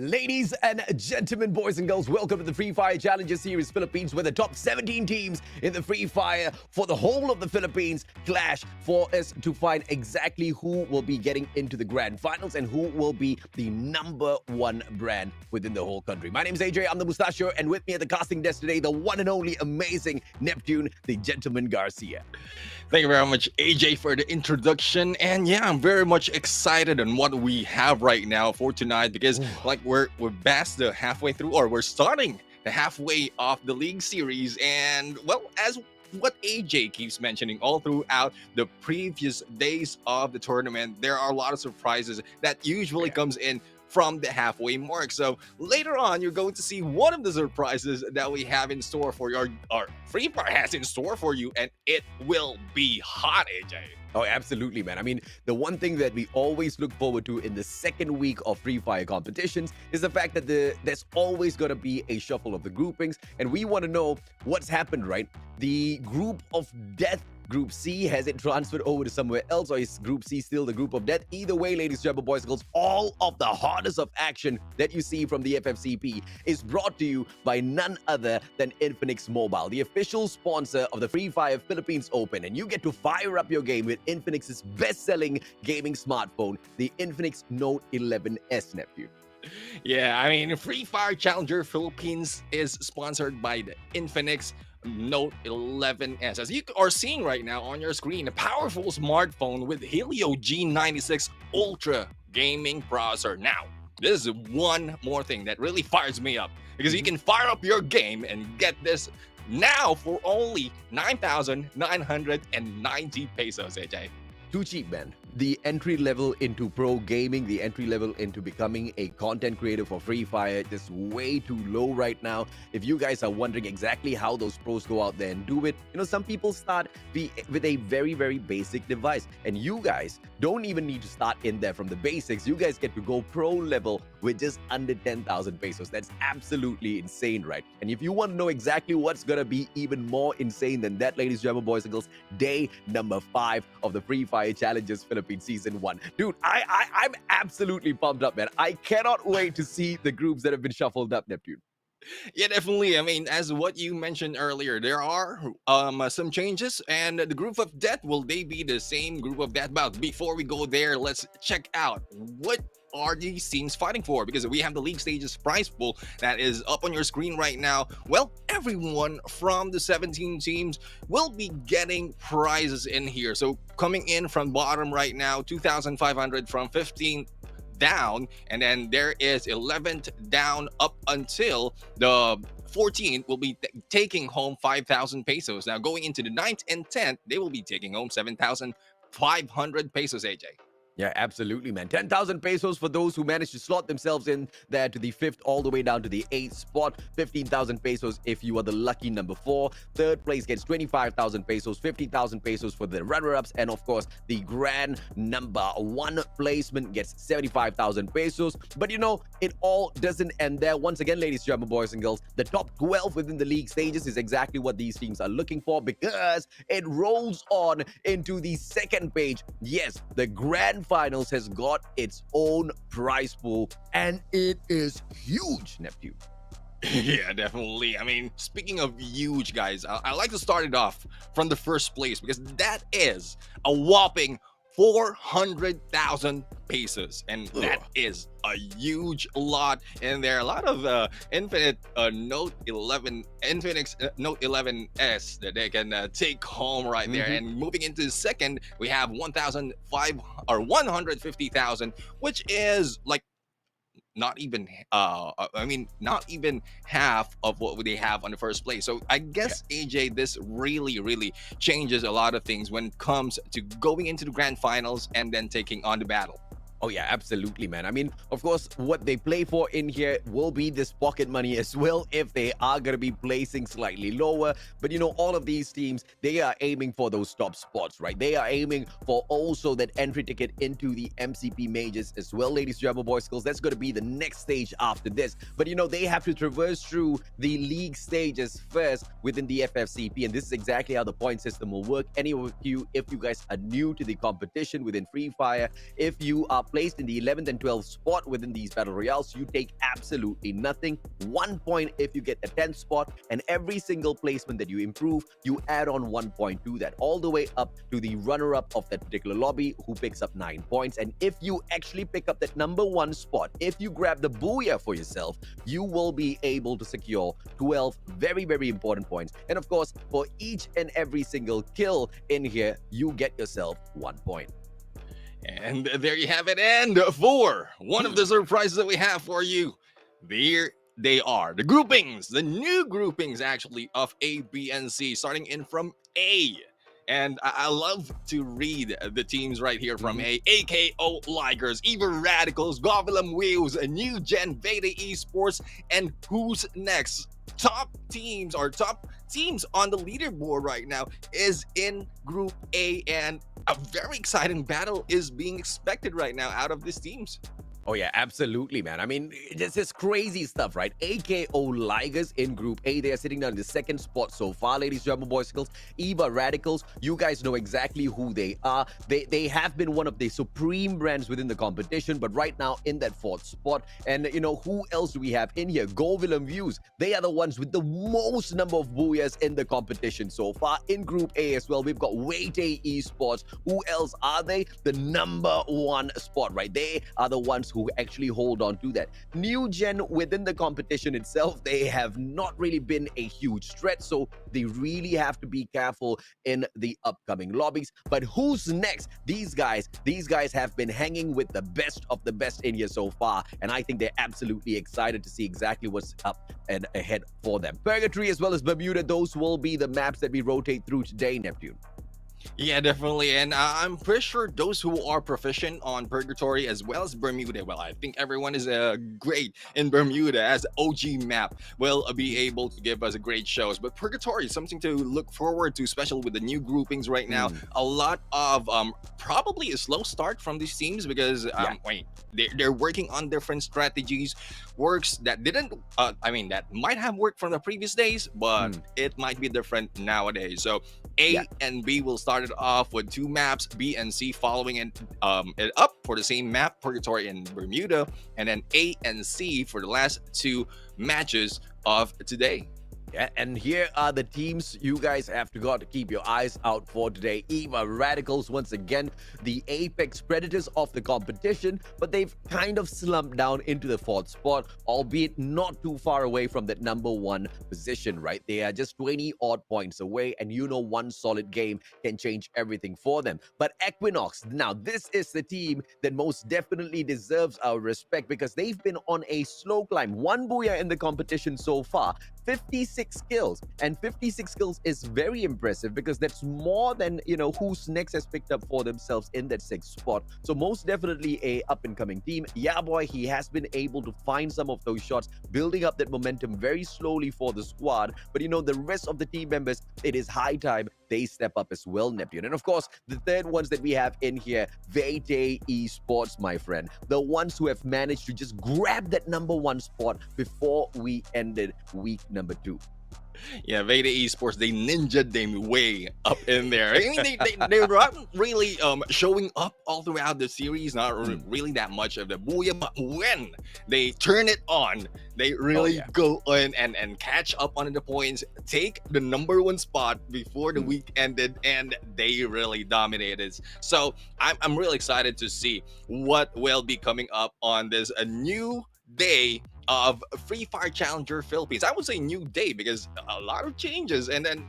Ladies and gentlemen, boys and girls, welcome to the Free Fire Challenger Series Philippines, where the top 17 teams in the Free Fire for the whole of the Philippines clash for us to find exactly who will be getting into the grand finals and who will be the #1 brand within the whole country. My name is AJ, I'm the Mustachio, and with me at the casting desk today, the one and only amazing Neptune, the Gentleman Garcia. Thank you very much, AJ, for the introduction. And yeah, I'm very much excited on what we have right now for tonight because, we're past the halfway through, or we're starting the halfway of the league series. And well, as what AJ keeps mentioning all throughout the previous days of the tournament, there are a lot of surprises that usually comes in from the halfway mark. So later on, you're going to see one of the surprises that we have in store for you, or Free Fire has in store for you, and it will be hot, AJ. Oh, absolutely, man. I mean, the one thing that we always look forward to in the second week of Free Fire competitions is the fact that there's always going to be a shuffle of the groupings, and we want to know what's happened, right? The group of death, Group C, has it transferred over to somewhere else, or is Group C still the group of death? Either way, ladies and gentlemen, boys and girls, all of the hardest of action that you see from the FFCP is brought to you by none other than Infinix Mobile, the official sponsor of the Free Fire Philippines Open. And you get to fire up your game with Infinix's best-selling gaming smartphone, the Infinix Note 11S, nephew. Yeah, I mean, Free Fire Challenger Philippines is sponsored by the Infinix Note 11S. As you are seeing right now on your screen, a powerful smartphone with Helio G96 Ultra gaming processor. Now, this is one more thing that really fires me up, because you can fire up your game and get this now for only 9,990 pesos, AJ. Too cheap, man. The entry level into pro gaming, the entry level into becoming a content creator for Free Fire, is way too low right now. If you guys are wondering exactly how those pros go out there and do it, some people start with a very, very basic device. And you guys don't even need to start in there from the basics. You guys get to go pro level with just under 10,000 pesos. That's absolutely insane, right? And if you want to know exactly what's going to be even more insane than that, ladies and gentlemen, boys and girls, day number 5 of the Free Fire Challenges Philippines Season 1. Dude, I'm absolutely pumped up, man. I cannot wait to see the groups that have been shuffled up, Neptune. Yeah, definitely. I mean, as what you mentioned earlier, there are some changes, and the group of death, will they be the same group of death? But before we go there, let's check out what are these teams fighting for, because we have the league stages prize pool that is up on your screen right now. Well, everyone from the 17 teams will be getting prizes in here. So coming in from bottom right now, 2,500 from 15 down, and then there is 11th down up until the 14th will be taking home 5,000 pesos. Now going into the 9th and 10th, they will be taking home 7,500 pesos, AJ. Yeah, absolutely, man. 10,000 pesos for those who manage to slot themselves in there to the 5th all the way down to the 8th spot. 15,000 pesos if you are the lucky number 4. Third place gets 25,000 pesos, 50,000 pesos for the runner-ups. And of course, the grand number 1 placement gets 75,000 pesos. But it all doesn't end there. Once again, ladies and gentlemen, boys and girls, the top 12 within the league stages is exactly what these teams are looking for, because it rolls on into the second page. Yes, the grand finals has got its own prize pool, and it is huge, Neptune. Yeah, definitely. I mean, speaking of huge, guys, I like to start it off from the first place, because that is a whopping 400,000 pesos, and that is a huge lot. And there are a lot of Infinix Note 11S that they can take home right there. And moving into the second, we have 150,000, which is like not even not even half of what they have on the first place. So I guess, AJ, this really changes a lot of things when it comes to going into the grand finals and then taking on the battle. Oh yeah, absolutely, man. I mean, of course, what they play for in here will be this pocket money as well, if they are going to be placing slightly lower. But all of these teams, they are aiming for those top spots, right? They are aiming for also that entry ticket into the MCP majors as well, ladies and gentlemen, boys and girls. That's going to be the next stage after this. But they have to traverse through the league stages first within the FFCP, and this is exactly how the point system will work. Any of you, if you guys are new to the competition within Free Fire, if you are placed in the 11th and 12th spot within these battle royales, you take absolutely nothing. 1 point if you get the 10th spot, and every single placement that you improve, you add on 1 point to that, all the way up to the runner-up of that particular lobby, who picks up 9 points. And if you actually pick up that number 1 spot, if you grab the booyah for yourself, you will be able to secure 12 very, very important points. And of course, for each and every single kill in here, you get yourself 1 point. And there you have it. And for one of the surprises that we have for you, there they are. The groupings, the new groupings actually of A, B, and C, starting in from A. And I love to read the teams right here from A. AKO Ligers, Eva Radicals, Govilum Wheels, a New Gen Beta Esports, and who's next? Top teams on the leaderboard right now is in Group A, and a very exciting battle is being expected right now out of these teams. Oh, yeah, absolutely, man. I mean, this is crazy stuff, right? AKO Ligers in Group A. They are sitting down in the 2nd spot so far, ladies and gentlemen, boys and girls. Eva Radicals, you guys know exactly who they are. They have been one of the supreme brands within the competition, but right now in that 4th spot. And, you know, who else do we have in here? Govilum Views. They are the ones with the most number of booyahs in the competition so far. In Group A as well, we've got Waitay Esports. Who else are they? The number 1 spot, right? They are the ones who actually hold on to that. New Gen within the competition itself, they have not really been a huge threat, so they really have to be careful in the upcoming lobbies. But who's next? These guys have been hanging with the best of the best in here so far, and I think they're absolutely excited to see exactly what's up and ahead for them. Purgatory as well as Bermuda, those will be the maps that we rotate through today, Neptune. Yeah, definitely. And I'm pretty sure those who are proficient on Purgatory as well as Bermuda, well, I think everyone is great in Bermuda as OG map, will be able to give us a great shows. But Purgatory is something to look forward to, especially with the new groupings right now. A lot of probably a slow start from these teams because they're working on different strategies, works that didn't that might have worked from the previous days, but it might be different nowadays. So A and B will start it off with 2 maps, B and C following it up for the same map, Purgatory and Bermuda, and then A and C for the last 2 matches of today. Yeah, and here are the teams you guys have to keep your eyes out for today. Eva Radicals, once again, the apex predators of the competition, but they've kind of slumped down into the 4th spot, albeit not too far away from that number 1 position, right? They are just 20 odd points away, and you know one solid game can change everything for them. But Equinox, now this is the team that most definitely deserves our respect because they've been on a slow climb. 1 booyah in the competition so far, 56 kills, and 56 kills is very impressive because that's more than, you know, who's next has picked up for themselves in that 6th spot. So most definitely a up-and-coming team. Yeah, boy, he has been able to find some of those shots, building up that momentum very slowly for the squad. But, you know, the rest of the team members, it is high time they step up as well, Neptune. And of course, the third ones that we have in here, Waitay Esports, my friend. The ones who have managed to just grab that number 1 spot before we ended week number 2. Yeah, Veda Esports, they ninja them way up in there. I mean, they're not really showing up all throughout the series, not really that much of the booyah, but when they turn it on, they really go in and catch up on the points, take the number 1 spot before the week ended, and they really dominated. So I'm really excited to see what will be coming up on this a new day of Free Fire Challenger Philippines. I would say new day because a lot of changes and then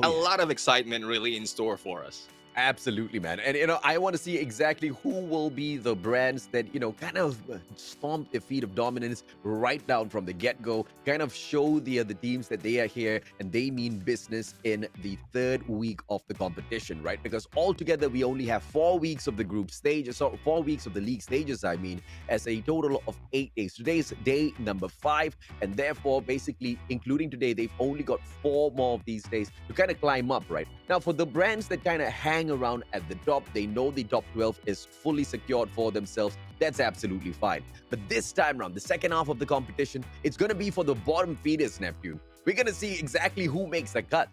a lot of excitement really in store for us. Absolutely, man. And, you know, I want to see exactly who will be the brands that, you know, kind of stomp their feet of dominance right down from the get-go, kind of show the other teams that they are here and they mean business in the 3rd week of the competition, right? Because altogether, we only have 4 weeks of the group stages, so 4 weeks of the league stages, I mean, as a total of 8 days. Today's day number 5, and therefore, basically, including today, they've only got 4 more of these days to kind of climb up, right? Now, for the brands that kind of hang around at the top, they know the top 12 is fully secured for themselves. That's absolutely fine. But this time around, the second half of the competition, it's going to be for the bottom feeders, Neptune. We're going to see exactly who makes the cut.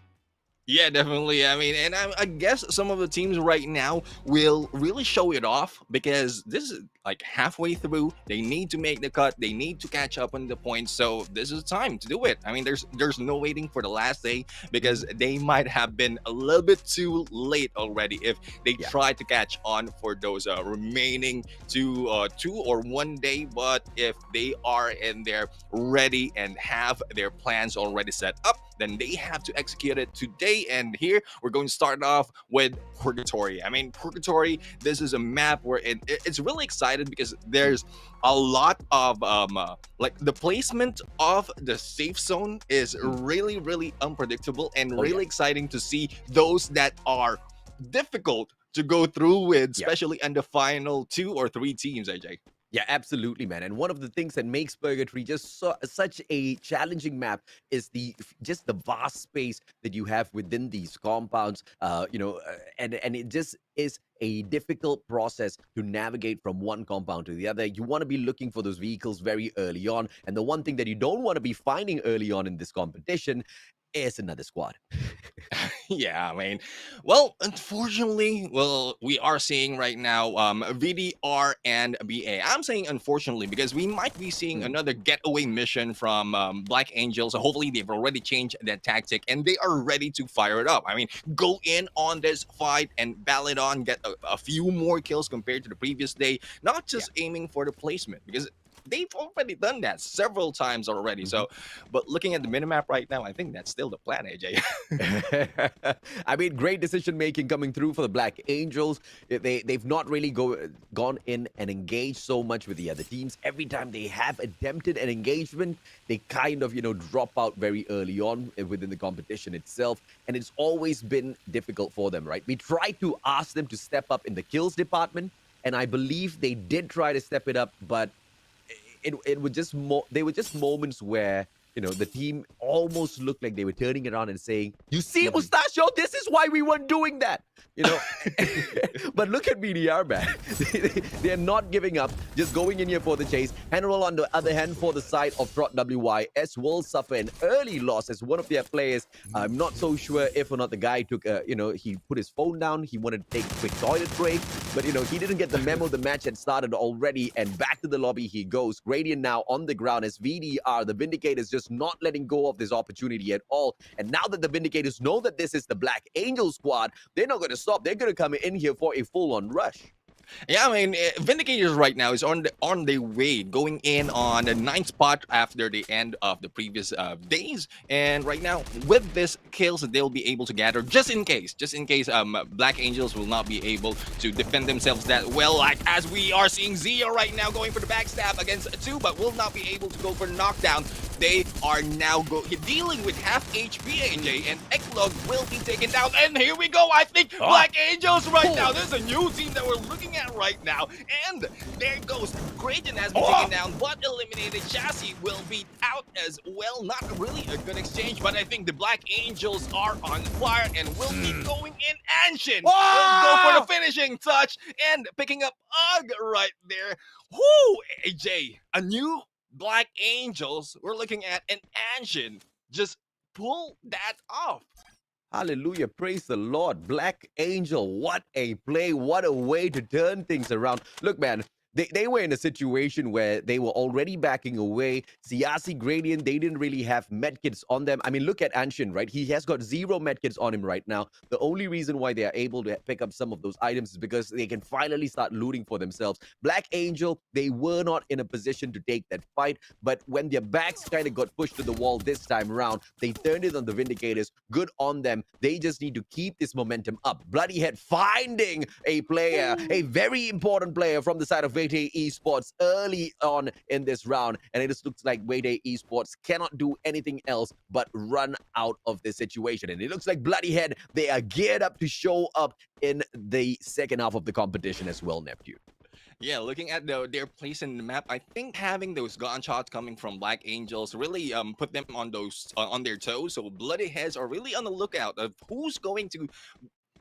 Yeah, definitely. I mean, and I guess some of the teams right now will really show it off because this is like halfway through. They need to make the cut. They need to catch up on the points. So this is time to do it. I mean, there's no waiting for the last day because Mhm. they might have been a little bit too late already if they Yeah. try to catch on for those remaining two or 1 day. But if they are in there ready and have their plans already set up, then they have to execute it today. And here we're going to start off with Purgatory. I mean, Purgatory, this is a map where it's really excited because Mm. there's a lot of like the placement of the safe zone is Mm. really unpredictable and Oh really yes. exciting to see those that are difficult to go through with, Yeah. especially in the final 2 or 3 teams, AJ. Yeah, absolutely, man. And one of the things that makes Purgatory just such a challenging map is just the vast space that you have within these compounds. And it just is a difficult process to navigate from one compound to the other. You want to be looking for those vehicles very early on, and the one thing that you don't want to be finding early on in this competition is another squad. Yeah, I mean, well, unfortunately, well, we are seeing right now VDR and BA. I'm saying unfortunately because we might be seeing Mm, another getaway mission from Black Angels. So hopefully they've already changed their tactic and they are ready to fire it up. I mean, go in on this fight and ballot on, get a few more kills compared to the previous day, not yeah. just aiming for the placement because they've already done that several times already. Mhm. So, but looking at the minimap right now, I think that's still the plan, AJ. I mean, great decision making coming through for the Black Angels. They've not really gone in and engaged so much with the other teams. Every time they have attempted an engagement, they kind of drop out very early on within the competition itself, and it's always been difficult for them. Right? We tried to ask them to step up in the kills department, and I believe they did try to step it up, but it would just they were just moments where the team almost looked like they were turning around and saying, "You see, Mhm. Mustachio, this is why we weren't doing that." You know, but look at BDR, man. They're not giving up, just going in here for the chase. General, on the other hand, for the side of Trot WYS, will suffer an early loss as one of their players. I'm not so sure if or not the guy took, he put his phone down. He wanted to take a quick toilet break, but he didn't get the memo. The match had started already, and back to the lobby he goes. Gradient now on the ground as VDR, the Vindicators, just not letting go of this opportunity at all. And now that the Vindicators know that this is the Black Angel squad, they're not going to stop. They're going to come in here for a full-on rush. Yeah, I mean, Vindicators right now is on their way, going in on the ninth spot after the end of the previous days, and right now with this kills that they'll be able to gather, just in case, Black Angels will not be able to defend themselves that well, like as we are seeing Zia right now going for the backstab against two, but will not be able to go for the knockdown. They are now dealing with half HP AJ, and Eklog will be taken down. And here we go. I think Black Angels right now. There's a new team that we're looking at right now. And there goes. Grayton has been taken down, but eliminated. Chassis will be out as well. Not really a good exchange, but I think the Black Angels are on fire and will be going in. Anshin will go for the finishing touch and picking up Ugg right there. Whoo, AJ, a new Black Angels. We're looking at an Anshin just pull that off. Hallelujah. Praise the Lord. Black Angel. What a play. What a way to turn things around. Look, man, they were in a situation where they were already backing away. Siasi Gradient, they didn't really have medkits on them. I mean, look at Anshin, right? He has got 0 medkits on him right now. The only reason why they are able to pick up some of those items is because they can finally start looting for themselves. Black Angel, they were not in a position to take that fight, but when their backs kind of got pushed to the wall this time around, they turned it on the Vindicators. Good on them. They just need to keep this momentum up. Bloodyhead finding a player, a very important player from the side of Wayday Esports early on in this round. And it just looks like Wayday Esports cannot do anything else but run out of this situation. And it looks like Bloodyhead, they are geared up to show up in the second half of the competition as well, Neptune. Yeah, looking at their place in the map, I think having those gunshots coming from Black Angels really put them on those on their toes. So Bloody Heads are really on the lookout of who's going to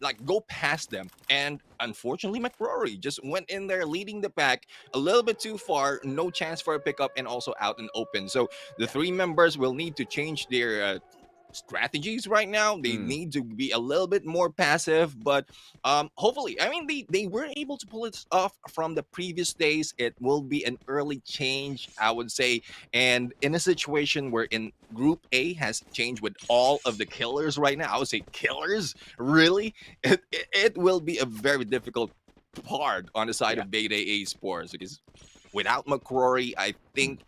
like go past them. And unfortunately, McRory just went in there leading the pack a little bit too far. No chance for a pickup, and also out and open. So the 3 members will need to change their strategies right now. They Mm, need to be a little bit more passive, but hopefully, I mean, they were able to pull it off from the previous days. It will be an early change, I would say, and in a situation where in Group A has changed with all of the killers right now, I would say killers, really, it will be a very difficult part on the side yeah. of Beta Esports because without McCrory, I Mm,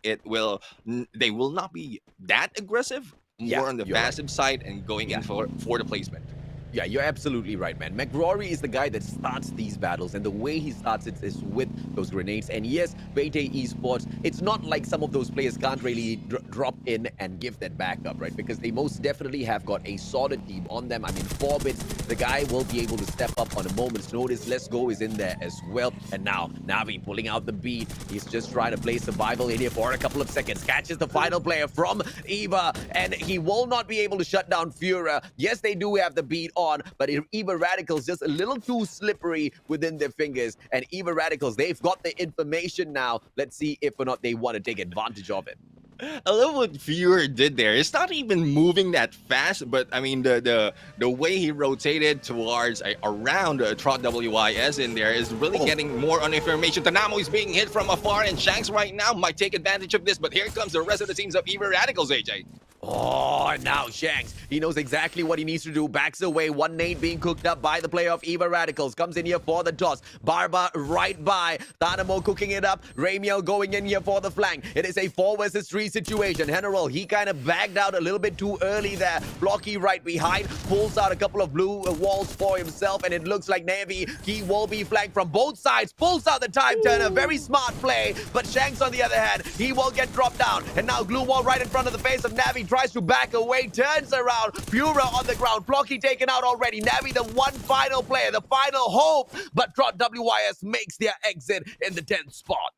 think they will not be that aggressive, yeah, more on the you're right. passive side and going Yeah. in for the placement. Yeah, you're absolutely right, man. McRory is the guy that starts these battles, and the way he starts it is with those grenades. And yes, Bete Esports, it's not like some of those players can't really drop in and give that backup, right? Because they most definitely have got a solid team on them. I mean, 4-bits, the guy will be able to step up on a moment's notice. Let's Go is in there as well. And now, Navi pulling out the beat. He's just trying to play survival in here for a couple of seconds. Catches the final player from Eva, and he will not be able to shut down Fura. Yes, they do have the beat on, but Eva Radicals just a little too slippery within their fingers. And Eva Radicals, they've got the information now. Let's see if or not they want to take advantage of it. I love what Fuhrer did there. It's not even moving that fast, but I mean the way he rotated towards around Trot WIS in there is really Oh, getting more on information. Tanamo is being hit from afar, and Shanks right now might take advantage of this. But here comes the rest of the teams of Eva Radicals, AJ. oh, now Shanks, he knows exactly what he needs to do. Backs away, one nade being cooked up by the player of Eva Radicals. Comes in here for the toss. Barba right by. Thanamo cooking it up. Ramiel going in here for the flank. It is a 4 versus 3 situation. General, he kind of bagged out a little bit too early there. Blocky right behind. Pulls out a couple of blue walls for himself. And it looks like Navi, he will be flanked from both sides. Pulls out the time turner. Very smart play. But Shanks, on the other hand, he will get dropped down. And now glue wall right in front of the face of Navi. Tries to back away, turns around. Pura on the ground. Blocky taken out already. Navi, the one final player, the final hope. But Trot WIS makes their exit in the 10th spot.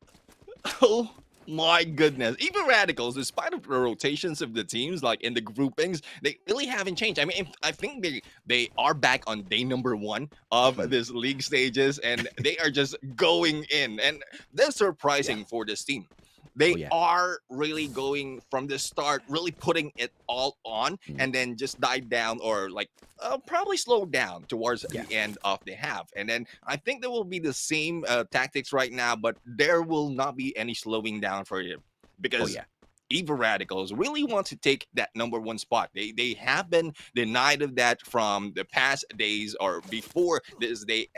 Oh my goodness. Even Radicals, despite of the rotations of the teams, like in the groupings, they really haven't changed. I mean, I think they are back on day number 1 of this league stages, and they are just going in. And that's Yeah. surprising for this team. Oh, They yeah. are really going from the start, really putting it all on, Mm. and then just died down or like probably slowed down towards Yeah. the end of the half. And then I think there will be the same tactics right now, but there will not be any slowing down for you Oh, because yeah. Eva Radicals really want to take that number 1 spot. They have been denied of that from the past days or before this day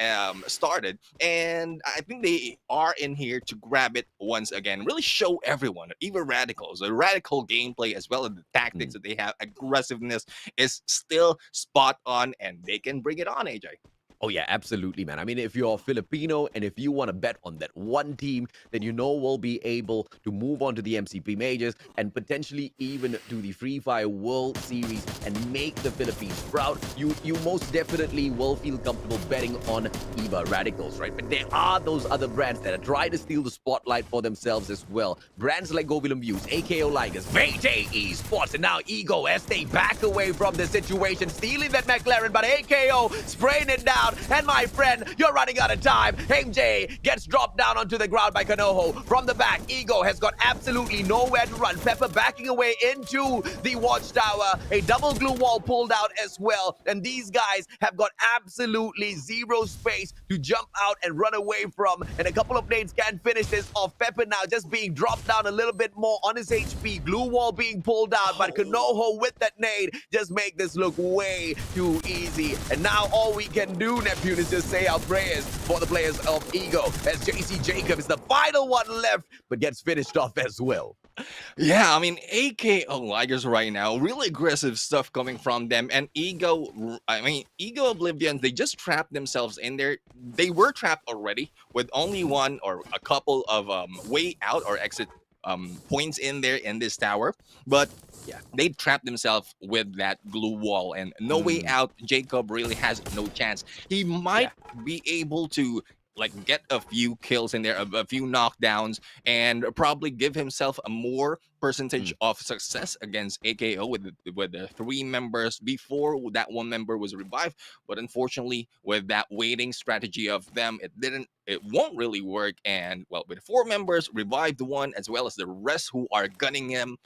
started, and I think they are in here to grab it once again. Really show everyone Eva Radicals, the radical gameplay as well as the tactics Mm. that they have. Aggressiveness is still spot on, and they can bring it on, AJ. Oh, yeah, absolutely, man. I mean, if you're Filipino and if you want to bet on that one team, then you know we'll be able to move on to the MCP majors and potentially even to the Free Fire World Series and make the Philippines proud. You most definitely will feel comfortable betting on Eva Radicals, right? But there are those other brands that are trying to steal the spotlight for themselves as well. Brands like Govilum Views, AKO Ligers, Vete Esports, and now Ego as they back away from the situation, stealing that McLaren, but AKO spraying it down. And my friend, you're running out of time. MJ gets dropped down onto the ground by Kanoho. From the back, Ego has got absolutely nowhere to run. Pepper backing away into the watchtower. A double glue wall pulled out as well. And these guys have got absolutely zero space to jump out and run away from. And a couple of nades can finish this off. Pepper now just being dropped down a little bit more on his HP. Glue wall being pulled out. But Kanoho with that nade just make this look way too easy. And now all we can do, Neptune, is just say our prayers for the players of Ego as JC Jacob is the final one left, but gets finished off as well. Yeah, I mean, AKO Ligers right now, really aggressive stuff coming from them. And Ego Oblivions, they just trapped themselves in there. They were trapped already with only one or a couple of way out or exit points in there in this tower. But Yeah. they trapped themselves with that glue wall and no way Mm, out. Jacob really has no chance. He might yeah. be able to like get a few kills in there, a few knockdowns, and probably give himself a more percentage Mm, of success against AKO with the 3 members before that 1 member was revived. But unfortunately, with that waiting strategy of them, it won't really work. And well, with 4 members revived 1 as well as the rest who are gunning him,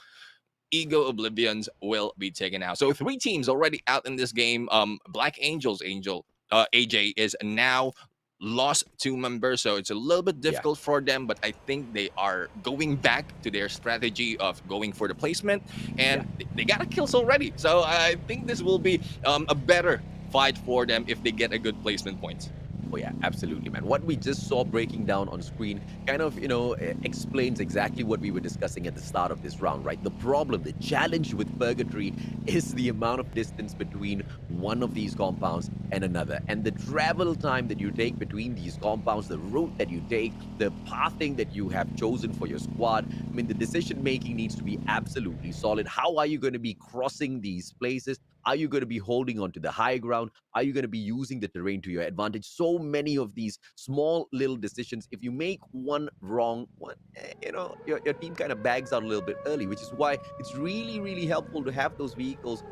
Ego Oblivions will be taken out. So three teams already out in this game. Black Angels AJ is now lost two members, so it's a little bit Yeah. difficult for them. But I think they are going back to their strategy of going for the placement, Yeah. and they got a kills already. So I think this will be a better fight for them if they get a good placement points. Oh yeah, absolutely, man. What we just saw breaking down on screen kind of, explains exactly what we were discussing at the start of this round, right? The problem, the challenge with Purgatory is the amount of distance between one of these compounds and another. And the travel time that you take between these compounds, the route that you take, the pathing that you have chosen for your squad. I mean, the decision making needs to be absolutely solid. How are you going to be crossing these places? Are you going to be holding on to the high ground? Are you going to be using the terrain to your advantage? So many of these small little decisions, if you make one wrong, your team kind of bags out a little bit early, which is why it's really, really helpful to have those vehicles,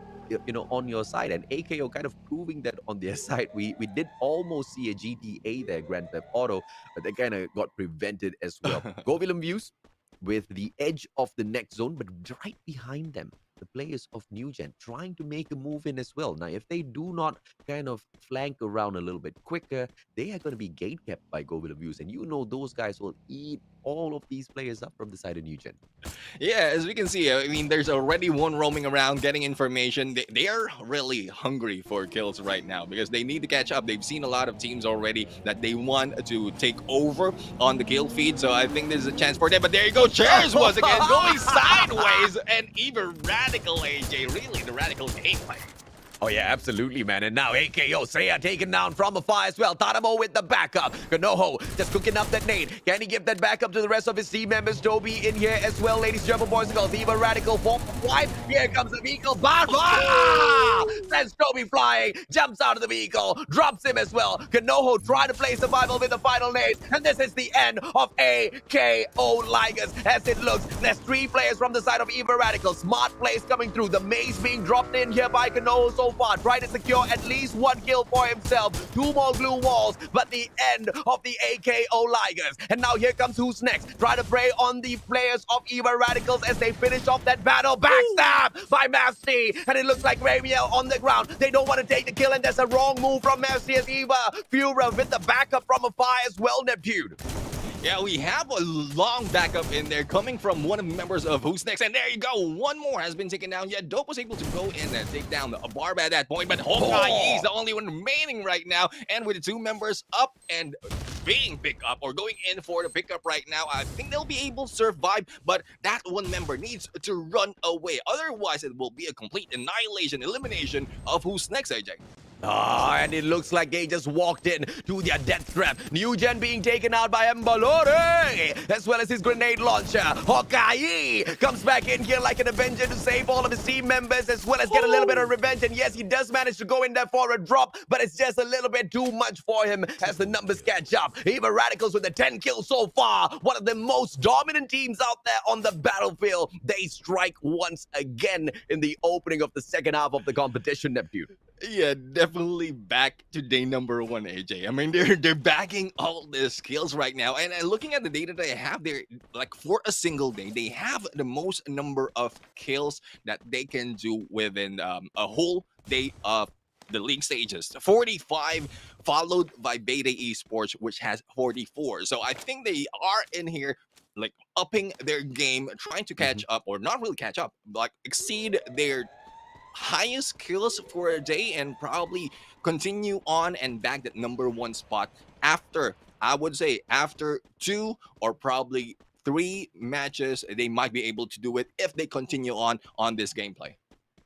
on your side. And AKO kind of proving that on their side. We did almost see a GTA there, Grand Theft Auto, but they kind of got prevented as well. Go Willem Views with the edge of the next zone, but right behind them, the players of New Gen trying to make a move in as well. Now, if they do not kind of flank around a little bit quicker, they are going to be gate kept by Go Willem Views. And those guys will eat all of these players up from the side of New Gen. Yeah, as we can see, I mean, there's already one roaming around getting information. They are really hungry for kills right now because they need to catch up. They've seen a lot of teams already that they want to take over on the kill feed. So I think there's a chance for them. But there you go, Chairs once again going sideways. And even Radical AJ, really the Radical gameplay. Oh, yeah, absolutely, man. And now AKO, Seiya taken down from afar as well. Taramo with the backup. Kanoho just cooking up that nade. Can he give that backup to the rest of his team members? Toby in here as well, ladies and gentlemen, boys and girls. Eva Radical, 4-5. Here comes the vehicle. Sends Toby flying. Jumps out of the vehicle. Drops him as well. Kanoho trying to play survival with the final nade. And this is the end of AKO Ligers. As it looks, there's three players from the side of Eva Radical. Smart plays coming through. The maze being dropped in here by Kanoho so far, trying to secure at least one kill for himself. Two more glue walls, but the end of the AKO Ligers. And now here comes who's next. Try to prey on the players of Eva Radicals as they finish off that battle. Backstab by Mercy, and it looks like Ramiel on the ground. They don't want to take the kill, and there's a wrong move from Mercy as Eva Fura with the backup from afar as well, Neptune. Yeah, we have a long backup in there coming from one of the members of Who's Next. And there you go. One more has been taken down. Yeah, Dope was able to go in and take down the Barb at that point. But Hawkeye is the only one remaining right now. And with the two members up and being picked up or going in for the pickup right now, I think they'll be able to survive. But that one member needs to run away. Otherwise, it will be a complete annihilation, elimination of Who's Next, AJ. And it looks like they just walked in to their death trap. New Gen being taken out by Embalore, as well as his grenade launcher. Hawkeye comes back in here like an Avenger to save all of his team members, as well as get a little bit of revenge. And yes, he does manage to go in there for a drop, but it's just a little bit too much for him as the numbers catch up. Eva Radicals with the 10 kills so far. One of the most dominant teams out there on the battlefield. They strike once again in the opening of the second half of the competition, Neptune. Yeah, definitely back to day number one, AJ. I mean, they're backing all the skills right now, and looking at the data they have, they're like for a single day, they have the most number of kills that they can do within a whole day of the league stages. 45, followed by Beta Esports, which has 44. So I think they are in here like upping their game, trying to catch up, or not really catch up, like exceed their highest kills for a day and probably continue on and bag that number one spot after, I would say, after 2 or probably 3 matches. They might be able to do it if they continue on this gameplay.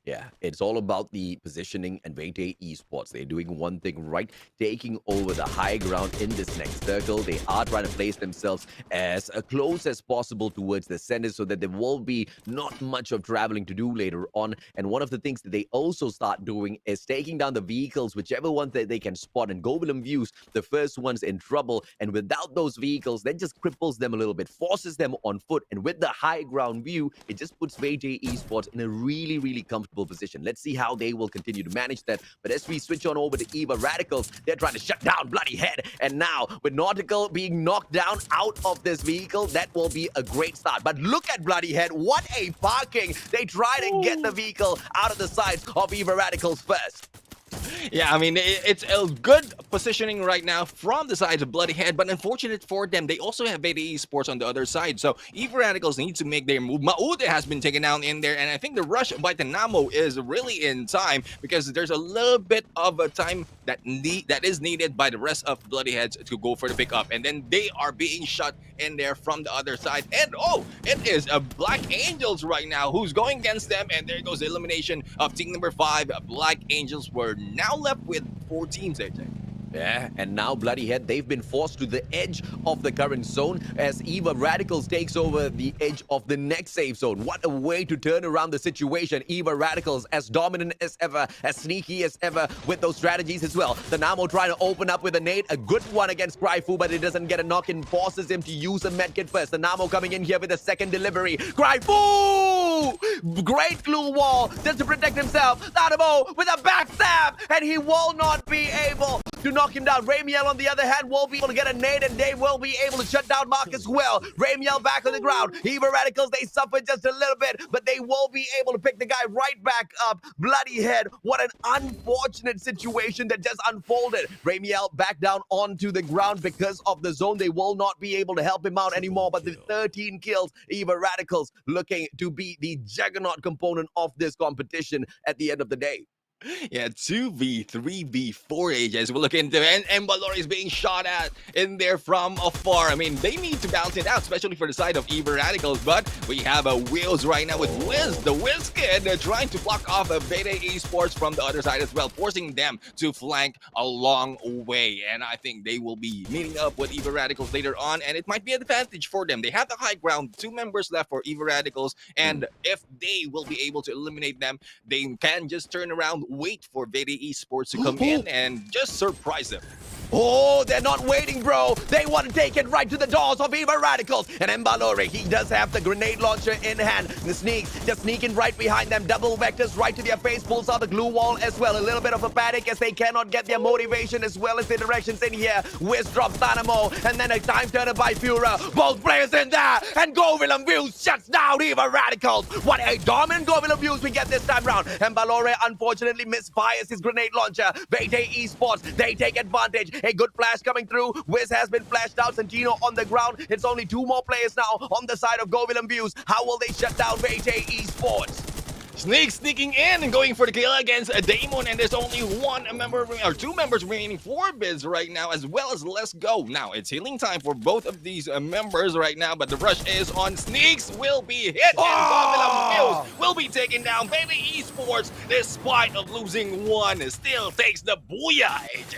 Yeah, it's all about the positioning and Vete Esports. They're doing one thing right, taking over the high ground in this next circle. They are trying to place themselves as close as possible towards the center so that there will be not much of traveling to do later on. And one of the things that they also start doing is taking down the vehicles, whichever ones that they can spot. And Go Willem Views, the first ones in trouble. And without those vehicles, that just cripples them a little bit, forces them on foot. And with the high ground view, it just puts Vete Esports in a really, really comfortable uncomfortable position. Let's see how they will continue to manage that. But as we switch on over to Eva Radicals, they're trying to shut down Bloody Head. And now, with Nautical being knocked down out of this vehicle, that will be a great start. But look at Bloody Head. What a parking. They try to get the vehicle out of the sights of Eva Radicals first. Yeah, I mean, it's a good positioning right now from the side of Bloody Head, but unfortunate for them, they also have Beta Esports on the other side. So Eva Radicals need to make their move. Maude has been taken down in there, and I think the rush by Tanamo is really in time because there's a little bit of a time that is needed by the rest of Bloody Heads to go for the pickup, and then they are being shot in there from the other side. And oh, it is a Black Angels right now who's going against them, and there goes the elimination of team number 5. Black Angels were now left with 4 teams, AJ. Yeah, and now Bloody Head, they've been forced to the edge of the current zone as Eva Radicals takes over the edge of the next safe zone. What a way to turn around the situation. Eva Radicals, as dominant as ever, as sneaky as ever with those strategies as well. The Namo trying to open up with a nade, a good one against Cryfu, but it doesn't get a knock-in, forces him to use a medkit first. The Namo coming in here with a second delivery. Cryfu! Great glue wall just to protect himself. Namo with a backstab, and he will not be able to knock him down. Ramiel, on the other hand, will be able to get a nade, and they will be able to shut down Mark as well. Ramiel back on the ground. Eva Radicals, they suffered just a little bit, but they will be able to pick the guy right back up. Bloody Head, what an unfortunate situation that just unfolded. Ramiel back down onto the ground because of the zone. They will not be able to help him out anymore, but the 13 kills, Eva Radicals looking to be the juggernaut component of this competition at the end of the day. Yeah, 2v3v4 ages we'll look into, and Embalor is being shot at in there from afar. I mean, they need to balance it out, especially for the side of Eva Radicals, but we have a Wheels right now with Wiz, the Wiz Kid, trying to block off a Beta Esports from the other side as well, forcing them to flank a long way, and I think they will be meeting up with Eva Radicals later on, and it might be an advantage for them. They have the high ground, 2 members left for Eva Radicals, and if they will be able to eliminate them, they can just turn around, wait for Beta Esports to come in and just surprise them. Oh, they're not waiting, bro. They want to take it right to the doors of Eva Radicals. And Embalore, he does have the grenade launcher in hand. The sneaks, just sneaking right behind them. Double vectors right to their face. Pulls out the glue wall as well. A little bit of a panic as they cannot get their motivation as well as the directions in here. Wiz drops Dynamo. And then a time turner by Fura. Both players in there. And Govilum Views shuts down Eva Radicals. What a dominant Govilum Views we get this time round. Embalore unfortunately misfires his grenade launcher. Beta Esports, they take advantage. A good flash coming through. Wiz has been flashed out. Santino on the ground. It's only 2 more players now on the side of Govilum Views. How will they shut down Beta Esports? Snake sneaking in and going for the kill against a Damon, and there's only 1 member or 2 members remaining for Biz right now, as well as Let's Go. Now it's healing time for both of these members right now, but the rush is on. Sneaks will be hit, and Govilum Views will be taken down. Baby Esports, despite of losing 1, still takes the booyah, AJ.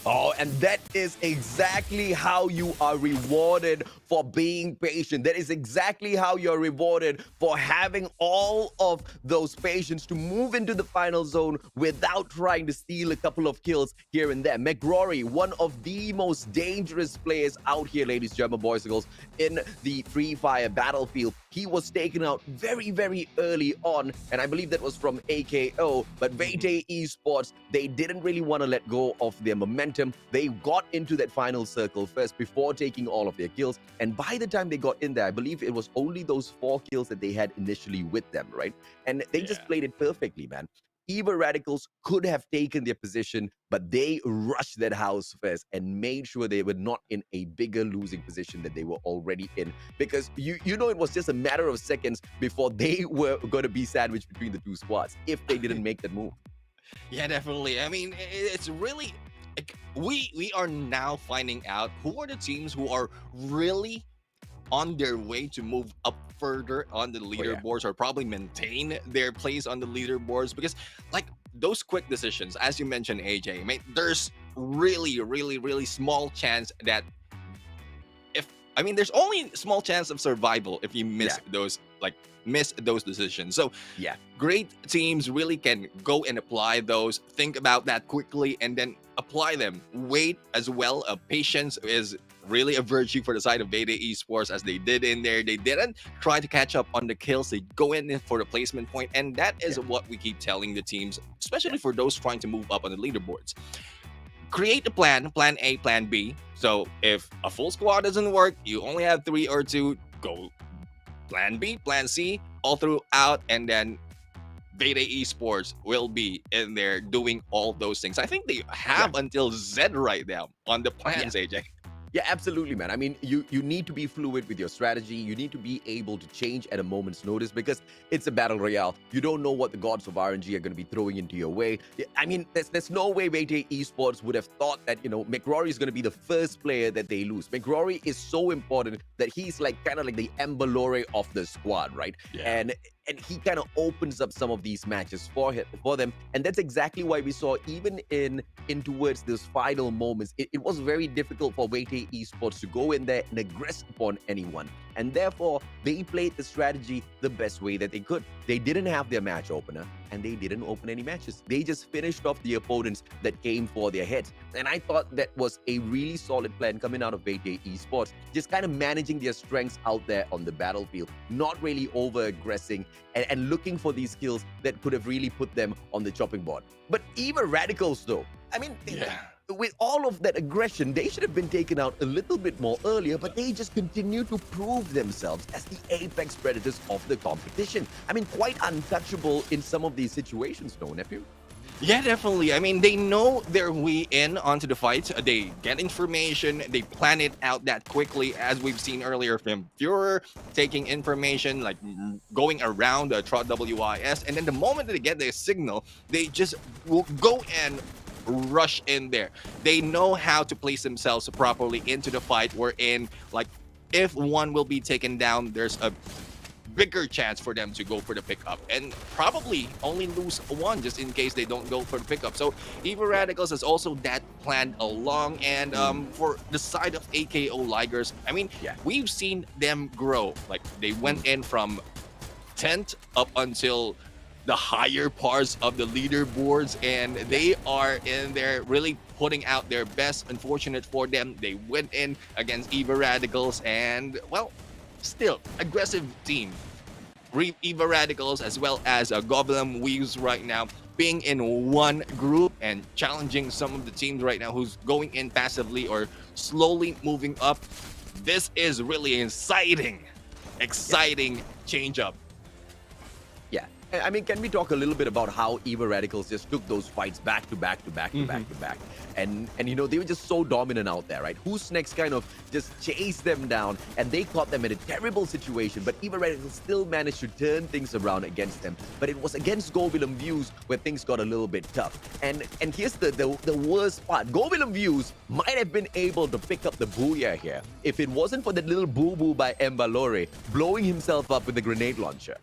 Oh, and that is exactly how you are rewarded for being patient. That is exactly how you're rewarded for having all of those patience to move into the final zone without trying to steal a couple of kills here and there. McRory, one of the most dangerous players out here, ladies, German boys and girls, in the Free Fire battlefield. He was taken out very, very early on, and I believe that was from AKO, but Beta Esports, they didn't really want to let go of their momentum. They got into that final circle first before taking all of their kills, and by the time they got in there, I believe it was only those 4 kills that they had initially with them, right? And they just played it perfectly, man. Eva Radicals could have taken their position, but they rushed that house first and made sure they were not in a bigger losing position that they were already in. Because you know it was just a matter of seconds before they were going to be sandwiched between the 2 squads if they didn't make that move. Yeah, definitely. I mean, it's really like, we are now finding out who are the teams who are really on their way to move up further on the leaderboards, or probably maintain their place on the leaderboards, because like those quick decisions, as you mentioned, AJ, I mean, there's really small chance that there's only small chance of survival if you miss those decisions. So great teams really can go and apply those, think about that quickly, and then apply them. Wait as well. Patience is really a virtue for the side of Beta Esports as they did in there. They didn't try to catch up on the kills. They go in for the placement point, and that is Yeah. what we keep telling the teams, especially for those trying to move up on the leaderboards. Create a plan A, plan B. So if a full squad doesn't work, you only have 3 or 2, go plan B, plan C, all throughout, and then Beta Esports will be in there doing all those things. I think they Yeah. have until Z right now on the Yeah. plans, AJ. Yeah, absolutely, man. I mean, you need to be fluid with your strategy. You need to be able to change at a moment's notice because it's a battle royale. You don't know what the gods of RNG are going to be throwing into your way. I mean, there's no way Beta Esports would have thought that McRory is going to be the first player that they lose. McRory is so important that he's like kind of like the Embalore of the squad, right? Yeah. And he kind of opens up some of these matches for them, and that's exactly why we saw even in towards those final moments, it was very difficult for Beta Esports to go in there and aggress upon anyone, and therefore they played the strategy the best way that they could. They didn't have their match opener, and they didn't open any matches. They just finished off the opponents that came for their heads, and I thought that was a really solid plan coming out of Beta Esports, just kind of managing their strengths out there on the battlefield, not really over aggressing and looking for these skills that could have really put them on the chopping board. But even Radicals, though, I mean, with all of that aggression, they should have been taken out a little bit more earlier, but they just continue to prove themselves as the apex predators of the competition. I mean, quite untouchable in some of these situations, no, nephew? Yeah, definitely. I mean, they know their way in onto the fight. They get information. They plan it out that quickly, as we've seen earlier from Führer, taking information, like going around the Trot WIS. And then the moment that they get their signal, they just will go and rush in there. They know how to place themselves properly into the fight. We're in, like, if one will be taken down, there's a bigger chance for them to go for the pickup and probably only lose one just in case they don't go for the pickup. So Eva Radicals has also that planned along. And for the side of AKO Ligers, I mean, we've seen them grow. Like, they went in from 10th up until the higher parts of the leaderboards, and they are in there really putting out their best. Unfortunate for them, they went in against Eva Radicals, and well, still aggressive team. Eva Radicals as well as Goblin Weaves right now being in one group and challenging some of the teams right now who's going in passively or slowly moving up. This is really exciting change up. Yeah. I mean, can we talk a little bit about how Eva Radicals just took those fights back to back to back to back to back? And they were just so dominant out there, right? Who's Next kind of just chased them down, and they caught them in a terrible situation, but Eva Radicals still managed to turn things around against them. But it was against Govilum Views where things got a little bit tough. And here's the worst part. Govilum Views might have been able to pick up the booyah here if it wasn't for that little boo-boo by Embalore blowing himself up with a grenade launcher.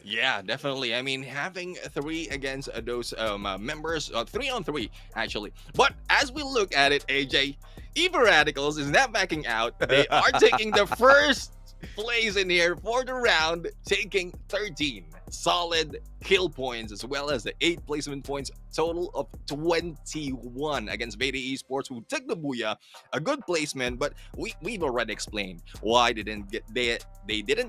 Yeah, definitely. I mean, having 3 against those members, 3 on 3 actually. But as we look at it, AJ, Eva Radicals is not backing out. They are taking the first place in here for the round, taking 13 solid kill points as well as the 8 placement points, total of 21 against Beta Esports, who took the booyah. A good placement, but we've already explained why they didn't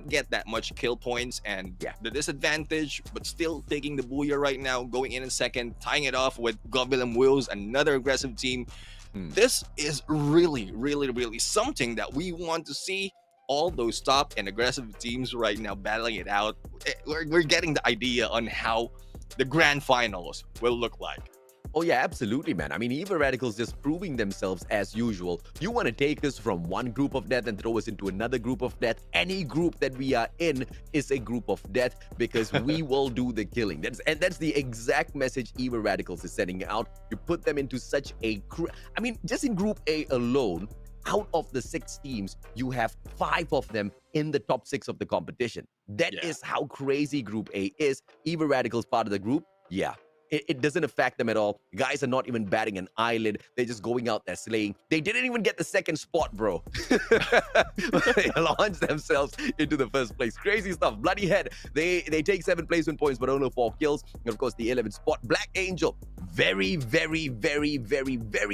get that much kill points and the disadvantage, but still taking the booyah right now, going in second, tying it off with Goblin Wills, another aggressive team. This is really, really, really something that we want to see. All those top and aggressive teams right now battling it out. We're getting the idea on how the grand finals will look like. Oh yeah, absolutely, man. I mean, Eva Radicals just proving themselves as usual. You want to take us from one group of death and throw us into another group of death. Any group that we are in is a group of death because we will do the killing. That's the exact message Eva Radicals is sending out. You put them into such a... I mean, just in Group A alone, out of the 6 teams, you have 5 of them in the top 6 of the competition. That is how crazy Group A is. Eva Radicals part of the group, it doesn't affect them at all. Guys are not even batting an eyelid. They're just going out there slaying. They didn't even get the second spot, bro. They launched themselves into the first place. Crazy stuff. Bloody head. They take 7 placement points, but only 4 kills. And of course, the 11th spot. Black Angel. very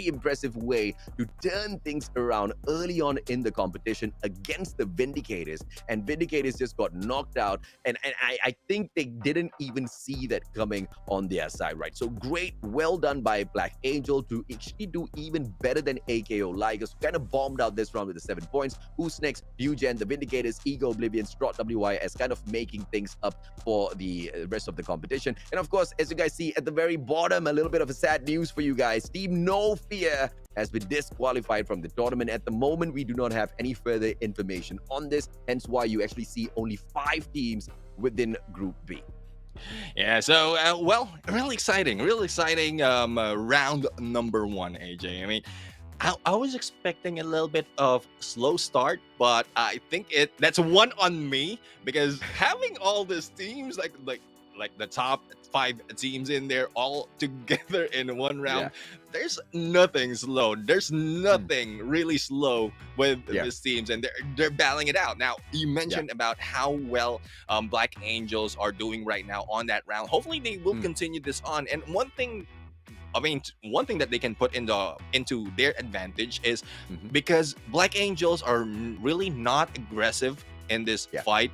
impressive way to turn things around early on in the competition against the Vindicators. And Vindicators just got knocked out. And I think they didn't even see that coming on their side, right? So great, well done by Black Angel to actually do even better than AKO Ligers, who kind of bombed out this round with the 7 points. Who's next? Fugen, the Vindicators, Ego Oblivion, Strot WYS, kind of making things up for the rest of the competition. And of course, as you guys see at the very bottom, a little bit of a sad news for you guys. Team No Fear has been disqualified from the tournament. At the moment, we do not have any further information on this, hence why you actually see only 5 teams within Group B. Yeah, so well, really exciting round number 1, AJ. I mean, I was expecting a little bit of slow start, but I think that's one on me, because having all these teams like the top 5 teams in there all together in one round, there's nothing slow. There's nothing really slow with these teams, and they're battling it out. Now, you mentioned about how well Black Angels are doing right now on that round. Hopefully, they will continue this on. And one thing that they can put into their advantage is because Black Angels are really not aggressive in this fight.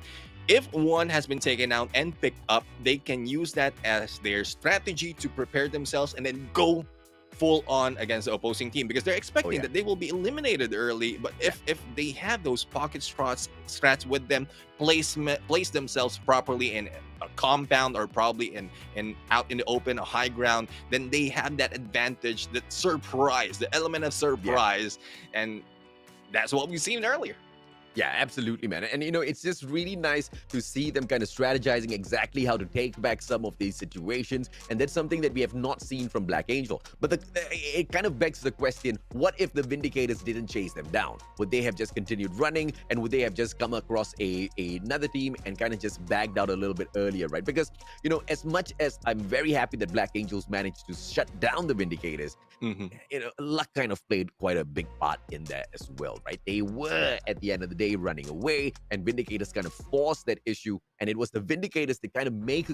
If one has been taken out and picked up, they can use that as their strategy to prepare themselves and then go full on against the opposing team, because they're expecting that they will be eliminated early. But if they have those pocket strats with them, place themselves properly in a compound, or probably in out in the open, a high ground, then they have that advantage, that surprise, the element of surprise, and that's what we've seen earlier. Yeah, absolutely, man. And, it's just really nice to see them kind of strategizing exactly how to take back some of these situations. And that's something that we have not seen from Black Angel. But it kind of begs the question, what if the Vindicators didn't chase them down? Would they have just continued running? And would they have just come across another team and kind of just bagged out a little bit earlier, right? Because, as much as I'm very happy that Black Angels managed to shut down the Vindicators, luck kind of played quite a big part in that as well, right? They were, at the end of the day, running away, and Vindicators kind of forced that issue, and it was the Vindicators that kind of made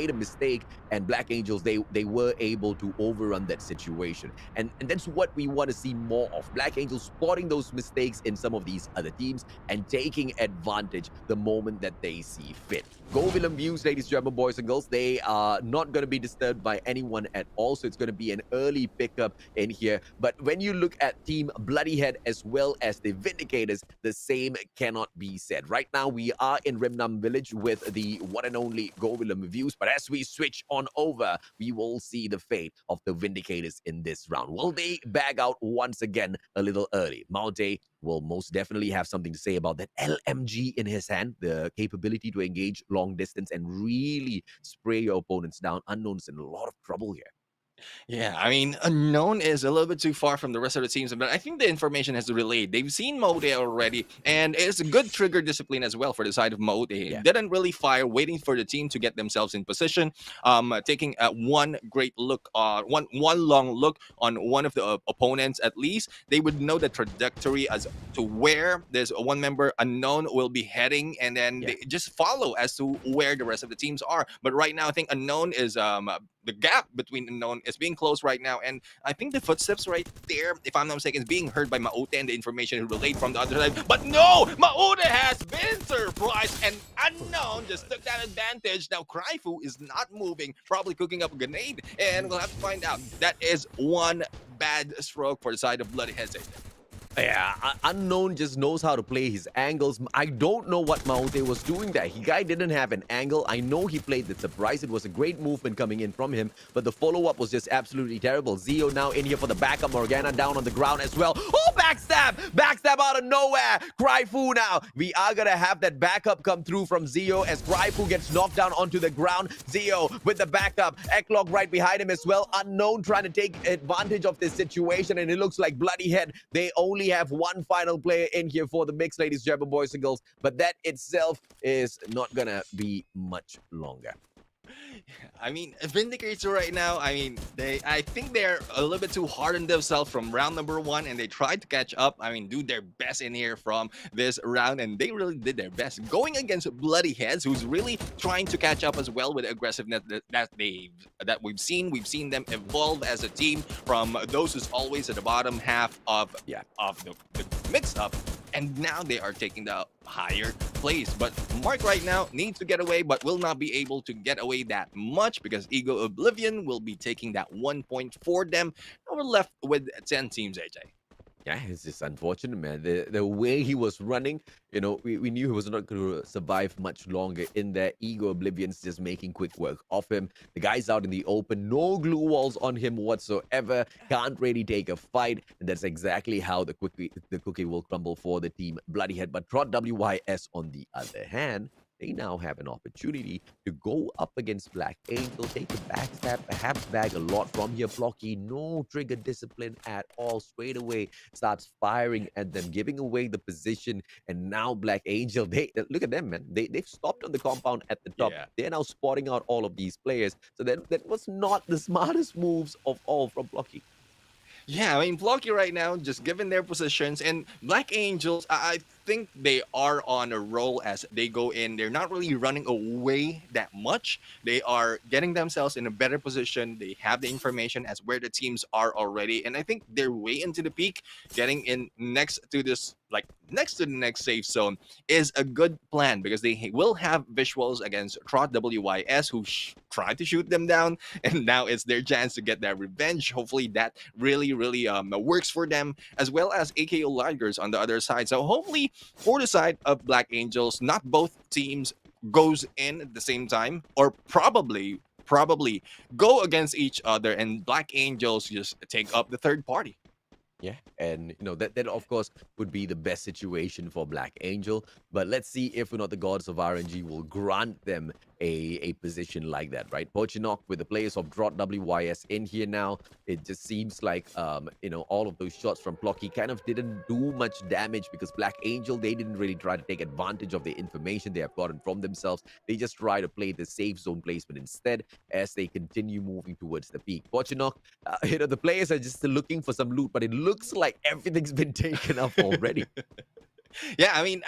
a mistake, and Black Angels, they were able to overrun that situation, and that's what we want to see more of. Black Angels spotting those mistakes in some of these other teams and taking advantage the moment that they see fit. Go Willem views, ladies and gentlemen, boys and girls, they are not going to be disturbed by anyone at all, so it's going to be an early pickup in here. But when you look at Team Bloodyhead as well as the Vindicators, the same cannot be said. Right now, we are in Rimnam Village with the one and only Go Willem reviews, but as we switch on over, we will see the fate of the Vindicators in this round. Will they bag out once again a little early? Maute will most definitely have something to say about that LMG in his hand, the capability to engage long distance and really spray your opponents down. Unknown's in a lot of trouble here. Yeah, I mean, Unknown is a little bit too far from the rest of the teams, but I think the information has relayed. They've seen Mode already, and it's a good trigger discipline as well for the side of Mode. They didn't really fire, waiting for the team to get themselves in position, taking one great look, one long look on one of the opponents. At least they would know the trajectory as to where there's one member Unknown will be heading, and then they just follow as to where the rest of the teams are. But right now, I think Unknown is the gap between Unknown is being closed right now, and I think the footsteps right there, if I'm not mistaken, is being heard by Maute, and the information relayed from the other side. But no, Maute has been surprised, and Unknown just took that advantage. Now Kraifu is not moving, probably cooking up a grenade, and we'll have to find out. That is one bad stroke for the side of Bloody Hezek. Yeah, Unknown just knows how to play his angles. I don't know what Maute was doing there. Guy didn't have an angle. I know he played the surprise. It was a great movement coming in from him, but the follow-up was just absolutely terrible. Zio now in here for the backup. Morgana down on the ground as well. Oh, backstab! Backstab out of nowhere. Kraifu now. We are going to have that backup come through from Zio as Kraifu gets knocked down onto the ground. Zio with the backup. Eklock right behind him as well. Unknown trying to take advantage of this situation, and it looks like Bloodyhead, they only have one final player in here for the mix, ladies and gentlemen, boys and girls, but that itself is not gonna be much longer. I mean, Vindicator right now, I mean, I think they're a little bit too hard on themselves from round number one, and they tried to catch up. I mean, do their best in here from this round, and they really did their best going against Bloody Heads, who's really trying to catch up as well with the aggressiveness that we've seen. We've seen them evolve as a team from those who's always at the bottom half of Yeah. the mix up, and now they are taking the higher place. But Mark right now needs to get away, but will not be able to get away that much because Ego Oblivion will be taking that 1 point for them. Now we're left with 10 teams, AJ. Yeah, it's just unfortunate, man. The way he was running, we knew he was not going to survive much longer in there. Ego Oblivion's just making quick work of him. The guy's out in the open, no glue walls on him whatsoever. Can't really take a fight, and that's exactly how the cookie will crumble for the team Bloodyhead. But Trot WYS, on the other hand, they now have an opportunity to go up against Black Angel, take a backstab, perhaps bag a lot from here. Blocky, no trigger discipline at all. Straight away starts firing at them, giving away the position. And now Black Angel, they look at them, man. They've stopped on the compound at the top. Yeah. They're now spotting out all of these players. So that was not the smartest moves of all from Blocky. Yeah, I mean, Blocky right now, just given their positions, and Black Angels, I think they are on a roll as they go in. They're not really running away that much. They are getting themselves in a better position. They have the information as where the teams are already, and I think they're way into the peak. Getting in next to this, like next to the next safe zone, is a good plan because they will have visuals against Trot WYS, who tried to shoot them down, and now it's their chance to get that revenge. Hopefully, that really works for them, as well as AKO Ligers on the other side. So hopefully for the side of Black Angels, not both teams goes in at the same time, or probably go against each other, and Black Angels just take up the third party. Yeah, and that of course would be the best situation for Black Angel. But let's see if or not the gods of RNG will grant them a position like that, right? Pochinok with the players of Drot WYS in here now. It just seems like all of those shots from Plocky kind of didn't do much damage because Black Angel, they didn't really try to take advantage of the information they have gotten from themselves. They just try to play the safe zone placement instead as they continue moving towards the peak. Pochinok, the players are just looking for some loot, but it looks like everything's been taken up already. Yeah, I mean,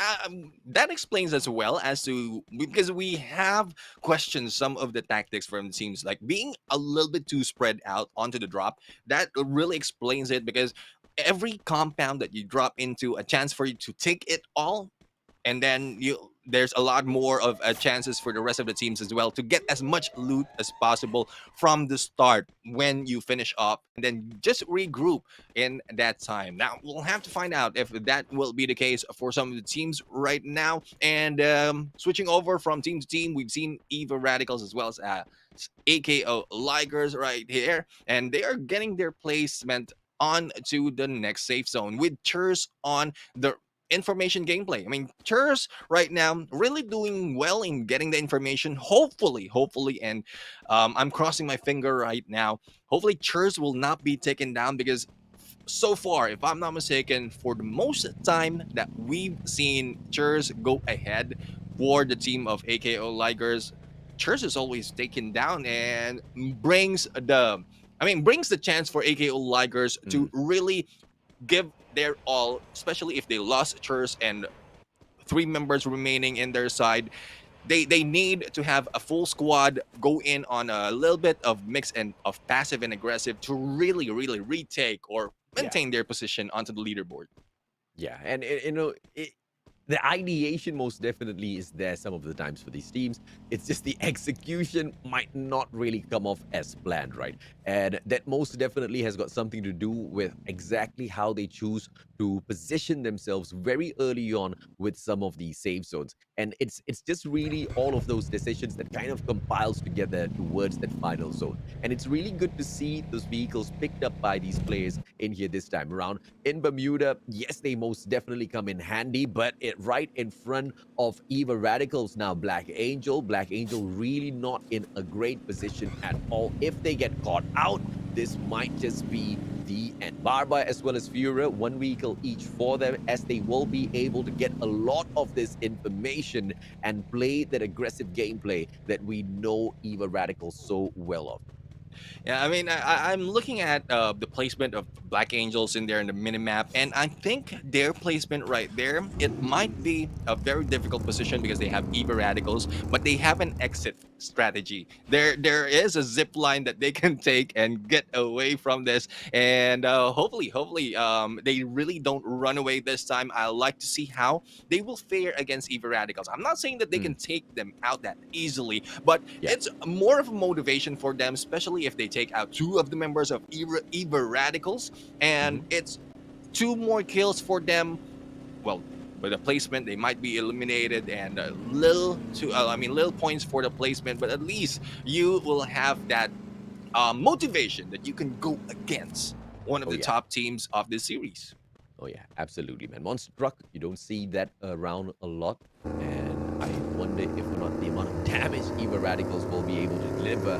that explains as well as to because we have questioned some of the tactics from teams, like being a little bit too spread out onto the drop. That really explains it because every compound that you drop into, a chance for you to take it all, and then there's a lot more of chances for the rest of the teams as well to get as much loot as possible from the start when you finish up, and then just regroup in that time. Now we'll have to find out if that will be the case for some of the teams right now. And switching over from team to team, we've seen Eva Radicals as well as AKO Ligers right here, and they are getting their placement on to the next safe zone with Churs on the information gameplay. I mean, Churs right now really doing well in getting the information. Hopefully, and I'm crossing my finger right now. Hopefully, Churs will not be taken down because so far, if I'm not mistaken, for the most time that we've seen Churs go ahead for the team of AKO Ligers, Churs is always taken down and brings the chance for AKO Ligers to really give their all, especially if they lost Churs and 3 members remaining in their side. They need to have a full squad go in on a little bit of mix and of passive and aggressive to really retake or maintain their position onto the leaderboard. Yeah, and the ideation most definitely is there some of the times for these teams. It's just the execution might not really come off as planned, right? And that most definitely has got something to do with exactly how they choose to position themselves very early on with some of these safe zones. And it's just really all of those decisions that kind of compiles together towards that final zone. And it's really good to see those vehicles picked up by these players in here this time around. In Bermuda, yes, they most definitely come in handy, but right in front of Eva Radicals now, Black Angel really not in a great position at all. If they get caught out, this might just be the end. Barba as well as Fura, one vehicle each for them, as they will be able to get a lot of this information and play that aggressive gameplay that we know Eva Radical so well of. Yeah, I mean, I'm looking at the placement of Black Angels in there in the minimap, and I think their placement right there, it might be a very difficult position because they have Eva Radicals, but they have an exit strategy. There is a zip line that they can take and get away from this, and hopefully, they really don't run away this time. I like to see how they will fare against Eva Radicals. I'm not saying that they Mm, can take them out that easily, but yeah. it's more of a motivation for them, especially if they take out two of the members of Eva Radicals, and Mhm. it's two more kills for them. Well, with the placement, they might be eliminated, and little points for the placement, but at least you will have that motivation that you can go against one of Oh the yeah. top teams of this series. Oh yeah, absolutely, man. Monster truck, you don't see that around a lot, and I wonder if or not the amount of damage Eva Radicals will be able to deliver,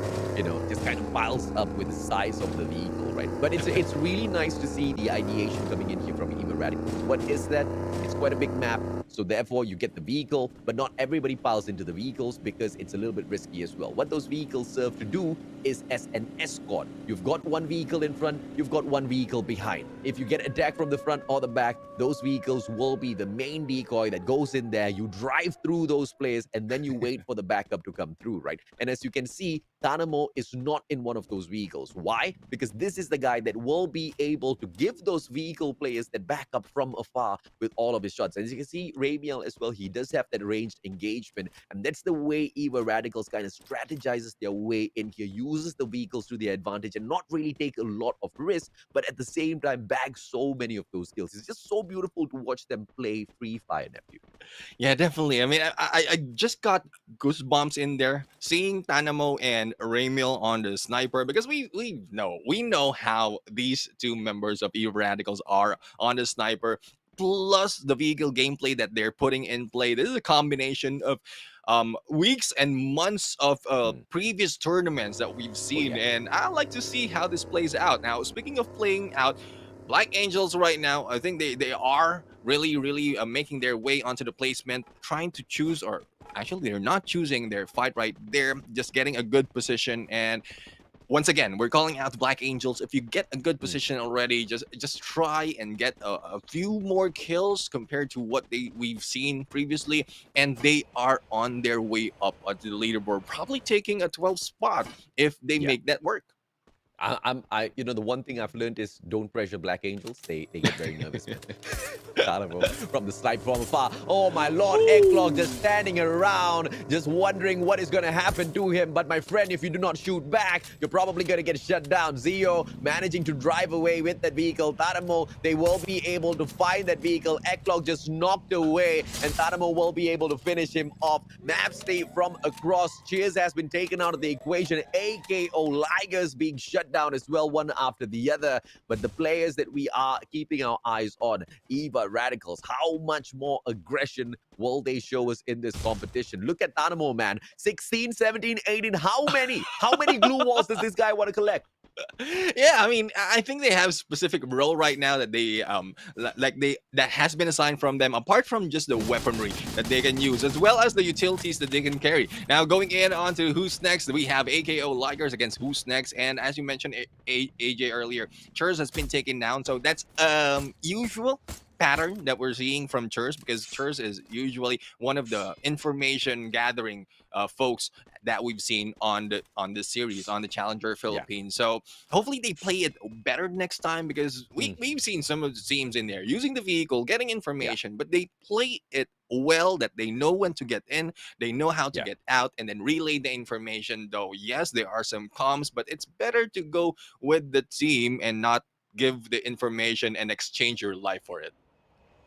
just kind of piles up with the size of the vehicle, right? But it's really nice to see the ideation coming in here from Eva Radicals. What is that? It's quite a big map, so therefore you get the vehicle, but not everybody piles into the vehicles because it's a little bit risky as well. What those vehicles serve to do is as an escort. You've got one vehicle in front, you've got one vehicle behind. If you get attacked from the front or the back, those vehicles will be the main decoy that goes in there. You drive through those players and then you wait for the backup to come through, right? And as you can see, Tanamo is not in one of those vehicles. Why? Because this is the guy that will be able to give those vehicle players that backup from afar with all of his shots. As you can see, Ramiel as well, he does have that ranged engagement. And that's the way Eva Radicals kind of strategizes their way in here, uses the vehicles to their advantage and not really take a lot of risk, but at the same time bag so many of those kills. It's just so beautiful to watch them play Free Fire, nephew. Yeah, definitely. I mean, I just got goosebumps in there seeing Tanamo and Ramiel on the sniper because we know how these two members of Eve Radicals are on the sniper. Plus the vehicle gameplay that they're putting in play. This is a combination of weeks and months of Mm. previous tournaments that we've Oh seen, yeah. and I like to see how this plays out. Now, speaking of playing out, Black Angels right now, I think they are really making their way onto the placement, trying to choose, or actually they're not choosing their fight right there, just getting a good position. And once again, we're calling out Black Angels. If you get a good Mm. position already, just try and get a few more kills compared to what we've seen previously, and they are on their way up onto the leaderboard, probably taking a 12th spot if they Yeah. make that work. The one thing I've learned is don't pressure Black Angels. They get very nervous, man. Carnival from the snipe from afar. Oh my lord, Eggclog just standing around, just wondering what is going to happen to him. But my friend, if you do not shoot back, you're probably going to get shut down. Zio managing to drive away with that vehicle. Taramo, they will be able to find that vehicle. Eggclog just knocked away, and Taramo will be able to finish him off. Napsty from across. Cheers has been taken out of the equation. AKO Ligers being shut down as well, one after the other. But the players that we are keeping our eyes on, Eva Radicals, how much more aggression will they show us in this competition? Look at Tanamo, man. 16, 17, 18. How many glue walls does this guy want to collect? Yeah, I mean, I think they have specific role right now that they that has been assigned from them, apart from just the weaponry that they can use, as well as the utilities that they can carry. Now, going in on to who's next, we have AKO Ligers against who's next, and as you mentioned, AJ earlier, Churs has been taken down, so that's usual pattern that we're seeing from Churs, because Churs is usually one of the information gathering folks that we've seen on this series on the Challenger Yeah. Philippines. So hopefully they play it better next time, because Mm, we've seen some of the teams in there using the vehicle, getting yeah. information, but they play it well, that they know when to get in, they know how to Yeah. get out, and then relay the information. Though yes, there are some comms, but it's better to go with the team and not give the information and exchange your life for it.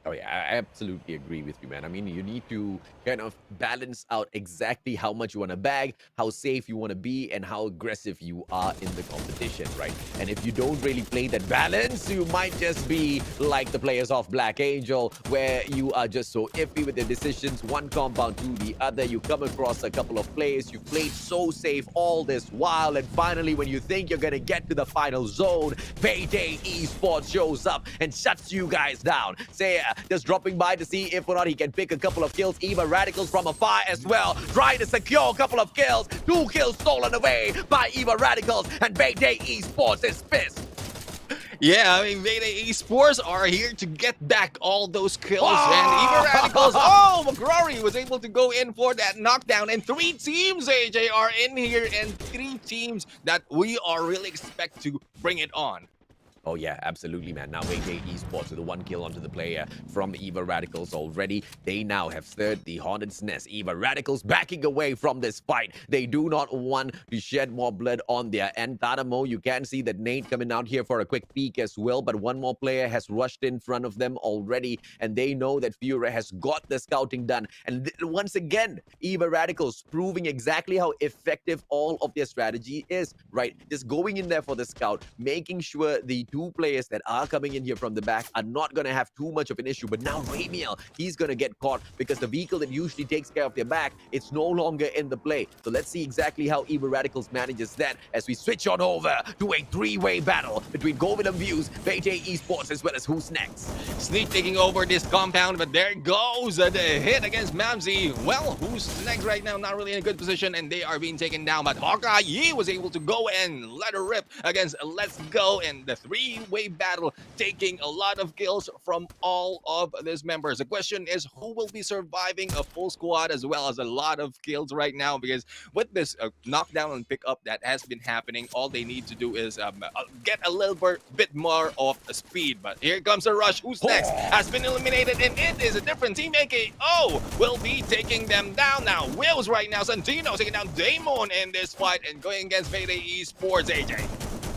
Oh yeah, I absolutely agree with you, man. I mean, you need to kind of balance out exactly how much you want to bag, how safe you want to be, and how aggressive you are in the competition, right? And if you don't really play that balance, you might just be like the players of Black Angel, where you are just so iffy with the decisions, one compound to the other. You come across a couple of players, you played so safe all this while, and finally, when you think you're gonna get to the final zone, Payday Esports shows up and shuts you guys down. Say, just dropping by to see if or not he can pick a couple of kills. Eva Radicals from afar as well, trying to secure a couple of kills. 2 kills stolen away by Eva Radicals, and Payday Esports is pissed. Yeah, I mean, Payday Esports are here to get back all those kills. And even Radicals, McCrory was able to go in for that knockdown. And 3 teams, AJ, are in here, and 3 teams that we are really expect to bring it on. Oh yeah, absolutely, man. Now Payday Esports with a 1 kill onto the player from Eva Radicals already. They now have stirred the Hornet's Nest. Eva Radicals backing away from this fight. They do not want to shed more blood on their end. Tadamo, you can see that Nate coming out here for a quick peek as well, but one more player has rushed in front of them already, and they know that Fury has got the scouting done. And once again, Eva Radicals proving exactly how effective all of their strategy is, right? Just going in there for the scout, making sure the 2 players that are coming in here from the back are not going to have too much of an issue. But now Ramiel, he's going to get caught because the vehicle that usually takes care of their back, it's no longer in the play. So let's see exactly how Eva Radicals manages that as we switch on over to a 3-way battle between Govilam Views, Payday Esports, as well as Who's Next. Sneak taking over this compound, but there goes the hit against Mamzi. Well, Who's Next right now not really in a good position, and they are being taken down. But Hawkeye was able to go and let her rip against Let's Go, and the 3-way battle taking a lot of kills from all of these members. The question is, who will be surviving a full squad as well as a lot of kills right now? Because with this knockdown and pickup that has been happening, all they need to do is get a little bit more of speed. But here comes a rush. Who's Next has been eliminated, and it is a different team. AKO will be taking them down now. Wills right now. Santino taking down Damon in this fight and going against Payday Esports, AJ.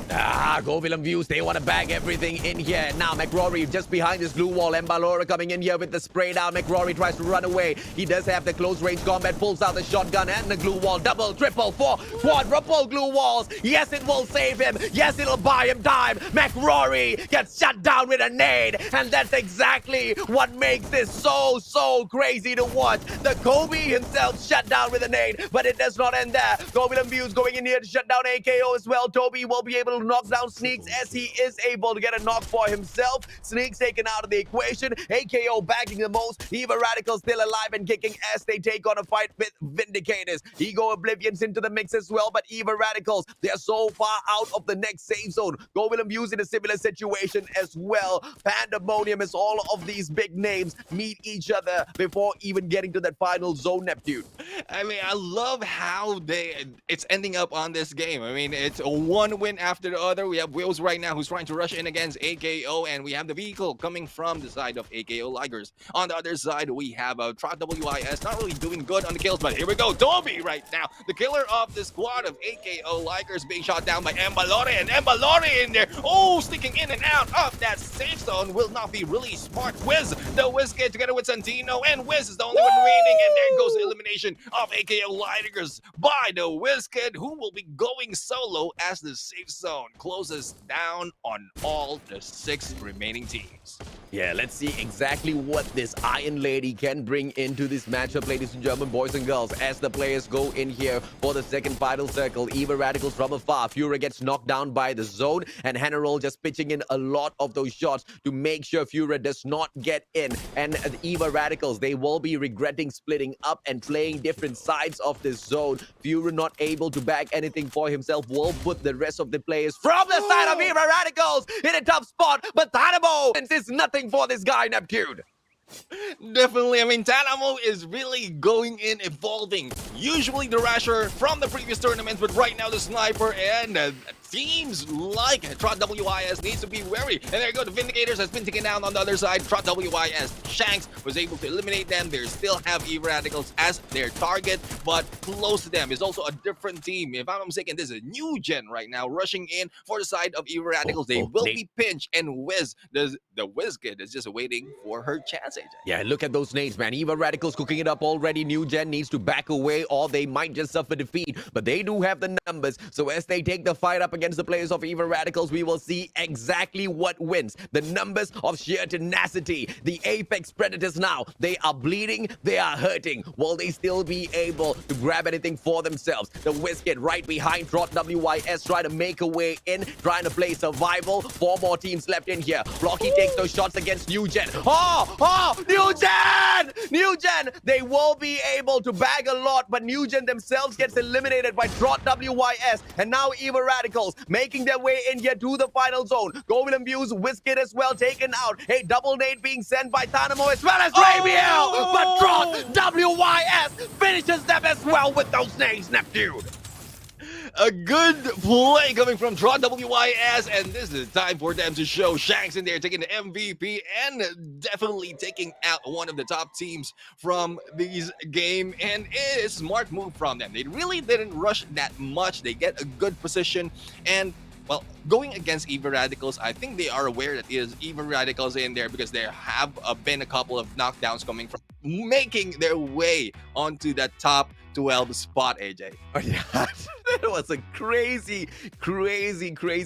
Govilam Views, they want to bag everything in here. Now, McCrory just behind this blue wall. Embalora coming in here with the spray down. McCrory tries to run away. He does have the close range combat, pulls out the shotgun and the glue wall. Double, triple, 4, quadruple glue walls. Yes, it will save him. Yes, it'll buy him time. McCrory gets shut down with a nade. And that's exactly what makes this so crazy to watch. The Kobe himself shut down with a nade, but it does not end there. Govilam Views going in here to shut down AKO as well. Toby will be able to knock down Sneaks as he is able to get a knock for himself. Sneaks taken out of the equation. AKO bagging the most. Eva Radical still alive and kicking as they take on a fight with Vindicators. Ego Oblivions into the mix as well, but Eva Radicals, they're so far out of the next safe zone. Govilam Views in a similar situation as well. Pandemonium as all of these big names meet each other before even getting to that final zone, Neptune. I mean, I love how it's ending up on this game. I mean, it's a 1 win after the other. We have Wills right now who's trying to rush in against AKO, and we have the vehicle coming from the side of AKO Ligers. On the other side, we have a Trot WIS not really doing good on the kills, but here we go. Toby right now, the killer of the squad of AKO Ligers, being shot down by Embalore, and Embalore in there. Oh, sneaking in and out of that safe zone will not be really smart. Wiz, the Wiz Kid together with Santino, and Wiz is the only one remaining, and there goes the elimination of AKO Ligers by the Wiz Kid, who will be going solo as the safe zone closes down on all the 6 remaining teams. Yeah, let's see exactly what this Iron Lady can bring into this matchup, ladies and gentlemen, boys and girls, as the players go in here for the second final circle. Eva Radicals from afar. Fury gets knocked down by the zone, and Hannarol just pitching in a lot of those shots to make sure Fury does not get in. And the Eva Radicals, they will be regretting splitting up and playing different sides of this zone. Fury not able to bag anything for himself will put the rest of the players from the side of Eva Radicals in a tough spot, but Tadamo is nothing for this guy, Neptune. Definitely. I mean, Tanamo is really going in, evolving. Usually the Rasher from the previous tournaments, but right now the Sniper, and Seems like Trot WIS needs to be wary. And there you go, the Vindicators has been taken down on the other side. Trot WIS, Shanks was able to eliminate them. They still have Eva Radicals as their target, but close to them is also a different team. If I'm not mistaken, this is a new gen right now rushing in for the side of Eva Radicals. They will be pinched, and Wiz, the Wiz kid, is just waiting for her chance, AJ. Yeah, look at those nades, man. Eva Radicals cooking it up already. New Gen needs to back away or they might just suffer defeat. But they do have the numbers. So as they take the fight up against the players of Eva Radicals, we will see exactly what wins. The numbers of sheer tenacity. The Apex Predators now, they are bleeding, they are hurting. Will they still be able to grab anything for themselves? The Wizkid right behind Trot WIS trying to make a way in, trying to play survival. 4 more teams left in here. Blocky takes those shots against New Gen. New Gen! New Gen! They will be able to bag a lot, but New Gen themselves gets eliminated by Trot WIS. And now Eva Radicals making their way in here to the final zone. Govilam Views, Wizkid as well taken out. A double nade being sent by Tanamo as well as Rabiel. But Trot WIS finishes them as well with those nades, Neptune. A good play coming from Trot WIS, and this is the time for them to show. Shanks in there taking the MVP and definitely taking out one of the top teams from this game, and it is a smart move from them. They really didn't rush that much. They get a good position, and well, going against Eva Radicals, I think they are aware that there's Eva Radicals in there because there have been a couple of knockdowns coming from making their way onto that top 12 spot, AJ. Oh, yeah. That was a crazy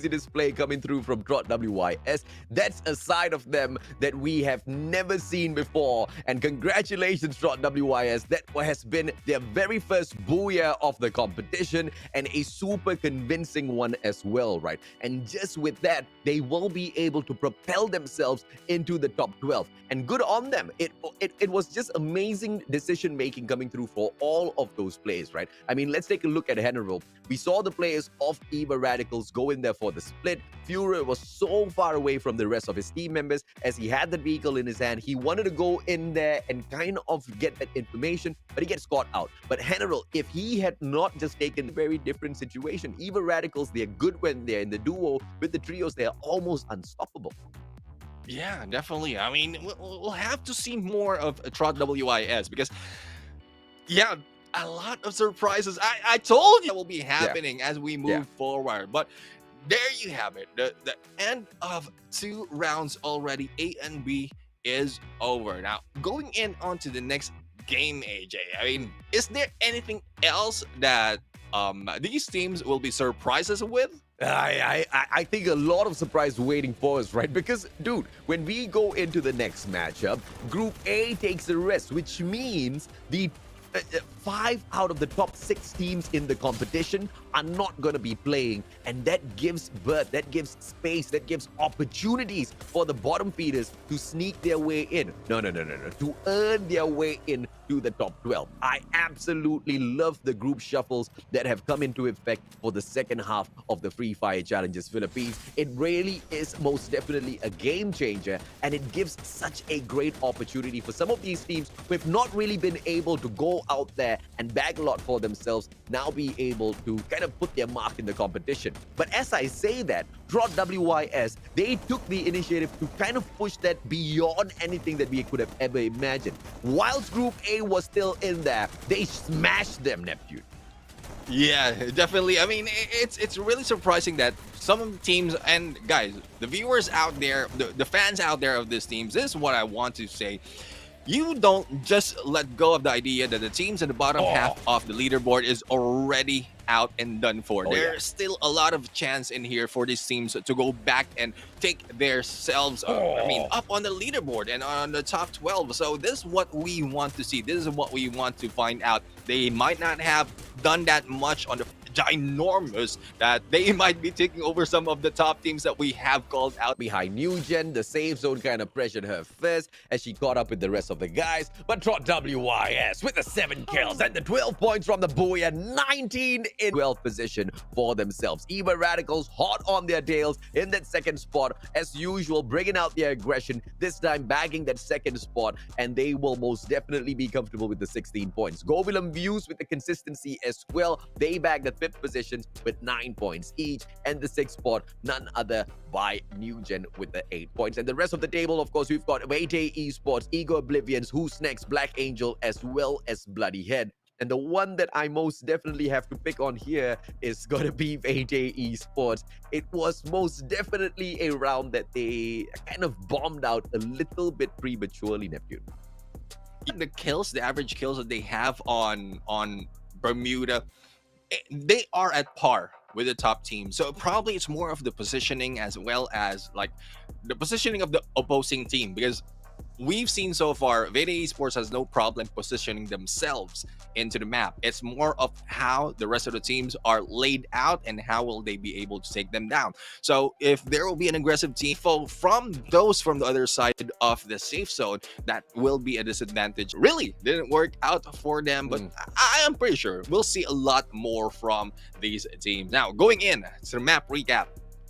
display coming through from Trot WIS. That's a side of them that we have never seen before. And congratulations, Trot WIS. That has been their very first booyah of the competition and a super convincing one as well, right? And just with that, they will be able to propel themselves into the top 12. And good on them. It was just amazing decision making coming through for all of those plays, right? I mean, let's take a look at General. We saw the players of Eva Radicals go in there for the split. Führer was so far away from the rest of his team members as he had the vehicle in his hand. He wanted to go in there and kind of get that information, but he gets caught out. But General, if he had not just taken a very different situation, Eva Radicals, they're good when they're in the duo. With the trios, they're almost unstoppable. Yeah, definitely. I mean, we'll have to see more of Trot WIS because, yeah, a lot of surprises. I told you will be happening as we move forward. But there you have it. The end of 2 rounds already. A and B is over. Now, going in onto the next game, AJ. I mean, is there anything else that these teams will be surprises with? I think a lot of surprise waiting for us, right? Because, dude, when we go into the next matchup, Group A takes a rest, which means the 5 out of the top 6 teams in the competition are not going to be playing, and that gives birth, that gives space, that gives opportunities for the bottom feeders to sneak their way in. No, to earn their way in to the top 12. I absolutely love the group shuffles that have come into effect for the second half of the Free Fire Challenges Philippines. It really is most definitely a game changer, and it gives such a great opportunity for some of these teams who have not really been able to go out there and bag a lot for themselves, now be able to kind of put their mark in the competition. But as I say that, Trot WIS, they took the initiative to kind of push that beyond anything that we could have ever imagined. Whilst Group A was still in there, they smashed them, Neptune. Yeah, definitely. I mean, it's really surprising that some of the teams, and guys, the viewers out there, the fans out there of these teams, this is what I want to say. You don't just let go of the idea that the teams in the bottom half of the leaderboard is already out and done for. There's still a lot of chance in here for these teams to go back and take themselves up on the leaderboard and on the top 12. So this is what we want to see. This is what we want to find out. They might not have done that much on the ginormous that they might be taking over some of the top teams that we have called out. Behind New Gen, the safe zone kind of pressured her first as she caught up with the rest of the guys. But Trot WIS with the 7 kills and the 12 points from the Booyah, 19 in 12th position for themselves. Eva Radicals hot on their tails in that second spot as usual, bringing out their aggression, this time bagging that second spot, and they will most definitely be comfortable with the 16 points. Govilam Views with the consistency as well. They bagged the 5th fifth position with 9 points each, and the sixth spot, none other by New Gen with the 8 points. And the rest of the table, of course, we've got Wayday Esports, Ego Oblivions, Who's Next, Black Angel, as well as Bloody Head. And the one that I most definitely have to pick on here is gonna be Wayday Esports. It was most definitely a round that they kind of bombed out a little bit prematurely, Neptune. The kills, the average kills that they have on Bermuda, they are at par with the top team. So probably it's more of the positioning as well as like the positioning of the opposing team, because we've seen so far Veda Esports has no problem positioning themselves into the map. It's more of how the rest of the teams are laid out and how will they be able to take them down. So if there will be an aggressive team from those from the other side of the safe zone, that will be a disadvantage. Really didn't work out for them, but I am pretty sure we'll see a lot more from these teams. Now, going in to the map recap.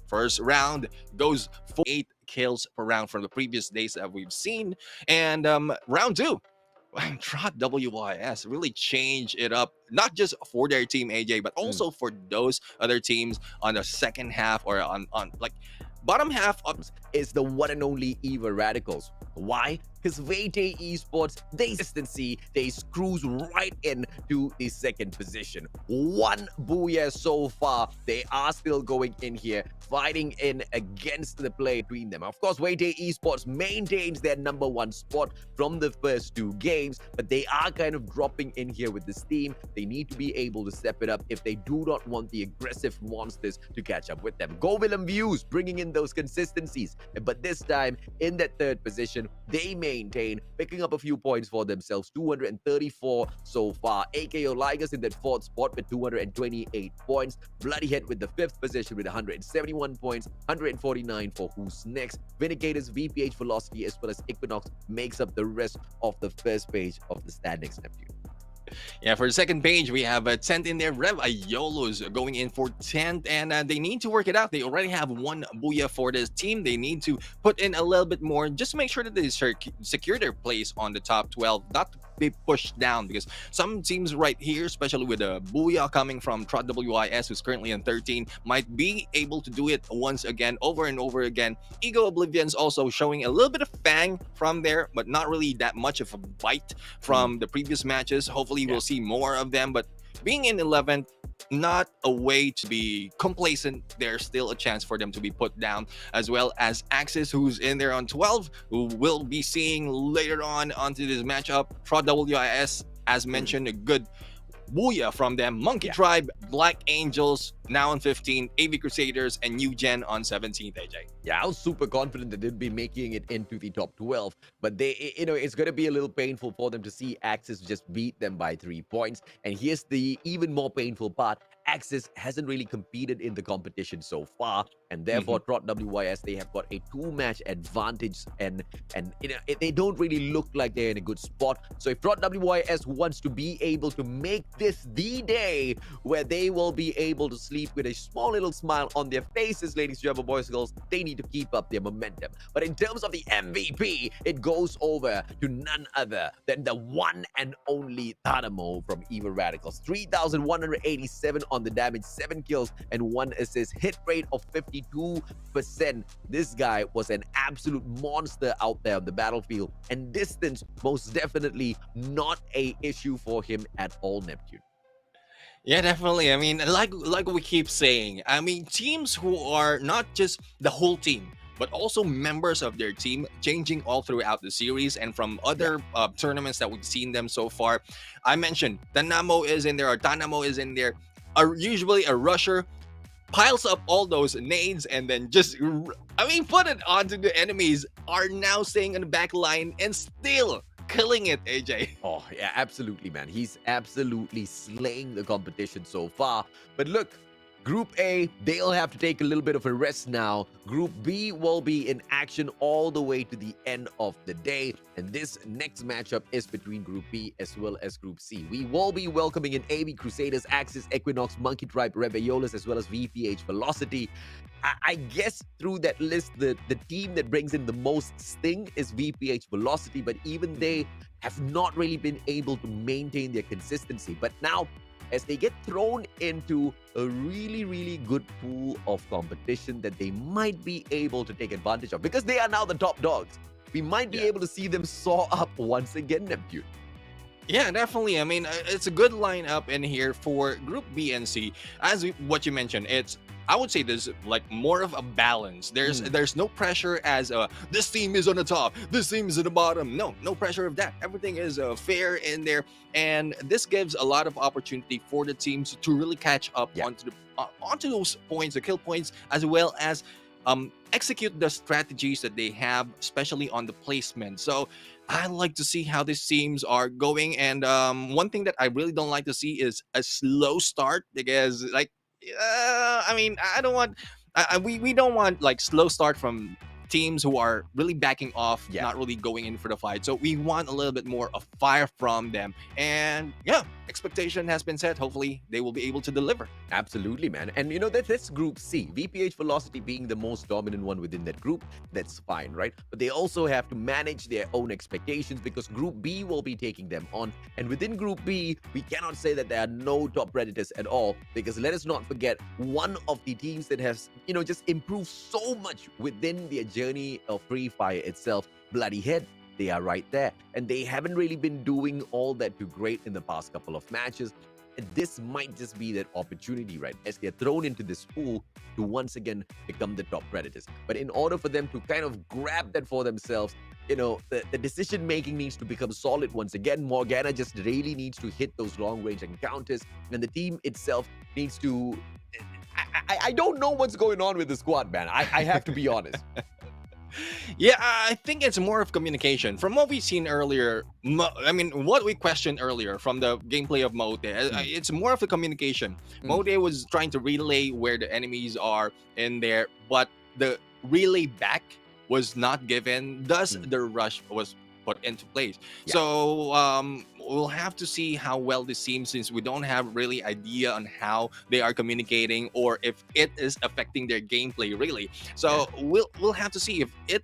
First round goes 8 kills per round from the previous days that we've seen. And round 2, Trot WYS really changed it up, not just for their team, AJ, but also for those other teams on the second half or on like bottom half of is the one and only Eva Radicals. Why? Because Wayday Esports, they screws right in to the second position. One booyah so far. They are still going in here, fighting in against the play between them. Of course, Wayday Esports maintains their number 1 spot from the first 2 games, but they are kind of dropping in here with this team. They need to be able to step it up if they do not want the aggressive monsters to catch up with them. Go Willem Views, bringing in those consistencies. But this time, in that third position, they maintain, picking up a few points for themselves, 234 so far. AKO Ligers in that 4th spot with 228 points. Bloody Head with the 5th position with 171 points, 149 for Who's Next. Vindicators, VPH Velocity, as well as Equinox makes up the rest of the first page of the standings, Neptune. Yeah, for the second page, we have 10th in there. Rev Ayolos going in for 10th, and they need to work it out. They already have 1 booyah for this team. They need to put in a little bit more just to make sure that they secure their place on the top 12, not to be pushed down, because some teams right here, especially with a booyah coming from Trot WIS, who's currently on 13, might be able to do it once again, over and over again. Ego Oblivion's also showing a little bit of fang from there, but not really that much of a bite from the previous matches. Hopefully we'll see more of them, but being in 11th, not a way to be complacent. There's still a chance for them to be put down, as well as Axis, who's in there on 12, who we'll be seeing later on onto this matchup. Trot WIS, as mentioned, a good booyah from them. Monkey Tribe, Black Angels now on 15, AV Crusaders, and New Gen on 17th, AJ. Yeah, I was super confident that they'd be making it into the top 12, but they, it's going to be a little painful for them to see Axis just beat them by 3 points. And here's the even more painful part. Axis hasn't really competed in the competition so far, and therefore Trot WYS, they have got a 2-match advantage, and they don't really look like they're in a good spot. So if Trot WYS wants to be able to make this the day where they will be able to sleep with a small little smile on their faces, ladies and gentlemen, boys and girls, they need to keep up their momentum. But in terms of the MVP, it goes over to none other than the one and only Tanamo from Evil Radicals. 3,187 on the damage, 7 kills and 1 assist, hit rate of 52%. This guy was an absolute monster out there on the battlefield, and distance most definitely not a issue for him at all, Neptune. Yeah, definitely. I mean, like we keep saying, I mean, teams who are not just the whole team, but also members of their team, changing all throughout the series and from other tournaments that we've seen them so far. I mentioned Tanamo is in there, or Tanamo is in there. Usually a rusher piles up all those nades and then just, put it onto the enemies, are now staying in the back line and still killing it, AJ. Oh, yeah, absolutely, man. He's absolutely slaying the competition so far. But look, Group A, they'll have to take a little bit of a rest now. Group B will be in action all the way to the end of the day. And this next matchup is between Group B as well as Group C. We will be welcoming in AV Crusaders, Axis, Equinox, Monkey Tribe, Rebeliolas, as well as VPH Velocity. I guess through that list, the team that brings in the most sting is VPH Velocity, but even they have not really been able to maintain their consistency. But now, as they get thrown into a really, really good pool of competition that they might be able to take advantage of because they are now the top dogs. We might be Yeah. able to see them soar up once again, Neptune. Yeah, definitely. I mean, it's a good lineup in here for Group B and C. What you mentioned, it's I would say there's like more of a balance. Mm, There's no pressure as this team is on the top, this team is at the bottom. No, no pressure of that. Everything is fair in there, and this gives a lot of opportunity for the teams to really catch up yeah, onto those points, the kill points, as well as execute the strategies that they have, especially on the placement. So I like to see how these teams are going. And one thing that I really don't like to see is a slow start because, like, I mean, I don't want, we don't want like slow start from teams who are really backing off, yeah. not really going in for the fight. So we want a little bit more of fire from them. And yeah, expectation has been set. Hopefully, they will be able to deliver. Absolutely, man. And that's Group C. VPH Velocity being the most dominant one within that group, that's fine, right? But they also have to manage their own expectations because Group B will be taking them on. And within Group B, we cannot say that there are no top predators at all because let us not forget one of the teams that has, just improved so much within their journey of Free Fire itself, Bloody Head. They are right there. And they haven't really been doing all that too great in the past couple of matches. And this might just be that opportunity, right? As they're thrown into this pool to once again become the top predators. But in order for them to kind of grab that for themselves, the decision making needs to become solid once again. Morgana just really needs to hit those long range encounters, and the team itself needs to. I don't know what's going on with the squad, man. I have to be honest. Yeah, I think it's more of communication. From what we've seen earlier, I mean, what we questioned earlier from the gameplay of Mote, Mm, it's more of the communication. mm, Mote was trying to relay where the enemies are in there, but the relay back was not given. Thus, mm. the rush was put into place. Yeah. So we'll have to see how well this seems since we don't have really idea on how they are communicating or if it is affecting their gameplay really. Yeah. So we'll have to see if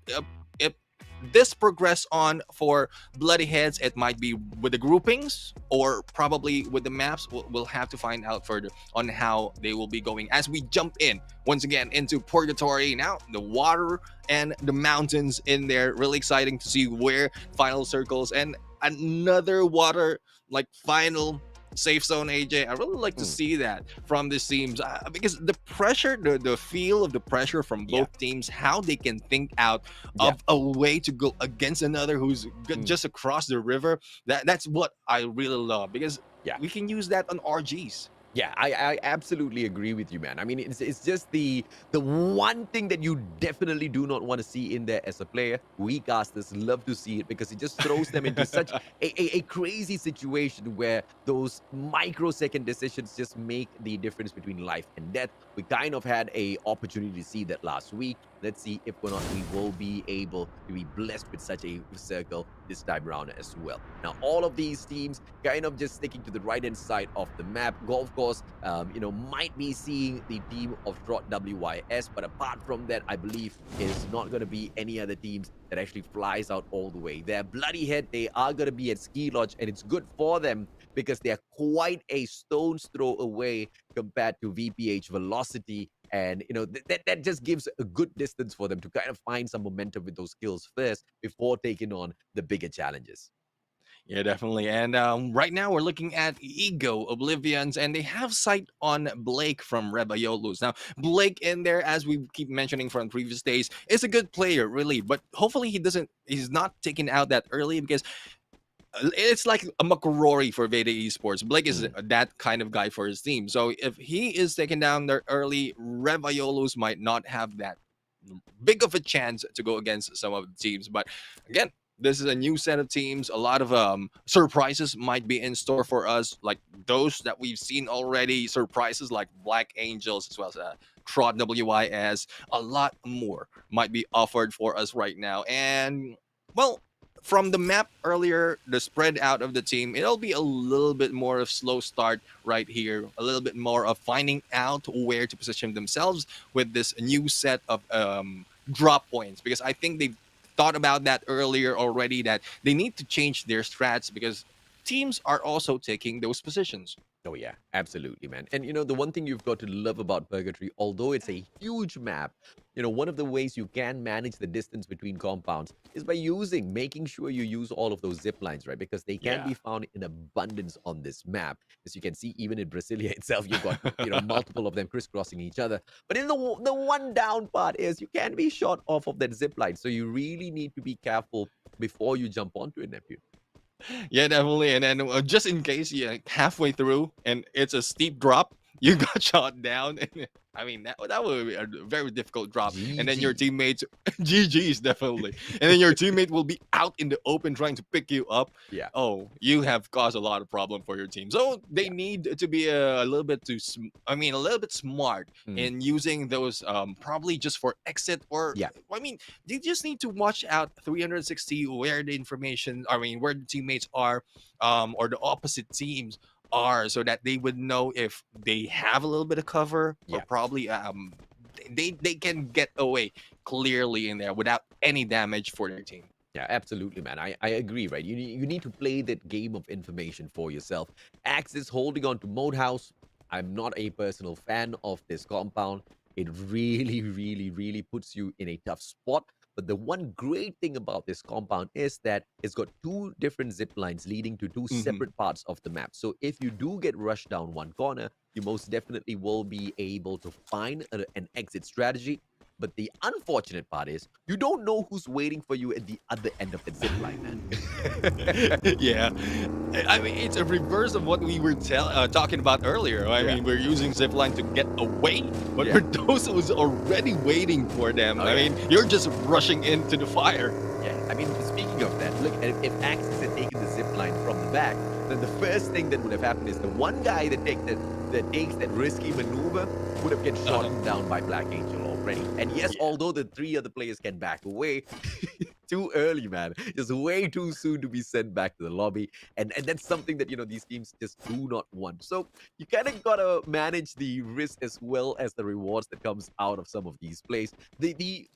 this progress on for Bloody Heads. It might be with the groupings or probably with the maps. We'll have to find out further on how they will be going as we jump in once again into Purgatory. Now the water and the mountains in there, really exciting to see where final circles and another water like final safe zone. AJ, I really like to Mm, see that from these teams because the pressure, the feel of the pressure from yeah. both teams, how they can think out Yeah. of a way to go against another who's Mm, just across the river. That's what I really love because yeah. we can use that on RGs. Yeah, I absolutely agree with you, man. I mean, it's just the one thing that you definitely do not want to see in there as a player. We casters love to see it because it just throws them into such a crazy situation where those microsecond decisions just make the difference between life and death. We kind of had a opportunity to see that last week. Let's see if or not we will be able to be blessed with such a circle this time around as well. Now, all of these teams kind of just sticking to the right hand side of the map. Golf course, might be seeing the team of Trot WYS, but apart from that, I believe is not going to be any other teams that actually flies out all the way. They're Bloody Head. They are going to be at Ski Lodge, and it's good for them because they're quite a stone's throw away compared to VPH Velocity. And that just gives a good distance for them to kind of find some momentum with those skills first before taking on the bigger challenges. Yeah, definitely. And right now we're looking at Ego Oblivions, and they have sight on Blake from Rebayolus. Now, Blake in there, as we keep mentioning from previous days, is a good player, really. But hopefully he's not taken out that early because it's like a McRory for Veda Esports. Blake is Mm, that kind of guy for his team. So if he is taken down there early, Rebayolus might not have that big of a chance to go against some of the teams. But again, this is a new set of teams. A lot of surprises might be in store for us, like those that we've seen already. Surprises like Black Angels as well as Trot WIS. A lot more might be offered for us right now. And well, from the map earlier, the spread out of the team, it'll be a little bit more of slow start right here, a little bit more of finding out where to position themselves with this new set of drop points because I think they've thought about that earlier already that they need to change their strats because teams are also taking those positions. Oh yeah, absolutely, man. And the one thing you've got to love about Purgatory, although it's a huge map, one of the ways you can manage the distance between compounds is by making sure you use all of those zip lines, right? Because they can Yeah. be found in abundance on this map. As you can see, even in Brasilia itself, you've got, multiple of them crisscrossing each other. But in the one down part is you can be shot off of that zip line. So you really need to be careful before you jump onto it, Neptune. Yeah, definitely. And then just in case you halfway through and it's a steep drop, you got shot down. And I mean that would be a very difficult drop. And then your GG. teammates, GG's definitely. And then your teammate will be out in the open trying to pick you up. Yeah, Oh, you have caused a lot of problem for your team. So they yeah. need to be a little bit a little bit smart Mm, in using those probably just for exit or yeah. I mean they just need to watch out 360 where the information I mean where the teammates are or the opposite teams are so that they would know if they have a little bit of cover or Yeah. probably they can get away clearly in there without any damage for their team. Yeah, absolutely, man. I agree, right? You need to play that game of information for yourself. Axis holding on to Mode House. I'm not a personal fan of this compound. It really, really, really puts you in a tough spot. But the one great thing about this compound is that it's got two different zip lines leading to two Hmm. separate parts of the map. So if you do get rushed down one corner, you most definitely will be able to find an exit strategy. But the unfortunate part is you don't know who's waiting for you at the other end of the zip line, man. Yeah, I mean it's a reverse of what we were talking about earlier. I Yeah. mean we're using zipline to get away, but Yeah. for those who's already waiting for them, Oh I yeah. mean you're just rushing into the fire. Yeah. I mean, speaking of that, look, if Axis had taken the zip line from the back, then the first thing that would have happened is the one guy that takes that risky maneuver would have get shot Uh-huh. down by Black Angel already. And yes, Yeah. although the three other players can back away, too early, man. Just way too soon to be sent back to the lobby. And that's something that these teams just do not want. So you kind of gotta manage the risk as well as the rewards that comes out of some of these plays. The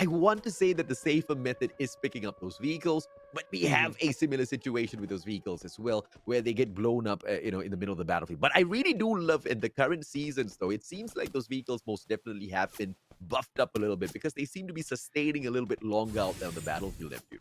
I want to say that the safer method is picking up those vehicles, but we Mhm. have a similar situation with those vehicles as well, where they get blown up, in the middle of the battlefield. But I really do love in the current seasons, though, it seems like those vehicles most definitely have been buffed up a little bit because they seem to be sustaining a little bit longer out there on the battlefield, FQ.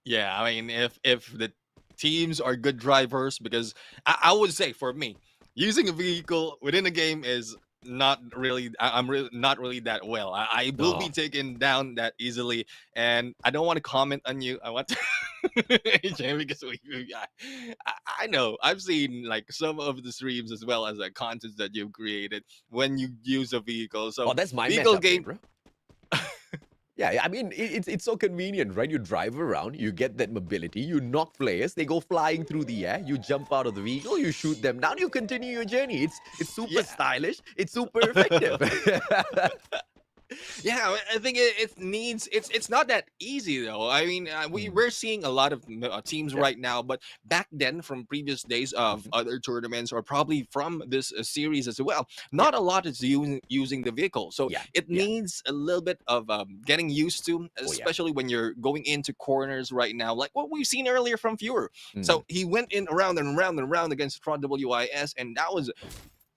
Yeah, I mean, if the teams are good drivers, because I would say for me, using a vehicle within a game is not really. I'm really not really that well. I will be Oh, taken down that easily, and I don't want to comment on you. I want to AJ, because I know I've seen like some of the streams as well as the content that you've created when you use a vehicle. oh, So that's my vehicle meta play, game. bro. Yeah, I mean, it's so convenient, right? You drive around, you get that mobility, you knock players, they go flying through the air, you jump out of the vehicle, you shoot them down, you continue your journey. It's super Yeah. stylish, it's super effective. Yeah, I think it needs it's not that easy though. I mean, Mm, we're seeing a lot of teams yeah. right now, but back then from previous days of Mhm. other tournaments or probably from this series as well, Yeah. not a lot is using the vehicle. So Yeah. it Yeah. needs a little bit of getting used to, Oh yeah. especially when you're going into corners right now, like what we've seen earlier from Fuhrer. Mm, So he went in around and around and around against Tron WIS, and that was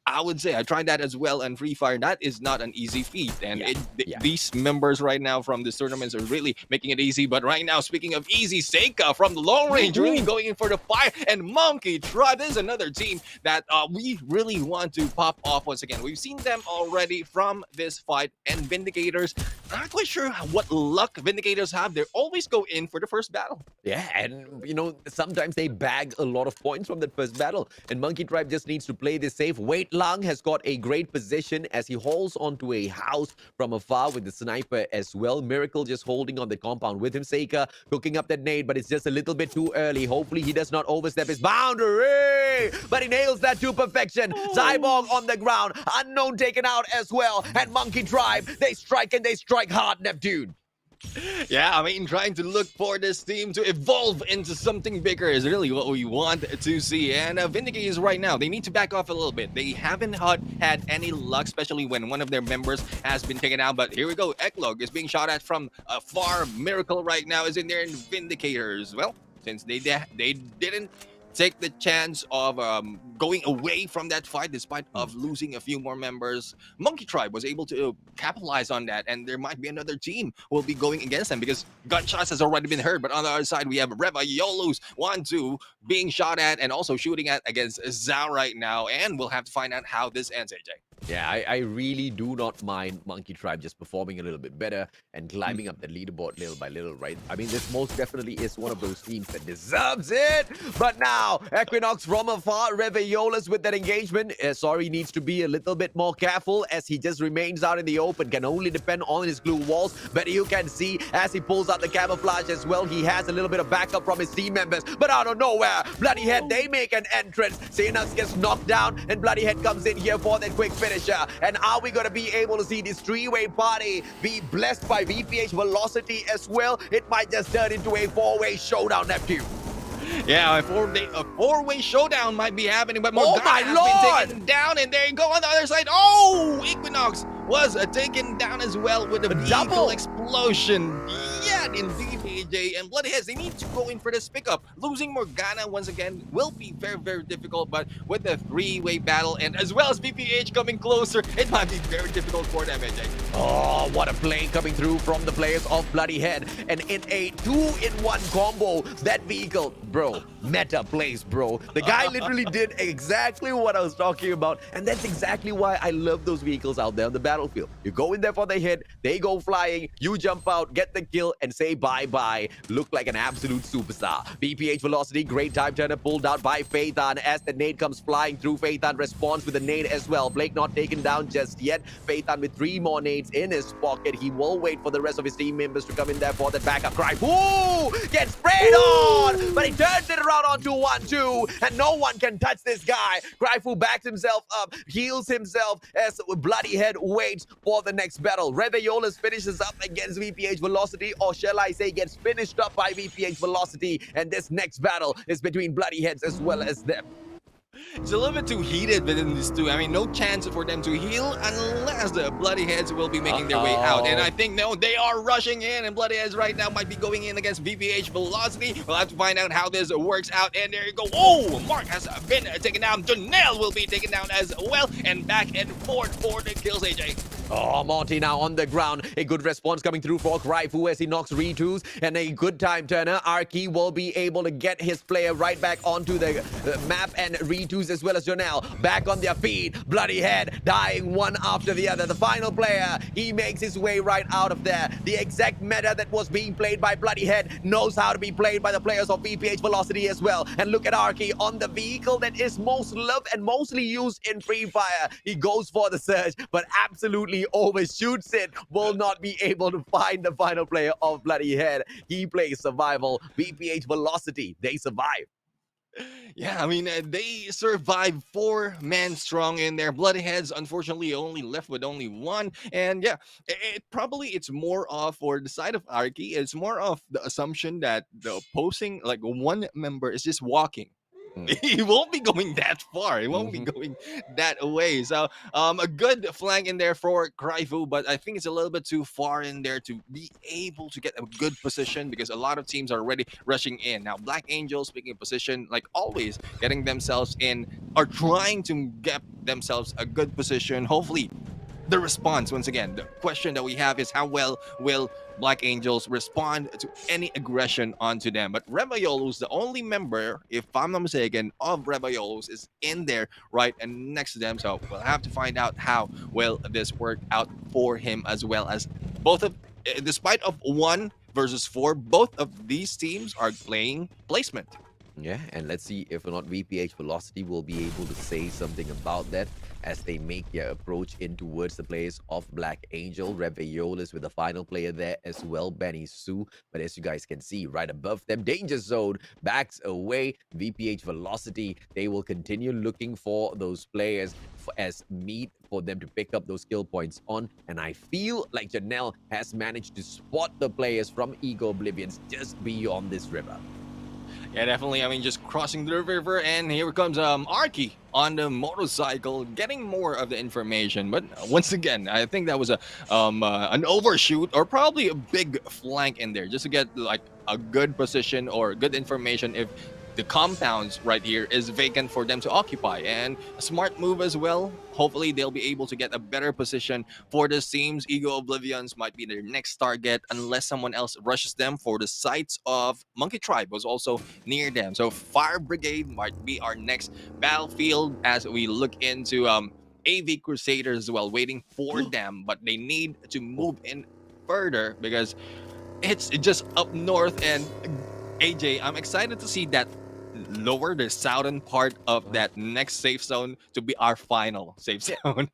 I would say I tried that as well on Free Fire. That is not an easy feat, and yeah. Yeah. these members right now from this tournaments are really making it easy. But right now, speaking of easy, Seika from the long range really Woohoo! going in for the fire, and Monkey Tribe is another team that we really want to pop off once again. We've seen them already from this fight, and Vindicators. I'm not quite sure what luck Vindicators have. They always go in for the first battle. Yeah, and sometimes they bag a lot of points from that first battle. And Monkey Tribe just needs to play this safe. Wait Lang has got a great position as he holds onto a house from afar with the sniper as well. Miracle just holding on the compound with him. Seika cooking up that nade, but it's just a little bit too early. Hopefully he does not overstep his boundary. But he nails that to perfection. Cyborg on the ground. Unknown taken out as well. And Monkey Tribe, they strike and they strike hard, Neptune. Yeah, I mean, trying to look for this team to evolve into something bigger is really what we want to see. And Vindicators right now, they need to back off a little bit. They haven't had any luck, especially when one of their members has been taken out. But here we go. Eklog is being shot at from afar. Miracle right now is in there, and Vindicators. Well, since they didn't take the chance of going away from that fight despite Hmm. of losing a few more members. Monkey Tribe was able to capitalize on that, and there might be another team who will be going against them because gunshots has already been heard. But on the other side, we have Reva Yolus 1-2 being shot at and also shooting at against Zhao right now, and we'll have to find out how this ends, AJ. Yeah, I really do not mind Monkey Tribe just performing a little bit better and climbing up the leaderboard little by little, right? I mean, this most definitely is one of those teams that deserves it. But now, Equinox from afar, Reveolas with that engagement. Sorry, needs to be a little bit more careful as he just remains out in the open, can only depend on his glue walls. But you can see as he pulls out the camouflage as well, he has a little bit of backup from his team members. But out of nowhere, Bloodyhead, they make an entrance. Xenos gets knocked down, and Bloodyhead comes in here for that quick finisher. And are we going to be able to see this three-way party be blessed by VPH velocity as well? It might just turn into a four-way showdown, Neptune. Yeah, a four-way showdown might be happening, but Morgana my has lord! been taken down, and there you go on the other side. Oh, Equinox was taken down as well with a vehicle double explosion. Yeah, indeed, AJ. And Bloodheads, they need to go in for this pickup. Losing Morgana once again will be very, very difficult, but with the three-way battle and as well as VPH coming closer, it might be very difficult for them, AJ. Oh, what a play coming through from the players of Bloodyhead. And in a 2-in-1 combo, that vehicle, bro, meta plays, bro. The guy literally did exactly what I was talking about. And that's exactly why I love those vehicles out there on the battlefield. You go in there for the hit, they go flying, you jump out, get the kill, and say bye-bye. Look like an absolute superstar. BPH velocity, great time turner pulled out by Phaethon as the nade comes flying through. Phaethon responds with a nade as well. Blake not taken down just yet. Phaethon with 3 more nades in his pocket. He will wait for the rest of his team members to come in there for the backup. Cry, ooh, gets sprayed on, but he turns it around onto 1-2, and no one can touch this guy. Cryfu backs himself up, heals himself as Bloodyhead waits for the next battle. Reveolas finishes up against VPH velocity, or shall I say gets finished up by VPH velocity, and this next battle is between Bloodyheads as well as them. It's a little bit too heated within these two. I mean, no chance for them to heal unless the Bloodyheads will be making their way out. And I think, no, they are rushing in, and Bloodyheads right now might be going in against VPH velocity. We'll have to find out how this works out. And there you go. Oh, Mark has been taken down. Janelle will be taken down as well. And back and forth for the kills, AJ. Oh, Monty now on the ground. A good response coming through for Cryfu as he knocks Ritus, and a good time turner. Arky will be able to get his player right back onto the map, and Ritus as well as Jonelle back on their feet. Bloodyhead dying one after the other. The final player, he makes his way right out of there. The exact meta that was being played by Bloodyhead knows how to be played by the players of VPH velocity as well. And look at Arky on the vehicle that is most loved and mostly used in Free Fire. He goes for the surge, but absolutely overshoots it. Will not be able to find the final player of Bloodyhead. He plays survival. VPH velocity, they survive. Yeah, I mean, they survived 4 men strong in there. Bloodyheads, unfortunately, only left with only 1. And yeah, probably it's more of, for the side of Arky, it's more of the assumption that the opposing, like one member is just walking. He won't be going that far. He won't be going that way. So a good flank in there for Cryfu, but I think it's a little bit too far in there to be able to get a good position because a lot of teams are already rushing in. Now, Black Angels picking a position, like always, getting themselves in or trying to get themselves a good position. Hopefully, the response, once again, the question that we have is how well will Black Angels respond to any aggression onto them? But Rebayolus, the only member, if I'm not mistaken, of Rebayolus is in there right and next to them. So we'll have to find out how will this work out for him as well as both of, despite of 1 versus 4, both of these teams are playing placement. Yeah, and let's see if or not VPH Velocity will be able to say something about that as they make their approach in towards the players of Black Angel. Reveolas with the final player there as well, Benny Sue. But as you guys can see, right above them, Danger Zone backs away. VPH Velocity, they will continue looking for those players as meat for them to pick up those skill points on. And I feel like Janelle has managed to spot the players from Ego Oblivions just beyond this river. Yeah, definitely. I mean, just crossing the river, and here comes Arky on the motorcycle, getting more of the information. But once again, I think that was a an overshoot or probably a big flank in there, just to get like a good position or good information if the compounds right here is vacant for them to occupy, and a smart move as well. Hopefully they'll be able to get a better position for the teams. Ego Oblivions might be their next target unless someone else rushes them, for the sites of Monkey Tribe was also near them. So Fire Brigade might be our next battlefield as we look into AV Crusaders as well, waiting for them, but they need to move in further because it's just up north. And AJ, I'm excited to see that lower the southern part of that next safe zone to be our final safe zone.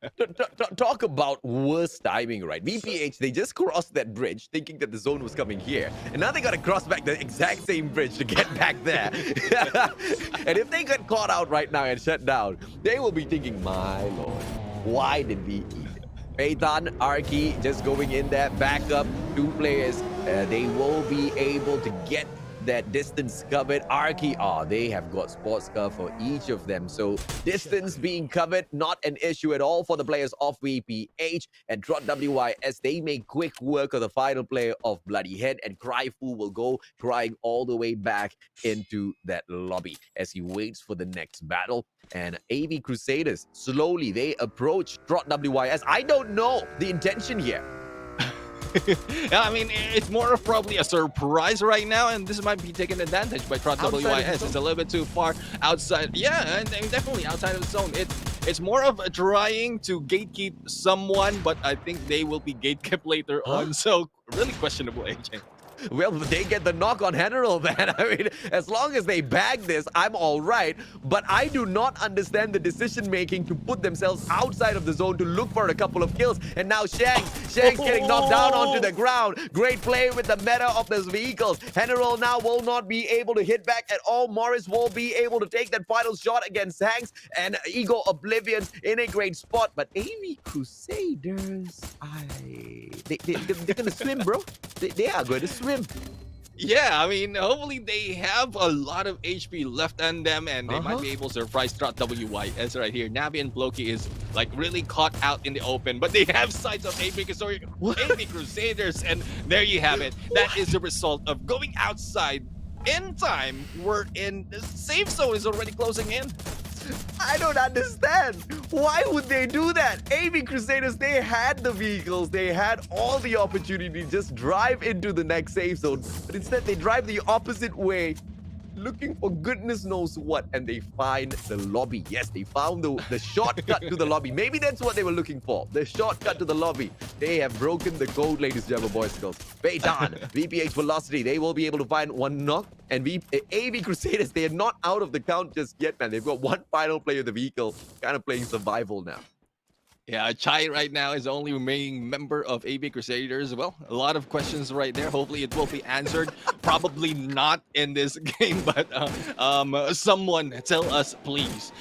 Talk about worst timing, right? VPH, they just crossed that bridge thinking that the zone was coming here. And now they got to cross back the exact same bridge to get back there. And if they get caught out right now and shut down, they will be thinking, my lord, why did we eat it? Phaeton, Arky just going in there, backup, 2 players. They will be able to get that distance covered. Arky, they have got sports car for each of them. So distance being covered, not an issue at all for the players of VPH. And Trot WYS, they make quick work of the final player of Bloody Head. And Cryfu will go crying all the way back into that lobby as he waits for the next battle. And AV Crusaders, slowly, they approach Trot WYS. I don't know the intention here. Yeah, I mean, it's more of probably a surprise right now, and this might be taken advantage by Trot WYS. It's a little bit too far outside. Yeah, and definitely outside of the zone. It's more of trying to gatekeep someone, but I think they will be gatekept later on. So really questionable, AJ. Well, they get the knock on General, man. I mean, as long as they bag this, I'm all right. But I do not understand the decision-making to put themselves outside of the zone to look for a couple of kills. And now Shanks getting knocked down onto the ground. Great play with the meta of those vehicles. General now will not be able to hit back at all. Morris will be able to take that final shot against Hanks. And Ego Oblivion in a great spot. But AV Crusaders, they're going to swim, bro. They are going to swim. Yeah, I mean, hopefully they have a lot of HP left on them, and they might be able to surprise Trot WYS right here. Navi and Floki is like really caught out in the open, but they have sights of AV Crusaders, and there you have it. That is the result of going outside in time. We're in the safe zone is already closing in. I don't understand. Why would they do that? AV Crusaders, they had the vehicles. They had all the opportunity to just drive into the next safe zone. But instead, they drive the opposite way, looking for goodness knows what, and they find the lobby. Yes, they found the shortcut to the lobby. Maybe that's what they were looking for, the shortcut to the lobby. They have broken the code, ladies and gentlemen, boys and girls. Phaeton, VPH Velocity, they will be able to find one knock. And AV Crusaders, they are not out of the count just yet, man. They've got one final player of the vehicle, kind of playing survival now. Yeah, Chai right now is the only remaining member of AV Crusaders. Well, a lot of questions right there. Hopefully it will be answered. Probably not in this game, but someone tell us, please.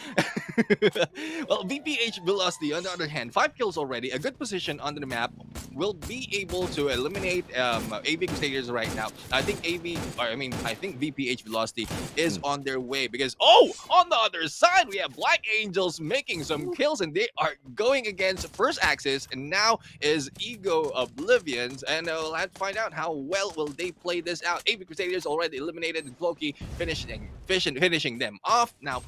Well, VPH Velocity, on the other hand, 5 kills already. A good position on the map. Will be able to eliminate AV Crusaders right now. I think VPH Velocity is on their way because, on the other side, we have Black Angels making some kills, and they are going against First Axis, and now is Ego Oblivions, and we'll have to find out how well will they play this out. AV Crusaders already eliminated, and Floki finishing them off. Now,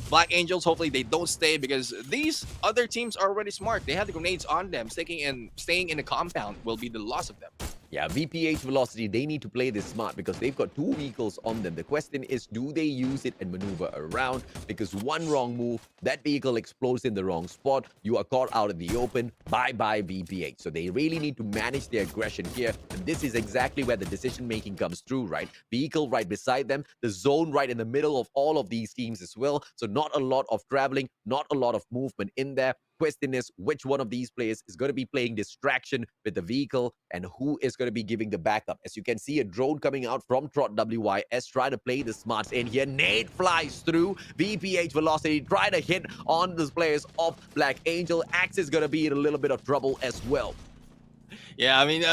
Black Angels, hopefully they don't stay because these other teams are already smart. They have the grenades on them. Staying in the compound will be the loss of them. Yeah, VPH Velocity, they need to play this smart because they've got 2 vehicles on them. The question is, do they use it and maneuver around? Because one wrong move, that vehicle explodes in the wrong spot. You are caught out in the open. Bye-bye VPH. So they really need to manage their aggression here. And this is exactly where the decision-making comes through, right? Vehicle right beside them. The zone right in the middle of all of these teams as well. So not a lot of traveling, not a lot of movement in there. Question is, which one of these players is going to be playing distraction with the vehicle and who is going to be giving the backup? As you can see, a drone coming out from Trot WYS trying to play the smarts in here. Nade flies through. VPH Velocity try to hit on the players of Black Angel. Axe is going to be in a little bit of trouble as well. Yeah, I mean,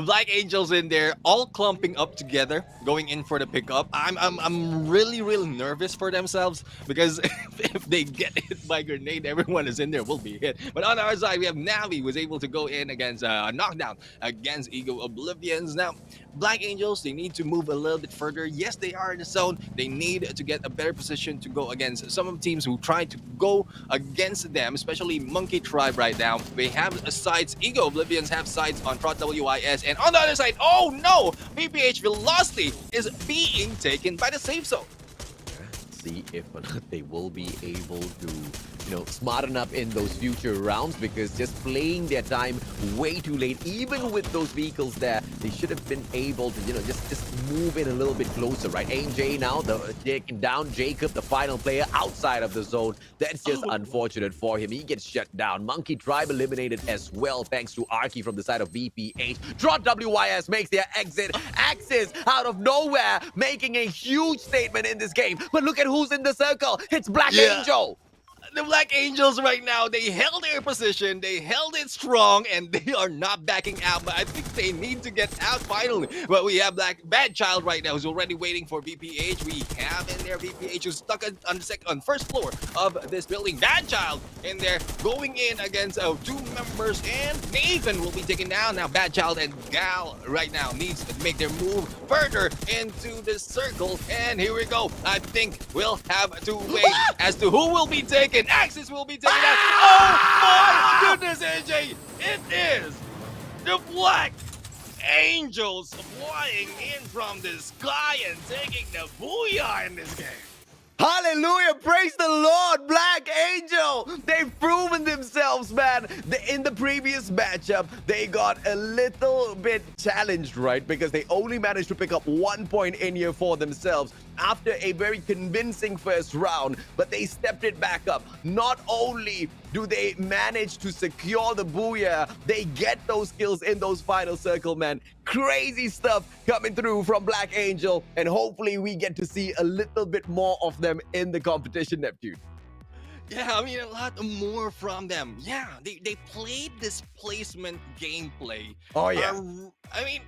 Black Angels in there, all clumping up together, going in for the pickup. I'm really nervous for themselves because if they get hit by grenade, everyone is in there will be hit. But on our side, we have Navi was able to go in against a knockdown against Ego Oblivions. Now, Black Angels, they need to move a little bit further. Yes, they are in the zone. They need to get a better position to go against some of the teams who try to go against them, especially Monkey Tribe right now. They have sides. Ego Oblivions have sides on Prot WIS. And on the other side, oh no! VPH Velocity is being taken by the safe zone. See if or not they will be able to, smarten up in those future rounds, because just playing their time way too late, even with those vehicles there, they should have been able to, just move in a little bit closer, right? AJ now, taking down Jacob, the final player outside of the zone. That's just unfortunate for him. He gets shut down. Monkey Tribe eliminated as well, thanks to Arky from the side of BPH. Trot WYS makes their exit. Axis out of nowhere, making a huge statement in this game. But look at who's in the circle. It's Black Angel. The Black Angels right now, they held their position, they held it strong, and they are not backing out, but I think they need to get out finally. But we have Bad Child right now who's already waiting for VPH. We have in there VPH who's stuck on first floor of this building. Bad Child in there going in against two members, and Nathan will be taken down. Now Bad Child and Gal right now needs to make their move further into the circle, and here we go. I think we'll have to wait as to who will be taken. Axis will be taken out. Oh my goodness, AJ! It is the Black Angels flying in from the sky and taking the booyah in this game. Hallelujah! Praise the Lord, Black Angel! They've proven themselves, man. In the previous matchup, they got a little bit challenged, right? Because they only managed to pick up 1 point in here for themselves after a very convincing first round, but they stepped it back up. Not only do they manage to secure the booyah, they get those kills in those final circle, man. Crazy stuff coming through from Black Angel, and hopefully we get to see a little bit more of them in the competition, Neptune. Yeah, I mean, a lot more from them. Yeah, they played this placement gameplay. Oh, yeah. I mean,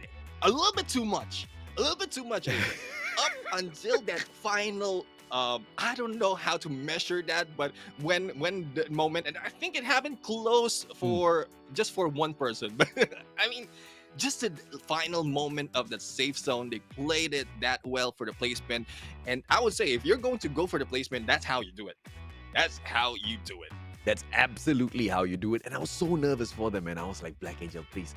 a little bit too much. A little bit too much, up until that final I don't know how to measure that, but when the moment, and I think it happened close for just for one person, but I mean, just the final moment of the safe zone, they played it that well for the placement. And I would say, if you're going to go for the placement, that's how you do it. That's how you do it. That's absolutely how you do it. And I was so nervous for them, and I was like, Black Angel, please,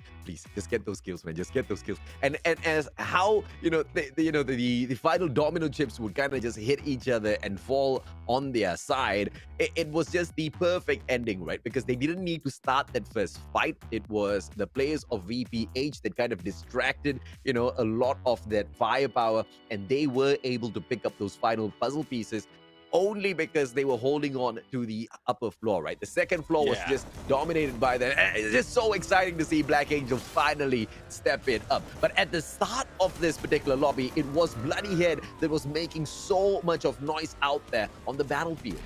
just get those kills, man. Just get those kills. And as how, the final domino chips would kind of just hit each other and fall on their side, it was just the perfect ending, right? Because they didn't need to start that first fight. It was the players of VPH that kind of distracted, a lot of that firepower, and they were able to pick up those final puzzle pieces only because they were holding on to the upper floor, right? The second floor was just dominated by them. It's just so exciting to see Black Angel finally step it up. But at the start of this particular lobby, it was Bloody Head that was making so much of noise out there on the battlefield.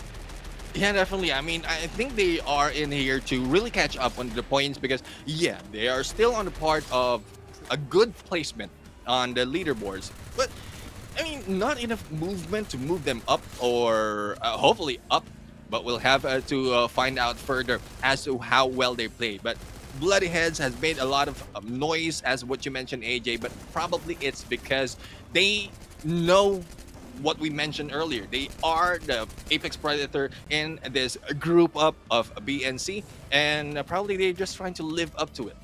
Yeah, definitely. I mean, I think they are in here to really catch up on the points because, yeah, they are still on the part of a good placement on the leaderboards. But I mean, not enough movement to move them up, or hopefully up, but we'll have to find out further as to how well they play. But Bloody Heads has made a lot of noise, as what you mentioned, AJ, but probably it's because they know what we mentioned earlier. They are the apex predator in this group up of BNC, and probably they're just trying to live up to it.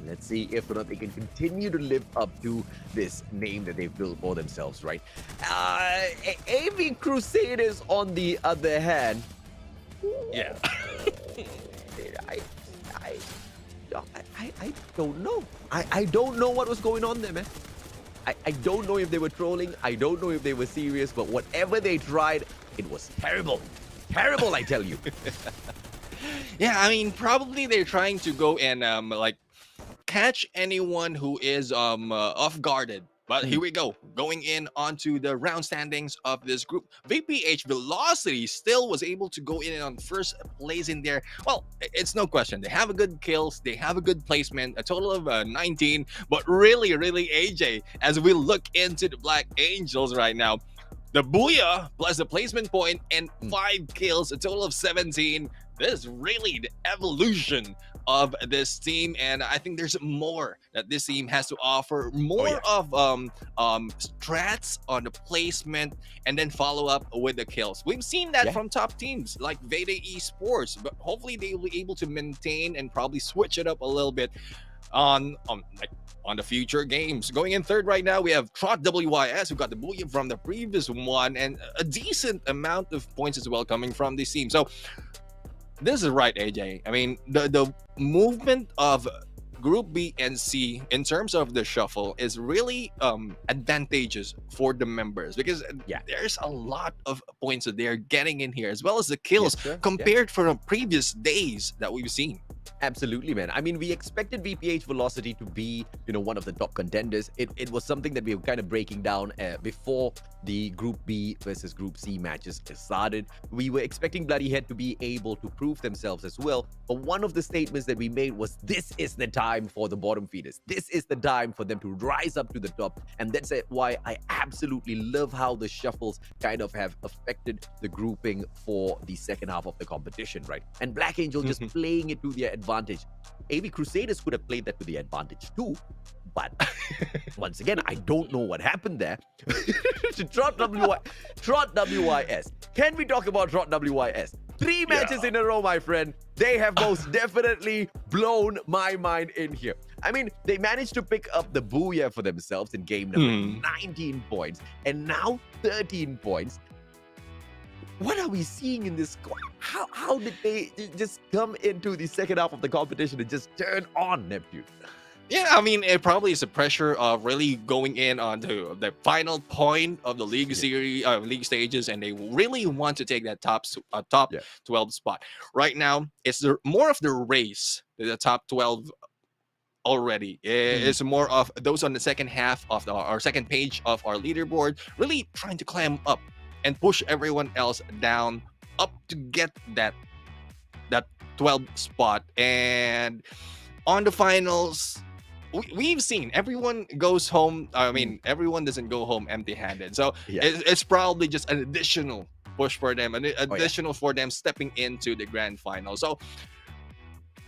Let's see if or not they can continue to live up to this name that they've built for themselves, right? AV Crusaders, on the other hand, yeah, I don't know. I don't know what was going on there, man. I don't know if they were trolling. I don't know if they were serious, but whatever they tried, it was terrible. Terrible, I tell you. Yeah, I mean, probably they're trying to go and catch anyone who is off guarded. But here we go, going in onto the round standings of this group. VPH Velocity still was able to go in on first place in there. Well, it's no question. They have a good kills. They have a good placement, a total of 19. But really, AJ, as we look into the Black Angels right now, the booyah plus the placement point and 5 kills, a total of 17. This is really the evolution of this team, and I think there's more that this team has to offer. Oh More yeah. of strats on the placement, and then follow up with the kills. We've seen that Yeah. from top teams like Veda Esports, but hopefully they will be able to maintain and probably switch it up a little bit on the future games. Going in third right now, we have Trot WYS, who got the booyah from the previous one, and a decent amount of points as well coming from this team. So this is right, AJ. I mean, the movement of Group B and C in terms of the shuffle is really advantageous for the members, because Yeah. there's a lot of points that they're getting in here, as well as the Yes, kills sir. Yeah. compared from previous days that we've seen. Absolutely, man. I mean, we expected VPH Velocity to be, one of the top contenders. It was something that we were kind of breaking down before the Group B versus Group C matches started. We were expecting Bloody Head to be able to prove themselves as well. But one of the statements that we made was, this is the time for the bottom feeders. This is the time for them to rise up to the top. And that's why I absolutely love how the shuffles kind of have affected the grouping for the second half of the competition, right? And Black Angel just playing it to their advantage. AV Crusaders could have played that to the advantage too, but once again, I don't know what happened there. Trot WYS. Can we talk about Trot WYS? 3 matches in a row, my friend. They have most definitely blown my mind in here. I mean, they managed to pick up the booyah for themselves in game number 19 points, and now 13 points. What are we seeing in this squad? How did they just come into the second half of the competition and just turn on, Neptune? Yeah, I mean, it probably is the pressure of really going in on the final point of the league series, league stages, and they really want to take that top 12 spot. Right now, it's more of the race to the top 12 already. It's more of those on the second half of our second page of our leaderboard, really trying to climb up and push everyone else down up to get that 12 spot. And on the finals, we've seen everyone goes home. I mean, everyone doesn't go home empty-handed. So it's probably just an additional push for them, an additional for them stepping into the grand final. So,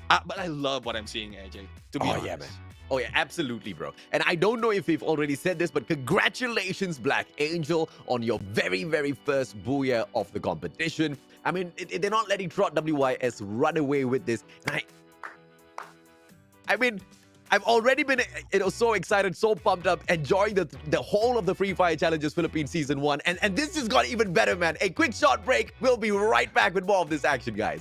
but I love what I'm seeing, AJ. To be honest. Yeah, man. Oh, yeah, absolutely, bro. And I don't know if we've already said this, but congratulations, Black Angel, on your very, very first booyah of the competition. I mean, they're not letting Trot WYS run away with this. And I mean, I've already been so excited, so pumped up, enjoying the whole of the Free Fire Challenges Philippines Season 1. And this just got even better, man. A quick short break. We'll be right back with more of this action, guys.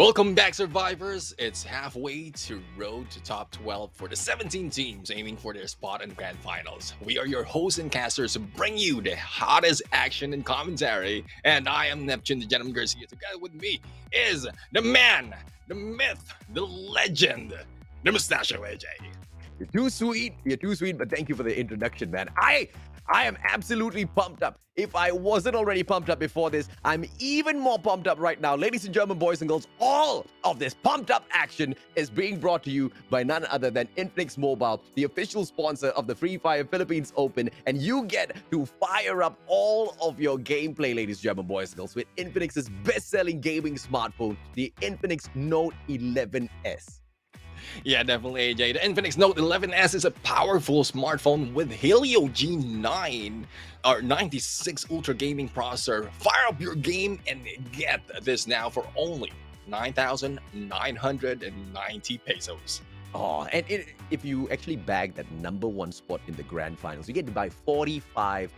Welcome back, survivors. It's halfway to road to top 12 for the 17 teams aiming for their spot in the grand finals. We are your hosts and casters to bring you the hottest action and commentary. And I am Neptune, the gentleman Garcia. Together with me is the man, the myth, the legend, the mustachio AJ. You're too sweet. You're too sweet, but thank you for the introduction, man. I am absolutely pumped up. If I wasn't already pumped up before this, I'm even more pumped up right now. Ladies and gentlemen, boys and girls, all of this pumped up action is being brought to you by none other than Infinix Mobile, the official sponsor of the Free Fire Philippines Open. And you get to fire up all of your gameplay, ladies and gentlemen, boys and girls, with Infinix's best-selling gaming smartphone, the Infinix Note 11S. Yeah, definitely, AJ. The Infinix Note 11S is a powerful smartphone with Helio G9 or 96 Ultra Gaming processor. Fire up your game and get this now for only 9,990 pesos. Oh, and if you actually bag that #1 spot in the grand finals, you get to buy 45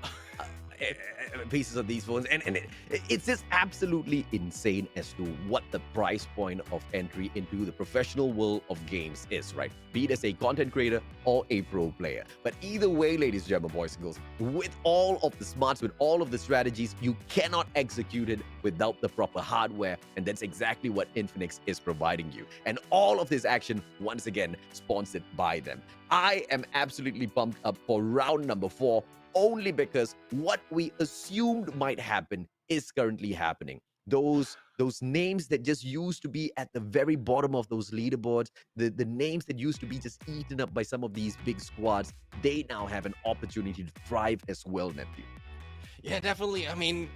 pieces of these phones, and it's just absolutely insane as to what the price point of entry into the professional world of games is, right? Be it as a content creator or a pro player. But either way, ladies and gentlemen, boys and girls, with all of the smarts, with all of the strategies, you cannot execute it without the proper hardware, and that's exactly what Infinix is providing you. And all of this action, once again, sponsored by them. I am absolutely pumped up for round number 4, only because what we assumed might happen is currently happening. Those names that just used to be at the very bottom of those leaderboards, the names that used to be just eaten up by some of these big squads, they now have an opportunity to thrive as well, Neptune. Yeah, definitely. I mean,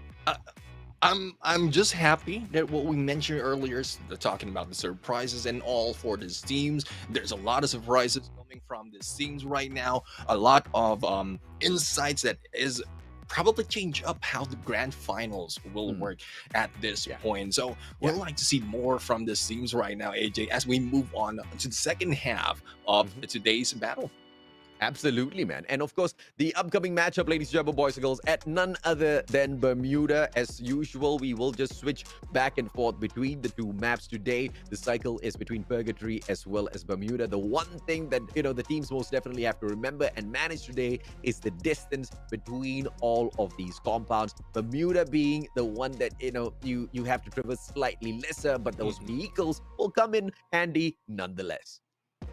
I'm just happy that what we mentioned earlier is talking about the surprises and all for these teams. There's a lot of surprises coming from these teams right now. A lot of insights that is probably change up how the grand finals will work at this point. So we'd like to see more from these teams right now, AJ, as we move on to the second half of today's battle. Absolutely, man. And of course, the upcoming matchup, ladies and gentlemen, boys and girls, at none other than Bermuda. As usual, we will just switch back and forth between the two maps today. The cycle is between Purgatory as well as Bermuda. The one thing that, the teams most definitely have to remember and manage today is the distance between all of these compounds. Bermuda being the one that, you have to traverse slightly lesser, but those vehicles will come in handy nonetheless.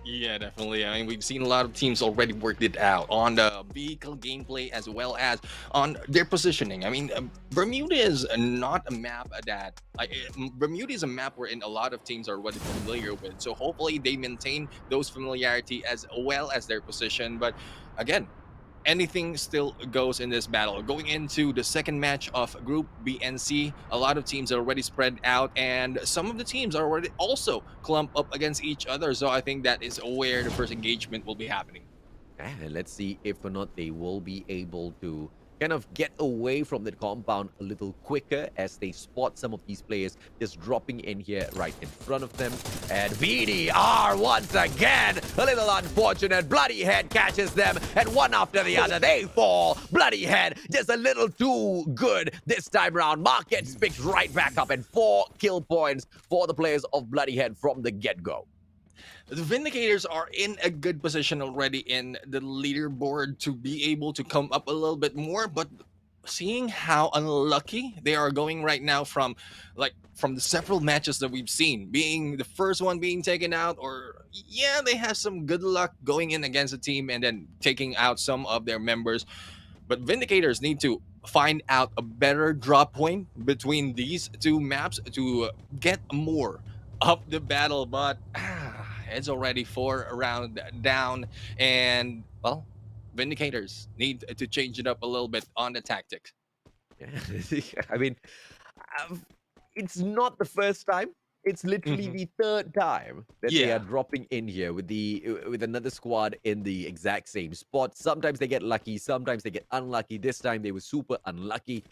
Yeah, definitely. I mean, we've seen a lot of teams already worked it out on the vehicle gameplay as well as on their positioning. I mean, Bermuda is not a map that Bermuda is a map wherein a lot of teams are already familiar with. So hopefully they maintain those familiarity as well as their position. But again, anything still goes in this battle. Going into the second match of Group B and C, a lot of teams are already spread out, and some of the teams are already also clumped up against each other. So I think that is where the first engagement will be happening. And let's see if or not they will be able to kind of get away from the compound a little quicker as they spot some of these players just dropping in here right in front of them. And VDR once again, a little unfortunate. Bloodyhead catches them, and one after the other, they fall. Bloodyhead just a little too good this time around. Mark gets picked right back up, and 4 kill points for the players of Bloodyhead from the get-go. The Vindicators are in a good position already in the leaderboard to be able to come up a little bit more, but seeing how unlucky they are going right now from the several matches that we've seen, being the first one being taken out, or they have some good luck going in against a team and then taking out some of their members. But Vindicators need to find out a better drop point between these two maps to get more of the battle, but it's already 4 rounds down, and well, Vindicators need to change it up a little bit on the tactics. I mean, it's not the first time. It's literally the third time that they are dropping in here with another squad in the exact same spot. Sometimes they get lucky, sometimes they get unlucky. This time they were super unlucky.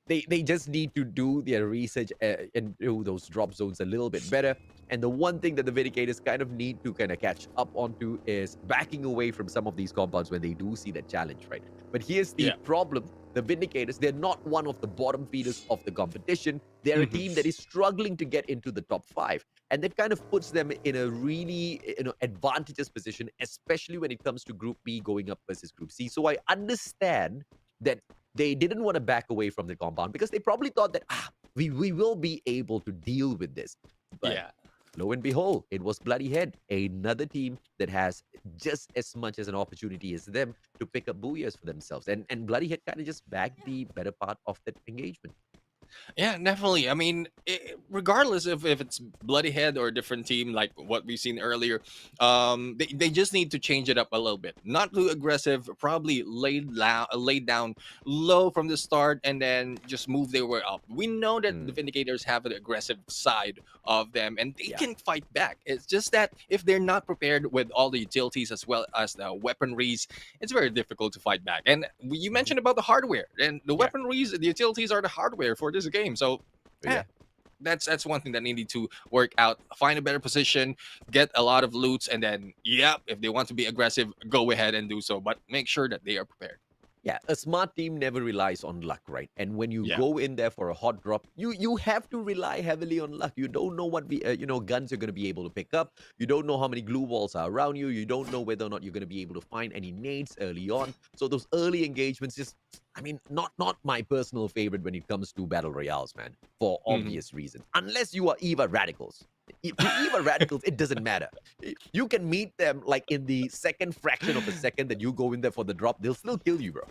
They just need to do their research and do those drop zones a little bit better. And the one thing that the Vindicators kind of need to kind of catch up onto is backing away from some of these compounds when they do see that challenge, right? But here's the Yeah. problem. The Vindicators, they're not one of the bottom feeders of the competition. They're a Mhm. team that is struggling to get into the top 5. And that kind of puts them in a really advantageous position, especially when it comes to Group B going up versus Group C. So I understand that they didn't want to back away from the compound because they probably thought that we will be able to deal with this. But Yeah. lo and behold, it was Bloody Head, another team that has just as much as an opportunity as them to pick up booyahs for themselves. And Bloody Head kind of just bagged the better part of that engagement. Yeah, definitely. I mean, regardless of if it's Bloody Head or a different team, like what we've seen earlier, they just need to change it up a little bit. Not too aggressive, probably laid down low from the start, and then just move their way up. We know that the Mm, Vindicators have an aggressive side of them, and they yeah. can fight back. It's just that if they're not prepared with all the utilities as well as the weaponries, it's very difficult to fight back. And you Mhm. mentioned about the hardware, and the Yeah. weaponries, the utilities are the hardware for this game. So Oh, eh, yeah. that's one thing that they need to work out. Find a better position, get a lot of loots, and then if they want to be aggressive, go ahead and do so. But make sure that they are prepared. Yeah, a smart team never relies on luck, right? And when you Yeah. go in there for a hot drop, you have to rely heavily on luck. You don't know what guns you're going to be able to pick up. You don't know how many glue walls are around you. You don't know whether or not you're going to be able to find any nades early on. So those early engagements just, I mean, not my personal favorite when it comes to battle royales, man, for Mhm. obvious reasons. Unless you are Eva radicals. To Eva radicals, it doesn't matter. You can meet them like in the second fraction of a second that you go in there for the drop. They'll still kill you, bro.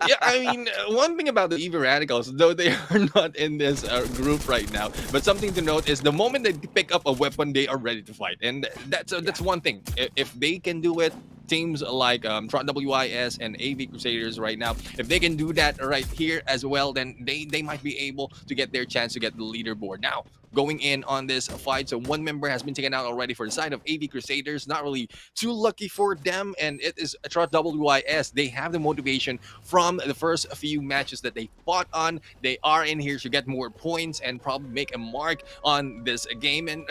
Yeah, I mean, one thing about the EV radicals, though they are not in this group right now, but something to note is the moment they pick up a weapon, they are ready to fight, and Yeah. that's one thing. If they can do it, teams like Tron WIS and AV Crusaders right now, if they can do that right here as well, then they might be able to get their chance to get the leaderboard. Now, going in on this fight, so one member has been taken out already for the side of AV Crusaders. Not really too lucky for them, and it is Tron WIS. They have the motivation from the first few matches that they fought on. They are in here to get more points and probably make a mark on this game. And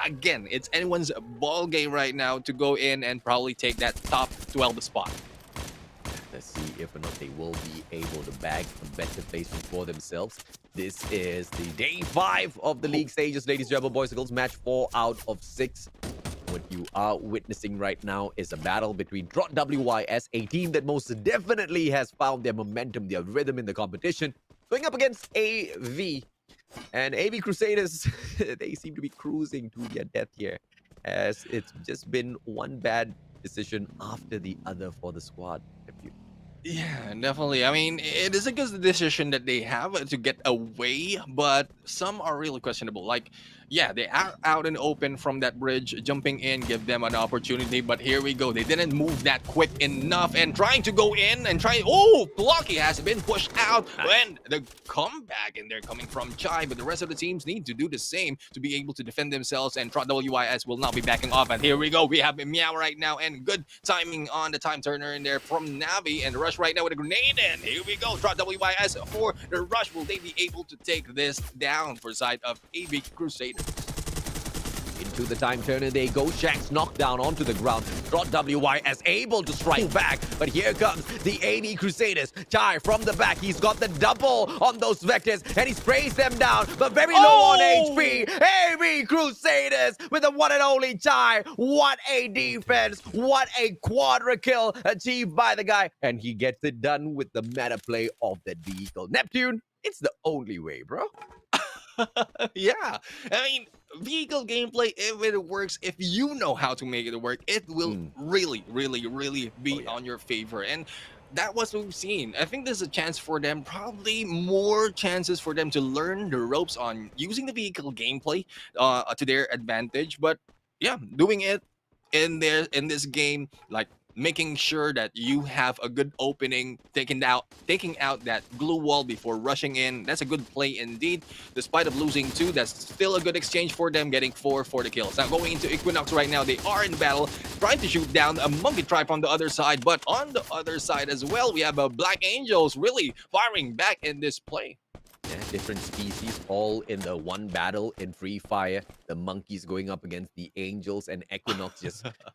again, it's anyone's ball game right now to go in and probably take that top 12 spot. Let's see if or not they will be able to bag a better placement for themselves. This is the day 5 of the league stages, ladies and gentlemen, boys and girls. Match 4 out of 6. What you are witnessing right now is a battle between Trot WYS, a team that most definitely has found their momentum, their rhythm in the competition, going up against AV. And AV Crusaders, they seem to be cruising to their death here, as it's just been one bad decision after the other for the squad. Yeah, definitely. I mean, it is a good decision that they have to get away, but some are really questionable. Like, yeah, they are out and open from that bridge, jumping in, give them an opportunity. But here we go. They didn't move that quick enough and trying to go in and try. Oh, Blocky has been pushed out. Nice. And the comeback, and they're coming from Chai, but the rest of the teams need to do the same to be able to defend themselves. And Trot WIS will not be backing off. And here we go. We have Meow right now, and good timing on the time turner in there from Navi, and the rush right now with a grenade. And here we go. Trot WIS for the rush. Will they be able to take this down for side of AV Crusaders? Into the time turner they go. Shanks knocked down onto the ground. Trot WYS able to strike back. But here comes the AV Crusaders. Chai from the back. He's got the double on those vectors. And he sprays them down. But very low on HP. AV Crusaders with the one and only Chai. What a defense. What a quadra kill achieved by the guy. And he gets it done with the meta play of that vehicle. Neptune, it's the only way, bro. Yeah, I mean, vehicle gameplay, if it works, if you know how to make it work, it will really, really, really be yeah. on your favor. And that was what we've seen. I think there's a chance for them, probably more chances for them to learn the ropes on using the vehicle gameplay to their advantage. But yeah, doing it in this game, like making sure that you have a good opening, taking out that glue wall before rushing in. That's a good play indeed. Despite of losing two, that's still a good exchange for them, getting four for the kills. Now going into Equinox right now, they are in battle, trying to shoot down a Monkey Tribe on the other side, but on the other side as well, we have a Black Angels really firing back in this play. Yeah, different species all in the one battle in Free Fire. The monkeys going up against the angels, and Equinox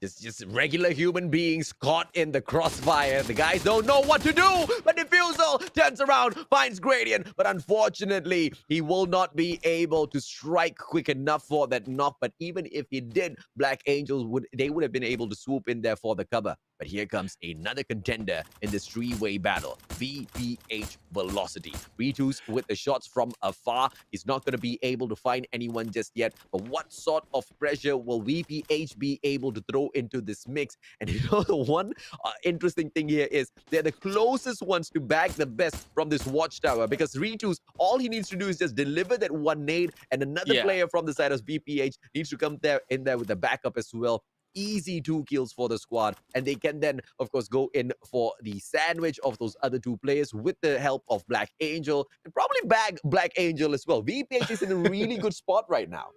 just regular human beings caught in the crossfire. The guys don't know what to do, but Diffusal turns around, finds Gradient, but unfortunately, he will not be able to strike quick enough for that knock. But even if he did, Black Angels would have been able to swoop in there for the cover. But here comes another contender in this three-way battle, VPH Velocity. Ritus with the shots from afar is not going to be able to find anyone just yet. But what sort of pressure will VPH be able to throw into this mix? And you know, the one interesting thing here is they're the closest ones to bag the best from this watchtower, because Ritus, all he needs to do is just deliver that one nade, and another Yeah. player from the side of VPH needs to come in there with the backup as well. Easy 2 kills for the squad, and they can then of course go in for the sandwich of those other 2 players with the help of Black Angel, and probably bag Black Angel as well. VPH is in a really good spot right now.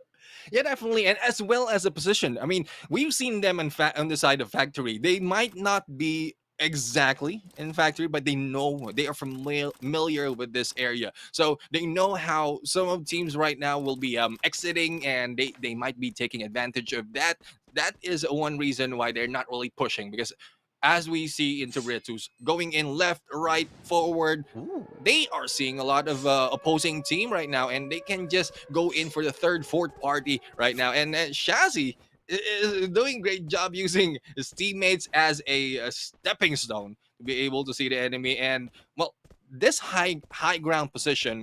Yeah, definitely, and as well as a position. I mean, we've seen them on the side of Factory. They might not be exactly in Factory, but they are familiar with this area, so they know how some of teams right now will be exiting, and they might be taking advantage of that. That is one reason why they're not really pushing, because as we see into Ritus going in left, right, forward, Ooh. they are seeing a lot of opposing team right now, and they can just go in for the third, fourth party right now. And Shazzy is doing great job using his teammates as a stepping stone to be able to see the enemy. And well, this high ground position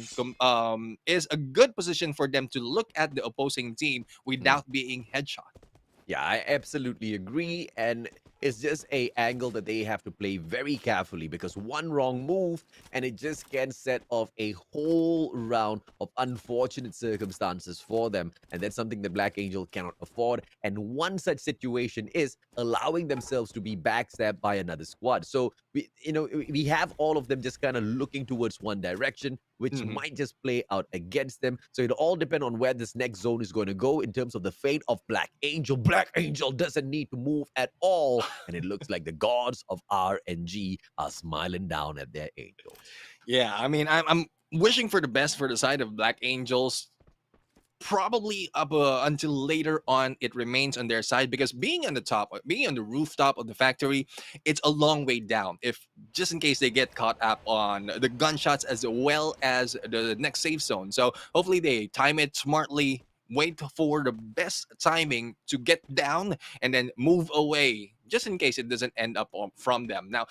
is a good position for them to look at the opposing team without being headshot. Yeah, I absolutely agree. And it's just a angle that they have to play very carefully, because one wrong move and it just can set off a whole round of unfortunate circumstances for them. And that's something that Black Angel cannot afford. And one such situation is allowing themselves to be backstabbed by another squad. So we have all of them just kind of looking towards one direction, which Mhm. might just play out against them. So it all depends on where this next zone is going to go in terms of the fate of Black Angel. Black Angel doesn't need to move at all, and it looks like the gods of RNG are smiling down at their angels. Yeah, I mean, I'm wishing for the best for the side of Black Angels. Probably up until later on, it remains on their side, because being on the top, being on the rooftop of the factory, it's a long way down. If just in case they get caught up on the gunshots as well as the next safe zone, so hopefully they time it smartly. Wait for the best timing to get down and then move away, just in case it doesn't end up from them. Now,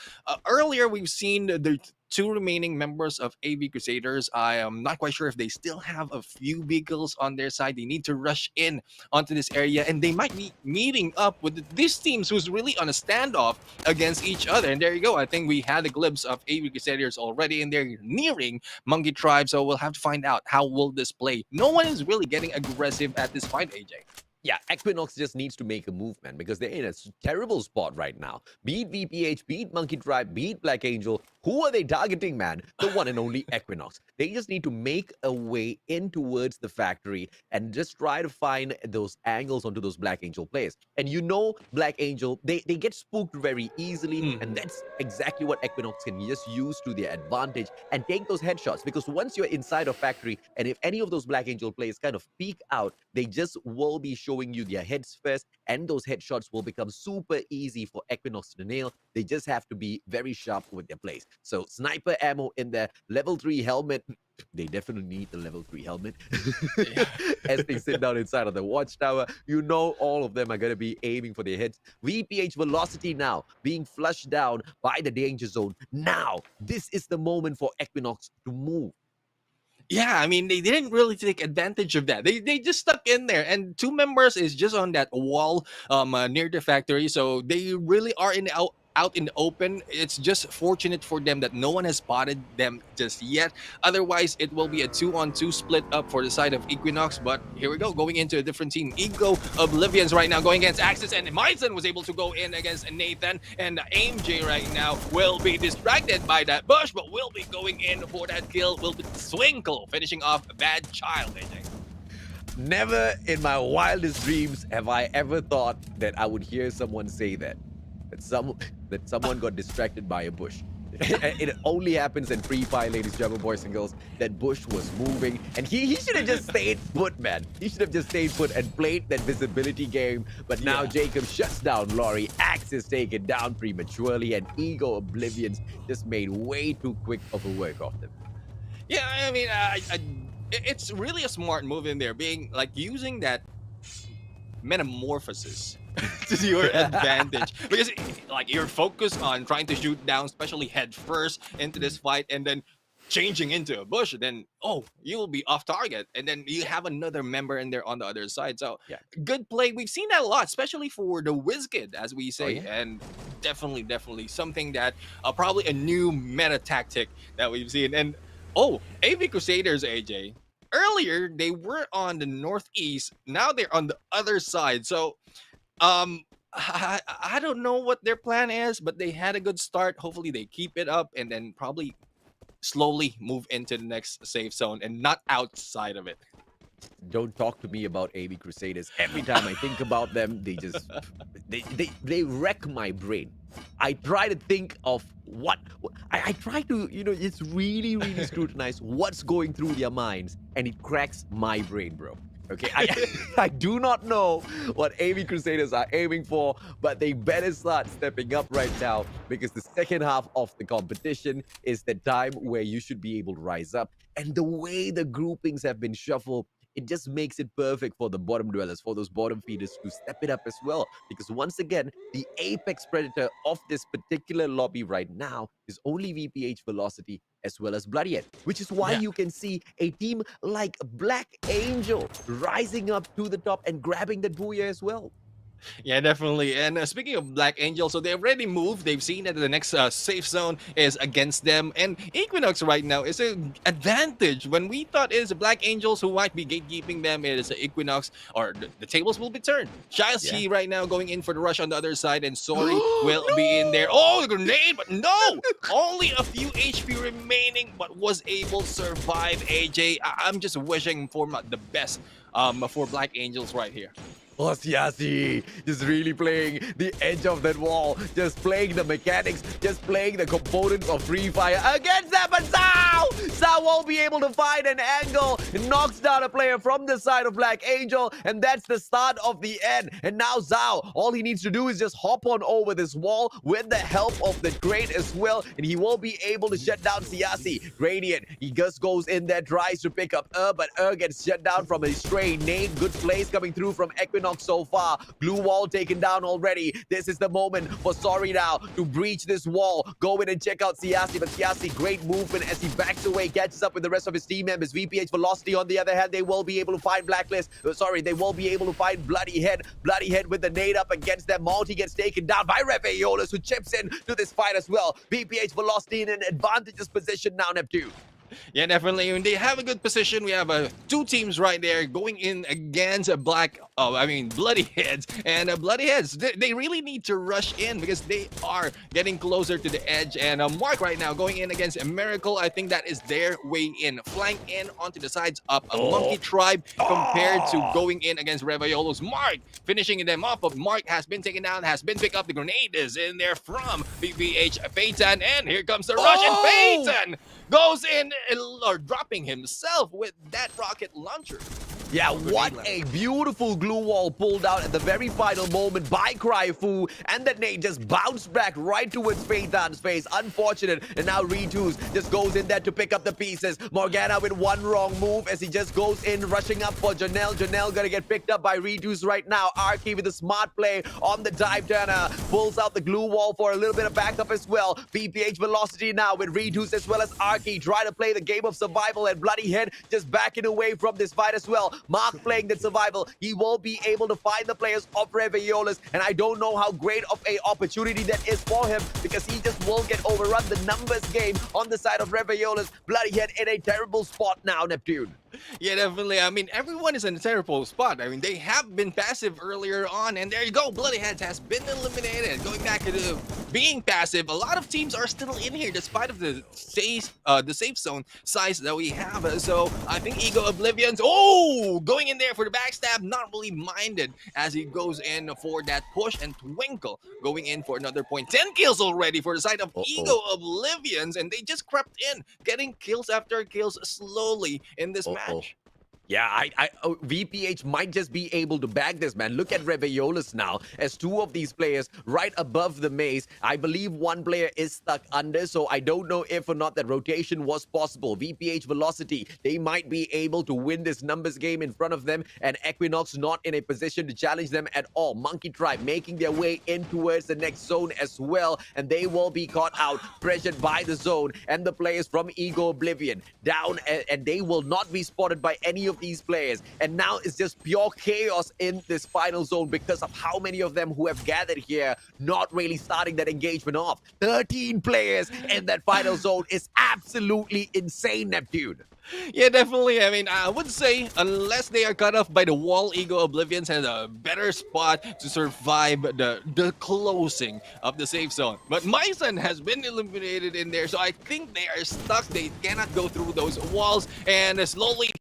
earlier we've seen the two remaining members of AV Crusaders. I am not quite sure if they still have a few vehicles on their side. They need to rush in onto this area, and they might be meeting up with these teams who's really on a standoff against each other. And there you go. I think we had a glimpse of AV Crusaders already, and they're nearing Monkey Tribe. So we'll have to find out how will this play. No one is really getting aggressive at this fight, AJ. Yeah, Equinox just needs to make a move, man, because they're in a terrible spot right now. Beat VPH, beat Monkey Tribe, beat Black Angel. Who are they targeting, man? The one and only Equinox. They just need to make a way in towards the factory and just try to find those angles onto those Black Angel players. And you know, Black Angel, they get spooked very easily, and Mhm. that's exactly what Equinox can just use to their advantage and take those headshots. Because once you're inside a factory, and if any of those Black Angel players kind of peek out, they just will be showing you their heads first, and those headshots will become super easy for Equinox to nail. They just have to be very sharp with their plays. So sniper ammo in their level 3 helmet. They definitely need the level 3 helmet. Yeah. As they sit down inside of the watchtower, you know all of them are going to be aiming for their heads. VPH Velocity now being flushed down by the danger zone. Now, this is the moment for Equinox to move. Yeah, I mean, they didn't really take advantage of that. They just stuck in there, and two members is just on that wall near the factory, so they really are in the out in the open. It's just fortunate for them that no one has spotted them just yet. Otherwise, it will be a 2-on-2 split up for the side of Equinox. But here we go, going into a different team. Ego Oblivions right now going against Axis, and Myson was able to go in against Nathan. And AimJ right now will be distracted by that bush, but will be going in for that kill. Will be Swinkle finishing off a bad child, AJ. Never in my wildest dreams have I ever thought that I would hear someone say that someone got distracted by a bush. It only happens in Free Fire, ladies and gentlemen, boys and girls. That bush was moving, and he should have just stayed put, man. He should have just stayed put and played that visibility game. But now Jacob shuts down Laurie. Axe is taken down prematurely, and Ego Oblivions just made way too quick of a work of them. Yeah, I mean, it's really a smart move in there, being like using that metamorphosis to your advantage, because like you're focused on trying to shoot down, especially head first into this fight, and then changing into a bush, then you will be off target, and then you have another member in there on the other side. So good play. We've seen that a lot, especially for the WizKid, as we say, and definitely something that probably a new meta tactic that we've seen. And AV Crusaders, AJ, earlier they were on the northeast, now they're on the other side. So I don't know what their plan is, but they had a good start. Hopefully they keep it up and then probably slowly move into the next safe zone and not outside of it. Don't talk to me about AV Crusaders. Every time I think about them, they just they wreck my brain. I try to think of I try to, it's really scrutinize what's going through their minds, and it cracks my brain, bro. Okay, I do not know what AV Crusaders are aiming for, but they better start stepping up right now, because the second half of the competition is the time where you should be able to rise up. And the way the groupings have been shuffled, it just makes it perfect for the bottom dwellers, for those bottom feeders to step it up as well. Because once again, the apex predator of this particular lobby right now is only VPH Velocity as well as Bloodhead, which is why you can see a team like Black Angel rising up to the top and grabbing that booyah as well. Yeah, definitely. And speaking of Black Angel, so they already moved. They've seen that the next safe zone is against them. And Equinox right now is an advantage. When we thought it is the Black Angels who might be gatekeeping them, it is Equinox, or the tables will be turned. Shilesky right now going in for the rush on the other side, and Sori will be in there. Oh, the grenade, but no! Only a few HP remaining, but was able to survive, AJ. I'm just wishing for the best for Black Angels right here. Oh, Siasi, just really playing the edge of that wall, just playing the mechanics, just playing the components of Free Fire against them. But Zao won't be able to find an angle. It knocks down a player from the side of Black Angel, and that's the start of the end. And now Zao, all he needs to do is just hop on over this wall with the help of the crate as well, and he won't be able to shut down Siasi. Radiant, he just goes in there, tries to pick up but gets shut down from a stray nade. Good plays coming through from Equinox so far. Glue wall taken down already. This is the moment for Sori now to breach this wall. Go in and check out Siasi, but Siasi, great movement as he backs away, catches up with the rest of his team members. VPH Velocity, on the other hand, they will be able to find Blacklist. They will be able to find Bloodyhead. Bloodyhead with the nade up against them. Multi gets taken down by Reveolus, who chips in to this fight as well. VPH Velocity in an advantageous position now, Neptune. Yeah, definitely. When they have a good position, we have two teams right there going in against Bloody Heads. And Bloody Heads, they really need to rush in because they are getting closer to the edge. And Mark right now going in against a Miracle. I think that is their way in. Flank in onto the sides of a Monkey Tribe compared to going in against Reviolo's. Mark finishing them off, but Mark has been taken down, has been picked up. The grenade is in there from BBH Phaeton. And here comes the rush, and Phaeton goes in, or dropping himself with that rocket launcher. Yeah, what a beautiful glue wall pulled out at the very final moment by Cryfu, and that nade just bounced back right towards Phaeton's face. Unfortunate, and now Retus just goes in there to pick up the pieces. Morgana with one wrong move as he just goes in, rushing up for Janelle. Janelle gonna get picked up by Retus right now. Arky with a smart play on the dive turner, pulls out the glue wall for a little bit of backup as well. PPH Velocity now with Retus as well as Arky, try to play the game of survival, and Bloody Head just backing away from this fight as well. Mark playing that survival. He will be able to find the players of Reveolis, and I don't know how great of a opportunity that is for him because he just will get overrun. The numbers game on the side of Reveolis. Bloody Head in a terrible spot now, Neptune. Yeah, definitely. I mean, everyone is in a terrible spot. I mean, they have been passive earlier on, and there you go. Bloody Heads has been eliminated. Going back to being passive, a lot of teams are still in here despite of the safe zone size that we have. So I think Ego Oblivions, going in there for the backstab, not really minded as he goes in for that push, and Twinkle going in for another point. 10 kills already for the side of Ego Uh-oh. Oblivions, and they just crept in, getting kills after kills slowly in this Uh-oh. match. Yeah, VPH might just be able to bag this, man. Look at Reveolis now as two of these players right above the maze. I believe one player is stuck under, so I don't know if or not that rotation was possible. VPH Velocity, they might be able to win this numbers game in front of them, and Equinox not in a position to challenge them at all. Monkey Tribe making their way in towards the next zone as well, and they will be caught out, pressured by the zone, and the players from Ego Oblivion down, and they will not be spotted by any of these players. And now it's just pure chaos in this final zone because of how many of them who have gathered here, not really starting that engagement off. 13 players in that final zone is absolutely insane, Neptune. Yeah, definitely. I mean, I would say unless they are cut off by the wall, Ego Oblivions has a better spot to survive the closing of the safe zone. But Myson has been eliminated in there, so I think they are stuck. They cannot go through those walls, and slowly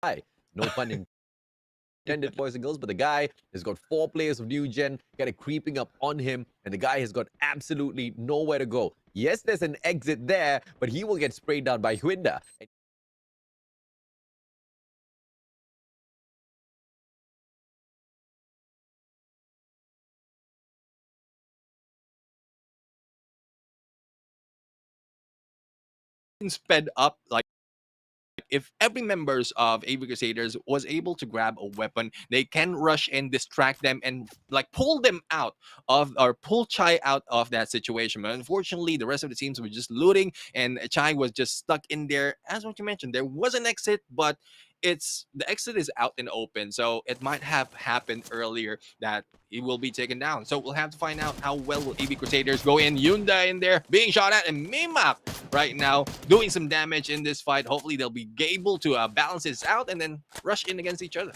No pun intended, boys and girls, but the guy has got 4 players of new gen kind of creeping up on him, and the guy has got absolutely nowhere to go. Yes, there's an exit there, but he will get sprayed down by Huinda. Sped up, like if every members of AV Crusaders was able to grab a weapon, they can rush and distract them and like pull them out of or pull Chai out of that situation. But unfortunately, the rest of the teams were just looting, and Chai was just stuck in there. As what you mentioned, there was an exit, but it's the exit is out in open, so it might have happened earlier that he will be taken down. So we'll have to find out how well will AB Crusaders go in. Yunda in there being shot at, and Mimap right now doing some damage in this fight. Hopefully they'll be able to balance this out and then rush in against each other.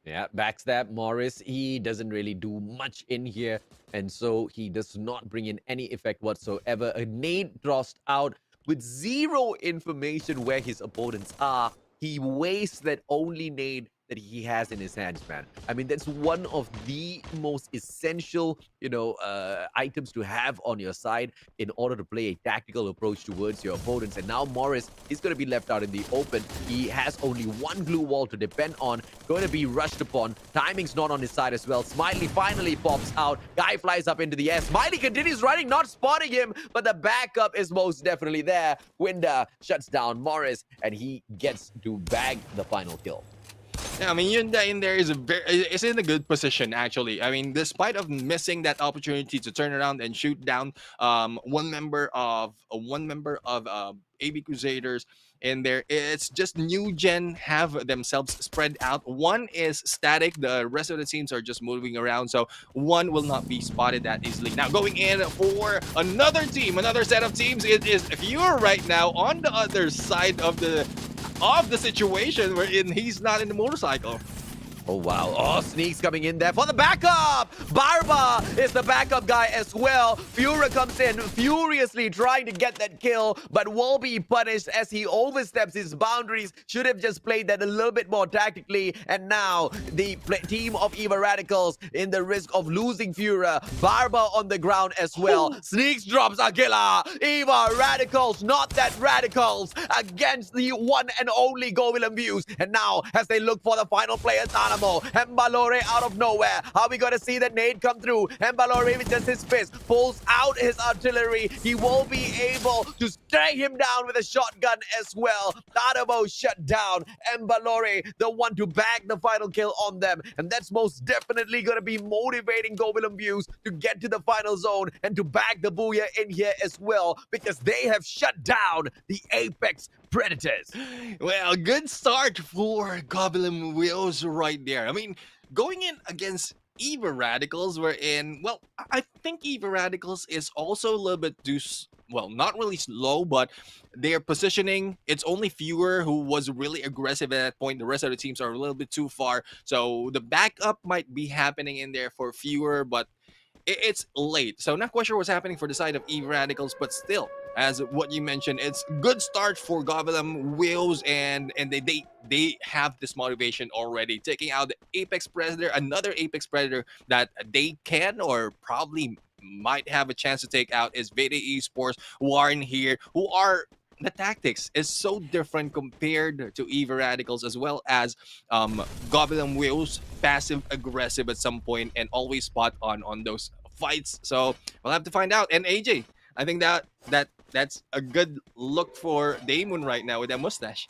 Yeah, backstab Morris. He doesn't really do much in here, and so he does not bring in any effect whatsoever. A nade tossed out with zero information where his opponents are. He wastes that only nade that he has in his hands, man. I mean, that's one of the most essential, items to have on your side in order to play a tactical approach towards your opponents. And now Morris is going to be left out in the open. He has only one glue wall to depend on, going to be rushed upon. Timing's not on his side as well. Smiley finally pops out. Guy flies up into the air. Smiley continues running, not spotting him, but the backup is most definitely there. Winda shuts down Morris, and he gets to bag the final kill. Yeah, I mean Yunda in there is in a good position actually. I mean, despite of missing that opportunity to turn around and shoot down one member of AB Crusaders in there, it's just new gen have themselves spread out. One is static, the rest of the teams are just moving around, so one will not be spotted that easily. Now going in for another team, another set of teams, it is Viewer right now on the other side of the situation wherein he's not in the motorcycle. Oh, wow. Oh, Sneaks coming in there for the backup. Barba is the backup guy as well. Fura comes in furiously trying to get that kill, but will be punished as he oversteps his boundaries. Should have just played that a little bit more tactically. And now the team of Eva Radicals in the risk of losing Fura. Barba on the ground as well. Sneaks drops Aquila. Eva Radicals, not that Radicals, against the one and only Go Willem Views. And now as they look for the final player, Embalore out of nowhere. Are we going to see the nade come through? Embalore with just his fist pulls out his artillery. He will be able to stay him down with a shotgun as well. Taramo shut down. Embalore, the one to bag the final kill on them. And that's most definitely going to be motivating Go Willem Views to get to the final zone and to bag the Booyah in here as well, because they have shut down the Apex Predators. Well, good start for Goblin Wheels right there. I mean, going in against Eva Radicals, we're in. Well, I think Eva Radicals is also a little bit too. Well, not really slow, but their positioning. It's only Fewer who was really aggressive at that point. The rest of the teams are a little bit too far, so the backup might be happening in there for Fewer, but it's late. So not quite sure what's happening for the side of Eve Radicals, but still, as what you mentioned, it's good start for Goblin Wheels, and they have this motivation already, taking out the Apex Predator, another Apex Predator that they can or probably might have a chance to take out is Veda Esports, who are in here, who are the tactics is so different compared to Eva Radicals, as well as Goblin Wheels, passive aggressive at some point and always spot on those fights. So we'll have to find out. And AJ, I think that's a good look for Damon right now with that mustache.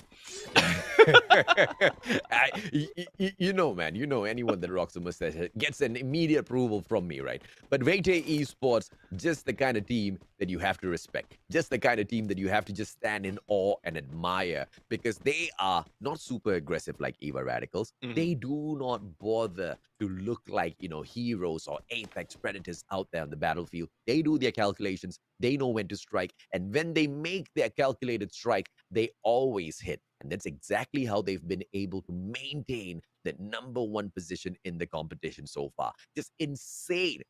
Man, anyone that rocks a mustache gets an immediate approval from me, right? But Vete Esports, just the kind of team that you have to respect, just the kind of team that you have to just stand in awe and admire, because they are not super aggressive like Eva Radicals. They do not bother to look like, heroes or apex predators out there on the battlefield. They do their calculations. They know when to strike. And when they make their calculated strike, they always hit. And that's exactly how they've been able to maintain the number one position in the competition so far. Just insane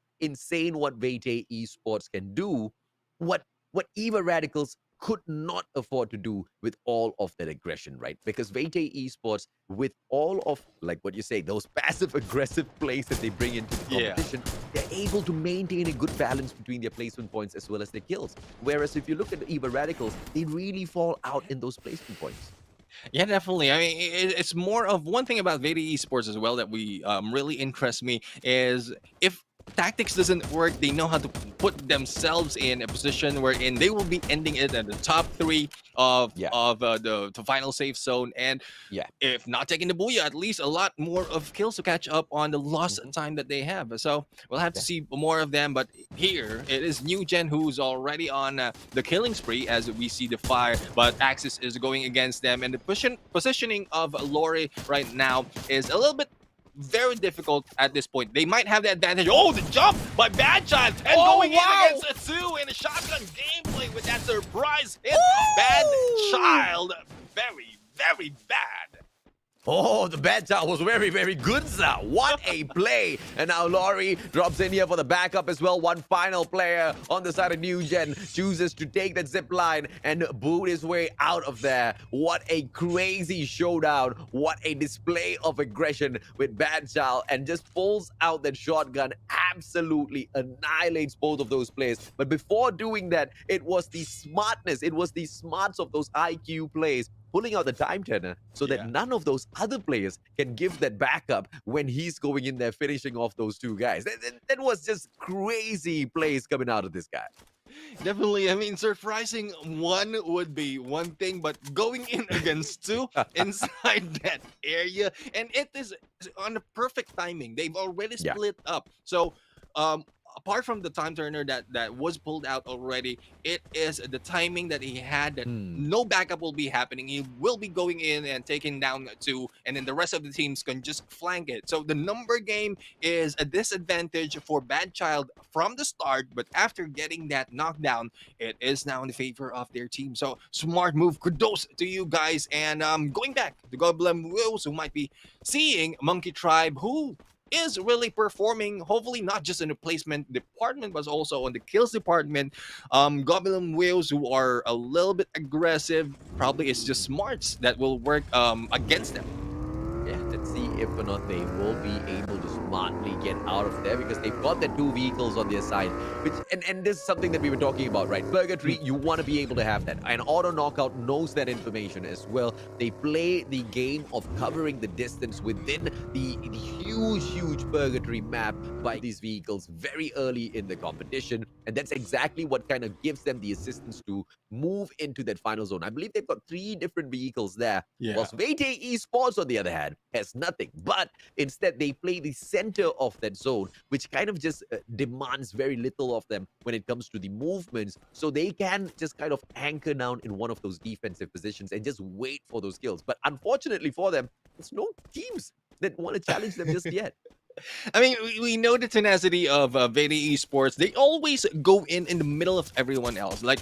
what Vete Esports can do. What Eva Radicals could not afford to do with all of that aggression, right? Because Vete Esports, with all of, like what you say, those passive aggressive plays that they bring into the Yeah. competition, they're able to maintain a good balance between their placement points as well as their kills. Whereas if you look at the Eva Radicals, they really fall out in those placement points. Yeah, definitely. I mean, it's more of one thing about Vedi esports as well that we really interests me is if tactics doesn't work, they know how to put themselves in a position wherein they will be ending it at the top three of Yeah, the final safe zone, and yeah. if not taking the booyah, at least a lot more of kills to catch up on the lost Mhm. time that they have. So we'll have to Yeah. see more of them. But here it is New Gen who's already on the killing spree as we see the fire, but Axis is going against them, and the positioning of Lori right now is a little bit very difficult at this point. They might have the advantage. Oh, the jump by Bad Child and Oh, going wow! in against a two in a shotgun gameplay with that surprise hit. Bad Woo! Child, very, very bad. Oh, the bad child was very, very good, sir. What a play. And now Laurie drops in here for the backup as well. One final player on the side of New Gen chooses to take that zip line and boot his way out of there. What a crazy showdown. What a display of aggression with Bad Child, and just pulls out that shotgun, absolutely annihilates both of those players. But before doing that, it was the smartness, it was the smarts of those IQ plays, pulling out the time turner so that Yeah. none of those other players can give that backup when he's going in there finishing off those two guys. That was just crazy plays coming out of this guy. Definitely. I mean, surprising one would be one thing, but going in against two inside that area, and it is on the perfect timing. They've already Yeah. split up. So, um, apart from the time turner that was pulled out already, it is the timing that he had that no backup will be happening. He will be going in and taking down two, and then the rest of the teams can just flank it. So the number game is a disadvantage for Bad Child from the start, but after getting that knockdown, it is now in favor of their team. So smart move. Kudos to you guys. And going back to Goblin Wills, who might be seeing Monkey Tribe, who is really performing, hopefully not just in the placement department, but also on the kills department. Goblin Whales who are a little bit aggressive, probably it's just smarts that will work against them. Yeah, let's see if or not they will be able to smartly get out of there, because they've got their two vehicles on their side. Which and this is something that we were talking about, right? Purgatory, you want to be able to have that. And Auto Knockout knows that information as well. They play the game of covering the distance within the huge Purgatory map by these vehicles very early in the competition. And that's exactly what kind of gives them the assistance to move into that final zone. I believe they've got 3 different vehicles there. Yeah. Whilst Vete Esports, on the other hand, has nothing. But instead, they play the center of that zone, which kind of just demands very little of them when it comes to the movements. So they can just kind of anchor down in one of those defensive positions and just wait for those kills. But unfortunately for them, there's no teams that want to challenge them just yet. I mean, we know the tenacity of Vedi Esports. They always go in the middle of everyone else, like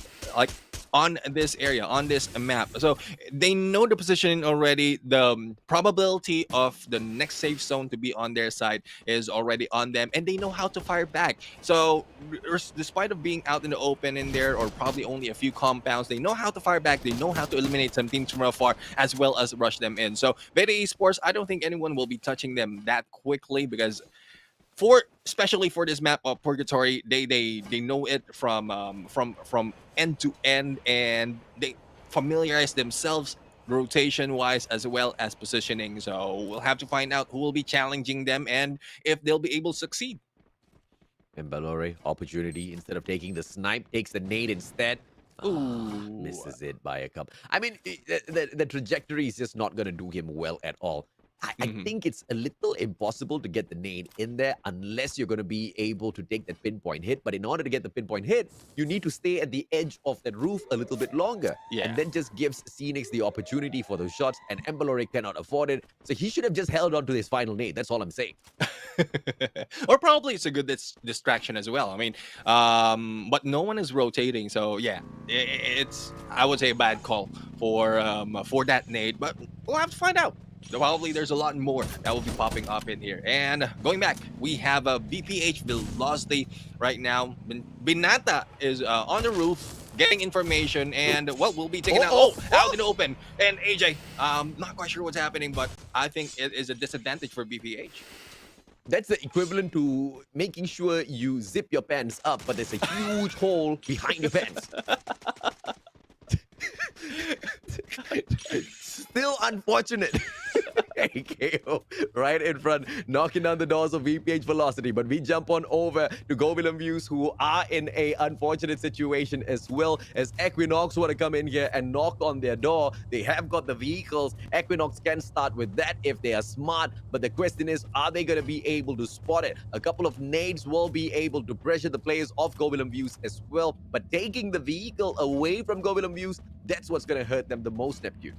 on this area, on this map. So they know the position already. The probability of the next safe zone to be on their side is already on them, and they know how to fire back. So despite of being out in the open in there, or probably only a few compounds, they know how to fire back. They know how to eliminate some teams from afar, as well as rush them in. So Vedi Esports, I don't think anyone will be touching them that quickly, because especially for this map of Purgatory, they know it from end to end, and they familiarize themselves rotation wise as well as positioning. So we'll have to find out who will be challenging them and if they'll be able to succeed. And Balore, opportunity, instead of taking the snipe, takes the nade instead. Ooh. Misses it by a cup. I mean, the trajectory is just not going to do him well at all. I think it's a little impossible to get the nade in there unless you're going to be able to take that pinpoint hit. But in order to get the pinpoint hit, you need to stay at the edge of that roof a little bit longer. Yeah. And then just gives Phoenix the opportunity for those shots, and Embalore cannot afford it. So he should have just held on to his final nade. That's all I'm saying. Or probably it's a good distraction as well. I mean, but no one is rotating, so yeah, it's, I would say, a bad call for that nade. But we'll have to find out. Probably there's a lot more that will be popping up in here. And going back, we have a BPH Velocity right now. Binata is on the roof. getting information, and well, we'll be taking out. Oh, Oh, oh, out oh! in the open. And AJ, not quite sure what's happening, but I think it is a disadvantage for BPH. That's the equivalent to making sure you zip your pants up, but there's a huge hole behind your pants. Still unfortunate. AKO right in front, knocking down the doors of VPH Velocity. But we jump on over to Go Willem Views, who are in a unfortunate situation as well, as Equinox want to come in here and knock on their door. They have got the vehicles. Equinox can start with that if they are smart, but the question is, are they going to be able to spot it? A couple of nades will be able to pressure the players of Go Willem Views as well, but taking the vehicle away from Go Willem Views, that's what's going to hurt them the most, Neptune.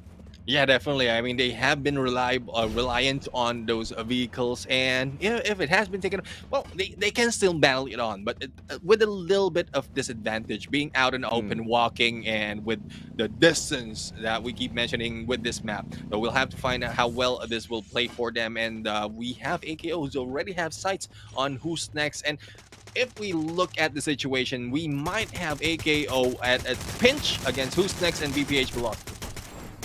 Yeah, definitely. I mean, they have been reliant on those vehicles, and if it has been taken, well, they can still battle it on, but with a little bit of disadvantage, being out in the open, walking, and with the distance that we keep mentioning with this map. So we'll have to find out how well this will play for them, and we have AKOs already have sights on who's next, and if we look at the situation, we might have AKO at a pinch against who's next and BPH Velocity.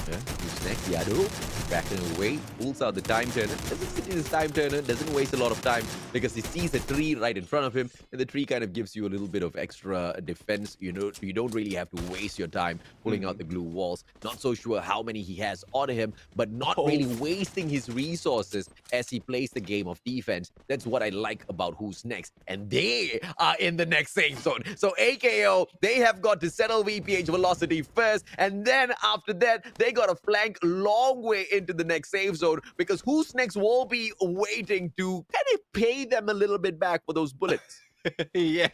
Yeah, who's next? Yado, backing away, pulls out the time turner. Doesn't sit in his time turner, doesn't waste a lot of time because he sees a tree right in front of him, and the tree kind of gives you a little bit of extra defense. You know, you don't really have to waste your time pulling out the glue walls. Not so sure how many he has on him, but not really wasting his resources as he plays the game of defense. That's what I like about who's next. And they are in the next safe zone. So AKO, they have got to settle VPH Velocity first, and then after that, they got to flank long way into the next safe zone because who's next will be waiting to kind of pay them a little bit back for those bullets. Yeah,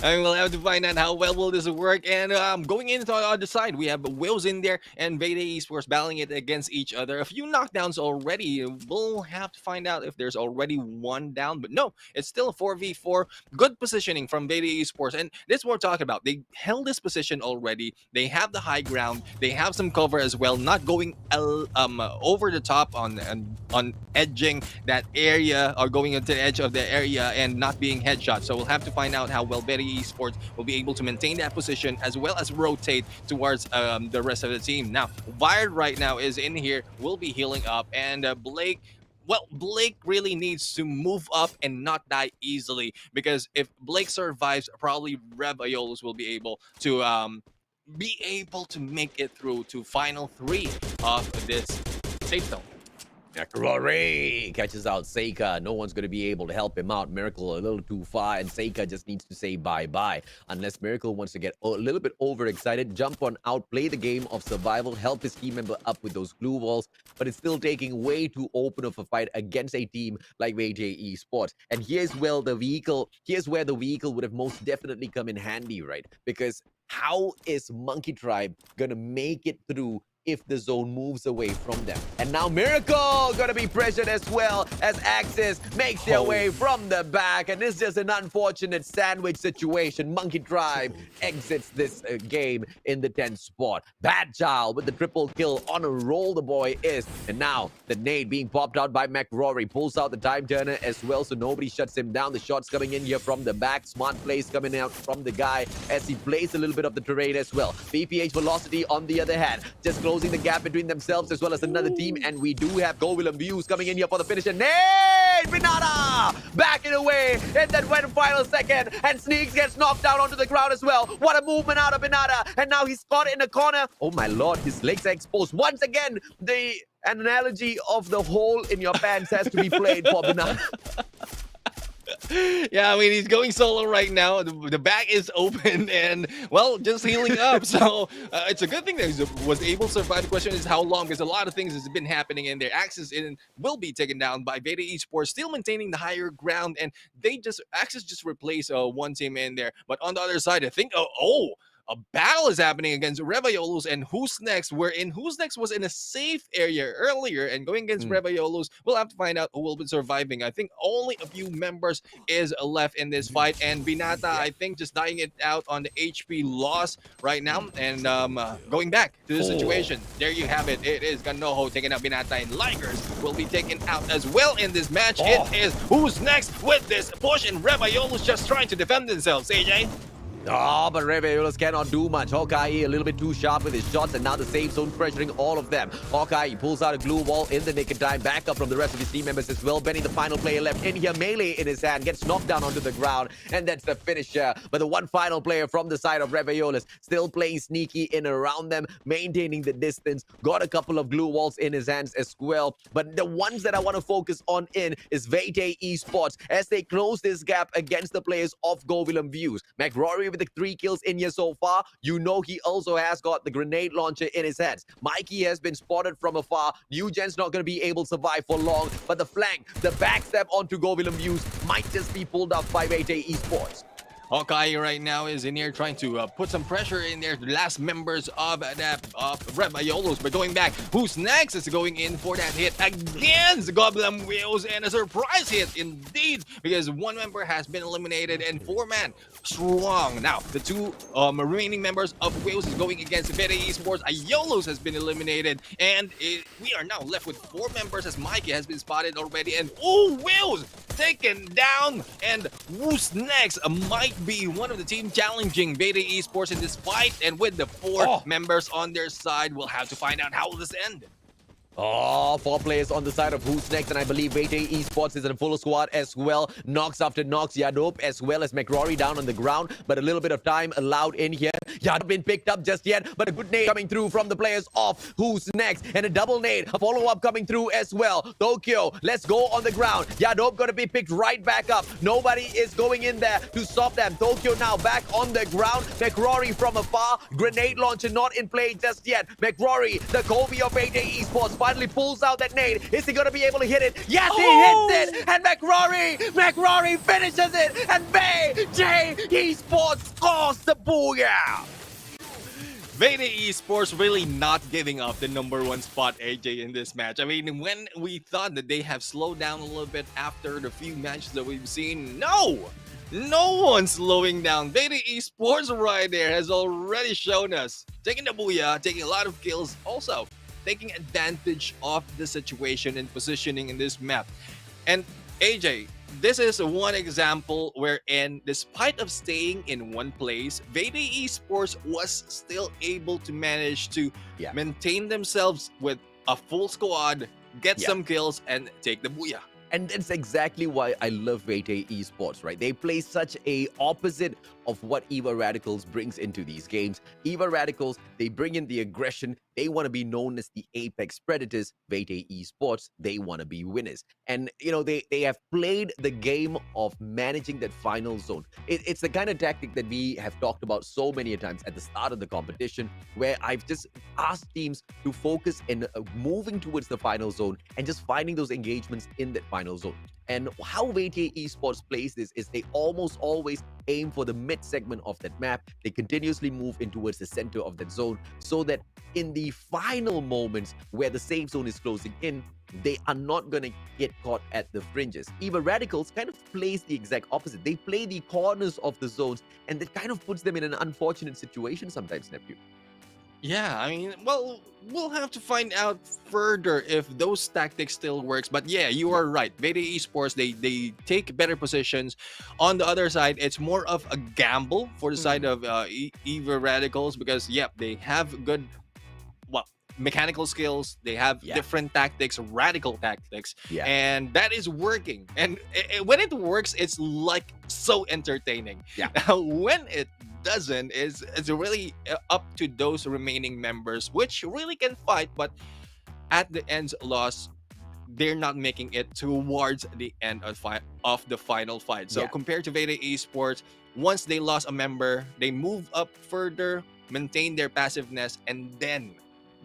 I mean, we'll have to find out how well will this work. And going into the other side, we have Wills in there and Veda Esports battling it against each other. A few knockdowns already. We'll have to find out if there's already one down. But no, it's still a 4v4. Good positioning from Veda Esports. And this is what we're talking about. They held this position already. They have the high ground. They have some cover as well. Not going over the top on edging that area or going into the edge of the area and not being headshot. So we'll have to find out how well Betty Esports will be able to maintain that position as well as rotate towards the rest of the team. Now, Wired right now is in here, will be healing up, and Blake really needs to move up and not die easily, because if Blake survives, probably Rev Aeolus will be able to make it through to final 3 of this safe zone. Rory catches out Seika. No one's going to be able to help him out. Miracle a little too far, and Seika just needs to say bye-bye. Unless Miracle wants to get a little bit overexcited, jump on out, play the game of survival, help his team member up with those glue walls, but it's still taking way too open of a fight against a team like VJ Esports. And here's where the vehicle would have most definitely come in handy, right? Because how is Monkey Tribe going to make it through if the zone moves away from them? And now Miracle gonna be pressured as well as Axis makes their way from the back, and it's just an unfortunate sandwich situation. Monkey Tribe exits this game in the 10th spot. Bad Child with the triple kill. On a roll the boy is, and now the nade being popped out by McRory pulls out the time turner as well, so nobody shuts him down. The shots coming in here from the back. Smart plays coming out from the guy as he plays a little bit of the terrain as well. VPH Velocity on the other hand, just closing the gap between themselves as well as another team, and we do have Go Willem Views coming in here for the finish. And Nate Binata backing away in that final second, and Sneaks gets knocked down onto the ground as well. What a movement out of Binata, and now he's caught in the corner. Oh my lord, his legs are exposed once again. The analogy of the hole in your pants has to be played for Binata. Yeah, I mean, he's going solo right now. The back is open and, well, just healing up. So it's a good thing that he was able to survive. The question is how long, because a lot of things has been happening in there. Axis will be taken down by Veda Esports, still maintaining the higher ground, and Axis just replaced one team in there. But on the other side, I think, a battle is happening against Reviolus and Who's Next, wherein Who's Next was in a safe area earlier, and going against Reviolus, we'll have to find out who will be surviving. I think only a few members is left in this fight, and Binata, I think, just dying it out on the HP loss right now, and going back to the situation. There you have it. It is Ganoho taking out Binata, and Ligers will be taken out as well in this match. It is Who's Next with this push, and Reviolus just trying to defend themselves, AJ. Oh, but Reveolas cannot do much. Hawkeye a little bit too sharp with his shots, and now the safe zone pressuring all of them. Hawkeye pulls out a glue wall in the nick of time. Back up from the rest of his team members as well. Benny, the final player left in here, melee in his hand, gets knocked down onto the ground, and that's the finisher. But the one final player from the side of Reveolas still playing sneaky in around them, maintaining the distance. Got a couple of glue walls in his hands as well. But the ones that I want to focus on is Vete Esports as they close this gap against the players of Go Willem Views. McRory with the 3 kills in here so far. You know he also has got the grenade launcher in his hands. Mikey has been spotted from afar. Eugen's not going to be able to survive for long, but the flank, the backstep onto Go Willem Views might just be pulled up by Vete Esports. Hawkeye right now is in here trying to put some pressure in there. The last members of that Rev Iolos, but going back, who's next is going in for that hit against Goblin Wheels, and a surprise hit indeed, because one member has been eliminated and 4-man strong. Now the 2 remaining members of Wheels is going against Vete Esports. Iolos has been eliminated, and we are now left with 4 members as Mikey has been spotted already, and Wheels taken down, and who's next might be one of the team challenging Beta Esports in this fight, and with the 4 members on their side, we'll have to find out how this end. Oh, 4 players on the side of who's next, and I believe Vete Esports is in a full squad as well. Knocks after knocks, Yadop as well as McRory down on the ground, but a little bit of time allowed in here. Yadop been picked up just yet, but a good nade coming through from the players of who's next, and a double nade, a follow-up coming through as well. Tokyo, let's go on the ground. Yadop gonna be picked right back up. Nobody is going in there to stop them. Tokyo now back on the ground. McRory from afar, grenade launcher not in play just yet. McRory, the Kobe of Vete Esports, finally pulls out that nade. Is he going to be able to hit it? Yes, he hits it! And McRory finishes it! And Vete Esports scores the booyah! Vete Esports really not giving up the #1 spot, AJ, in this match. I mean, when we thought that they have slowed down a little bit after the few matches that we've seen, no one's slowing down. Vete Esports right there has already shown us taking the booyah, taking a lot of kills, also taking advantage of the situation and positioning in this map. And AJ, this is one example wherein, despite of staying in one place, Vete Esports was still able to manage to maintain themselves with a full squad, get some kills, and take the booyah. And that's exactly why I love Vete Esports, right? They play such a opposite of what Eva Radicals brings into these games. Eva Radicals, they bring in the aggression. They want to be known as the apex predators. Vete Esports, they want to be winners. And, you know, they have played the game of managing that final zone. It's the kind of tactic that we have talked about so many times at the start of the competition, where I've just asked teams to focus in moving towards the final zone and just finding those engagements in that final zone. And how Vete Esports plays this is they almost always aim for the mid segment of that map. They continuously move in towards the center of that zone, so that in the final moments where the safe zone is closing in, they are not going to get caught at the fringes. Eva Radicals kind of plays the exact opposite. They play the corners of the zones, and that kind of puts them in an unfortunate situation sometimes, Nephew. Yeah, I mean, well, we'll have to find out further if those tactics still works. But yeah, you are right. Vete Esports, they take better positions. On the other side, it's more of a gamble for the side of Eva Radicals, because they have good mechanical skills. They have different tactics, radical tactics, and that is working. And when it works, it's like so entertaining. Now, when it doesn't, it's really up to those remaining members, which really can fight, but at the end's loss, they're not making it towards the end of the final fight. So compared to Vete Esports, once they lost a member, they move up further, maintain their passiveness, and then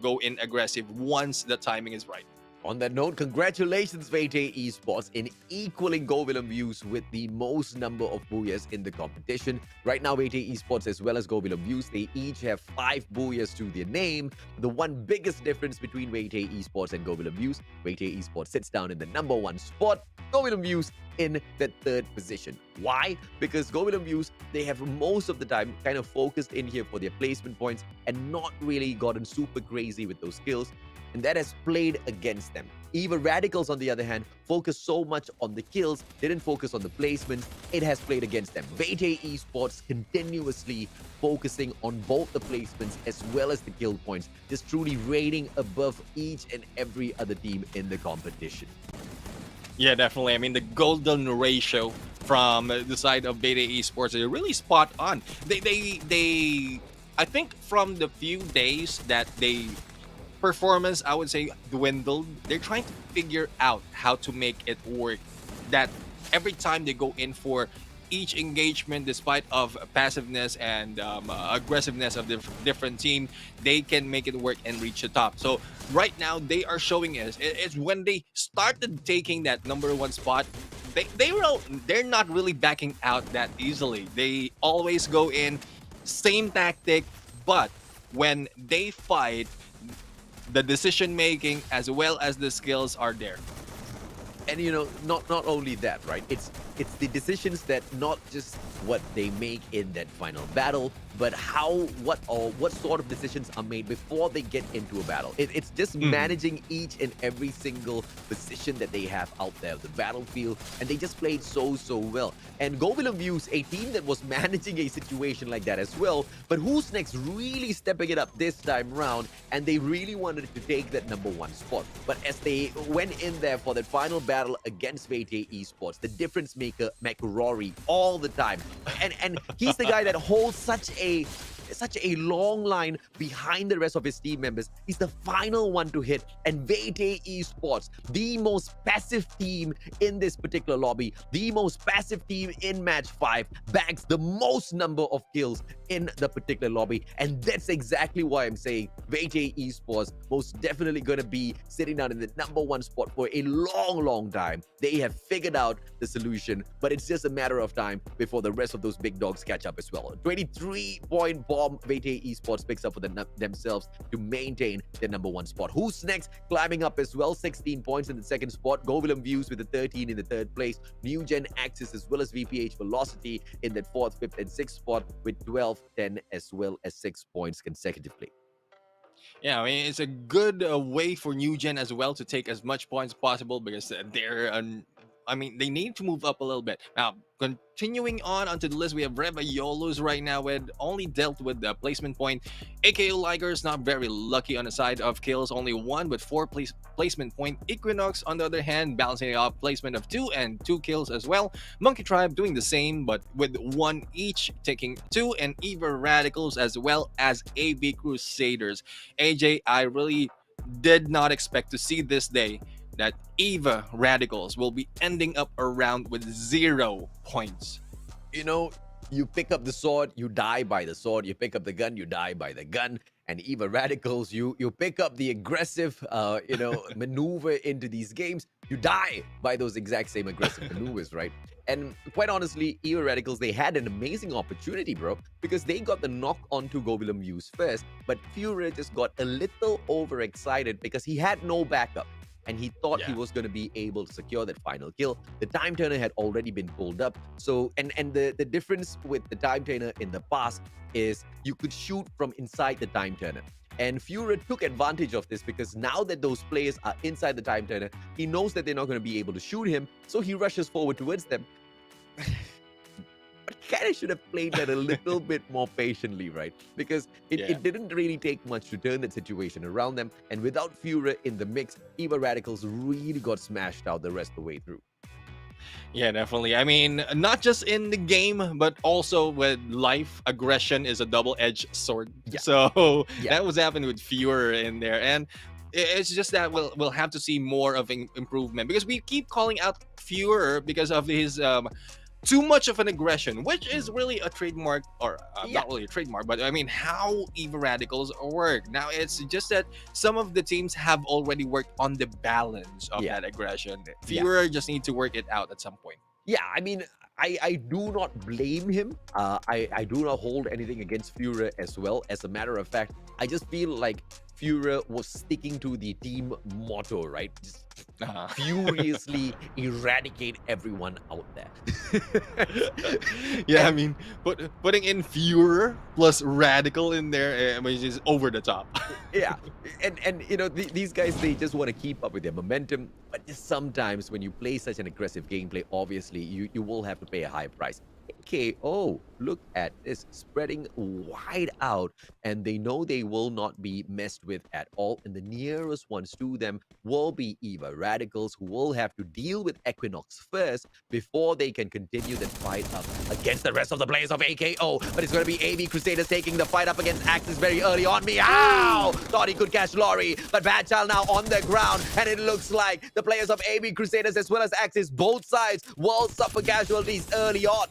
go in aggressive once the timing is right. On that note, congratulations Vete Esports in equaling Go Willem Views with the most number of booyahs in the competition. Right now, Vete Esports as well as Go Willem Views, they each have 5 booyahs to their name. The one biggest difference between Vete Esports and Go Willem Views, Vete Esports sits down in the #1 spot. Go Willem Views in the third position. Why? Because Govilam Views, they have most of the time kind of focused in here for their placement points and not really gotten super crazy with those skills. And that has played against them. Eva Radicals, on the other hand, focus so much on the kills, didn't focus on the placements. It has played against them. Vete Esports continuously focusing on both the placements as well as the kill points, just truly rating above each and every other team in the competition. Yeah, definitely. I mean, the golden ratio from the side of Beta Esports is really spot on. I think from the few days that they performance, I would say, dwindled. They're trying to figure out how to make it work. That every time they go in for each engagement, despite of passiveness and aggressiveness of the different team, they can make it work and reach the top. So right now, they are showing us it's when they started taking that number one spot. They're not really backing out that easily. They always go in, same tactic, but when they fight, the decision making as well as the skills are there. And not only that, right? It's the decisions that not just what they make in that final battle, but what sort of decisions are made before they get into a battle. It's just managing each and every single position that they have out there, the battlefield, and they just played so well. And Govilam Views, a team that was managing a situation like that as well, but Who's Next really stepping it up this time round, and they really wanted to take that number one spot. But as they went in there for that final battle against Vete Esports, the difference maker, McRory, all the time. And he's the guy that holds such a long line behind the rest of his team members. He's the final one to hit. And Vete Esports, the most passive team in this particular lobby, the most passive team in match 5, bags the most number of kills in the particular lobby. And that's exactly why I'm saying Vete Esports most definitely going to be sitting down in the number one spot for a long time. They have figured out the solution, but it's just a matter of time before the rest of those big dogs catch up as well. 23-point bomb Vete Esports picks up for themselves to maintain their number one spot. Who's Next climbing up as well, 16 points in the second spot. Govilam Views with the 13 in the third place. New Gen Axis as well as VPH Velocity in that fourth, fifth, and sixth spot with 12, 10, as well as 6 points consecutively. Yeah, I mean, it's a good way for New Gen as well to take as much points as possible because I mean, they need to move up a little bit. Now, continuing on onto the list, we have Reva Yolos right now with only dealt with the placement point. AKO Ligers not very lucky on the side of kills, only one with 4 placement point. Equinox, on the other hand, balancing it out, placement of 2 and 2 kills as well. Monkey Tribe doing the same, but with 1 each, taking 2, and Eva Radicals as well as AB Crusaders. AJ, I really did not expect to see this day that Eva Radicals will be ending up around with 0 points. You pick up the sword, you die by the sword. You pick up the gun, you die by the gun. And Eva Radicals, you pick up the aggressive, maneuver into these games, you die by those exact same aggressive maneuvers, right? And quite honestly, Eva Radicals, they had an amazing opportunity, bro, because they got the knock onto Govilam Views first, but Fuhrer just got a little overexcited because he had no backup. And he thought he was going to be able to secure that final kill. The time turner had already been pulled up. So, and the difference with the time turner in the past is you could shoot from inside the time turner. And Fuhrer took advantage of this because now that those players are inside the time turner, he knows that they're not going to be able to shoot him. So he rushes forward towards them. Kind of should have played that a little bit more patiently, right? Because it didn't really take much to turn that situation around them. And without Fuhrer in the mix, Eva Radicals really got smashed out the rest of the way through. Yeah, definitely. I mean, not just in the game, but also with life, aggression is a double-edged sword. Yeah. So that was happening with Fuhrer in there. And it's just that we'll have to see more of an improvement because we keep calling out Fuhrer because of his too much of an aggression, which is really a trademark, or not really a trademark, but I mean how Eva Radicals work. Now it's just that some of the teams have already worked on the balance of that aggression. Fuhrer just need to work it out at some point. Yeah, I mean, I do not blame him. I do not hold anything against Fuhrer as well. As a matter of fact, I just feel like Führer was sticking to the team motto, right? Just Uh-huh. furiously eradicate everyone out there. Yeah, I And mean, putting in Führer plus Radical in there, I mean, is over the top. yeah, and these guys, they just want to keep up with their momentum, but just sometimes when you play such an aggressive gameplay, obviously you will have to pay a high price. KO, look at this, spreading wide out, and they know they will not be messed with at all, and the nearest ones to them will be Eva Radicals, who will have to deal with Equinox first before they can continue that fight up against the rest of the players of AKO. But it's going to be AB Crusaders taking the fight up against Axis very early on. Meow! Thought he could catch Lori, but Bad Child now on the ground, and it looks like the players of AB Crusaders as well as Axis, both sides, will suffer casualties early on.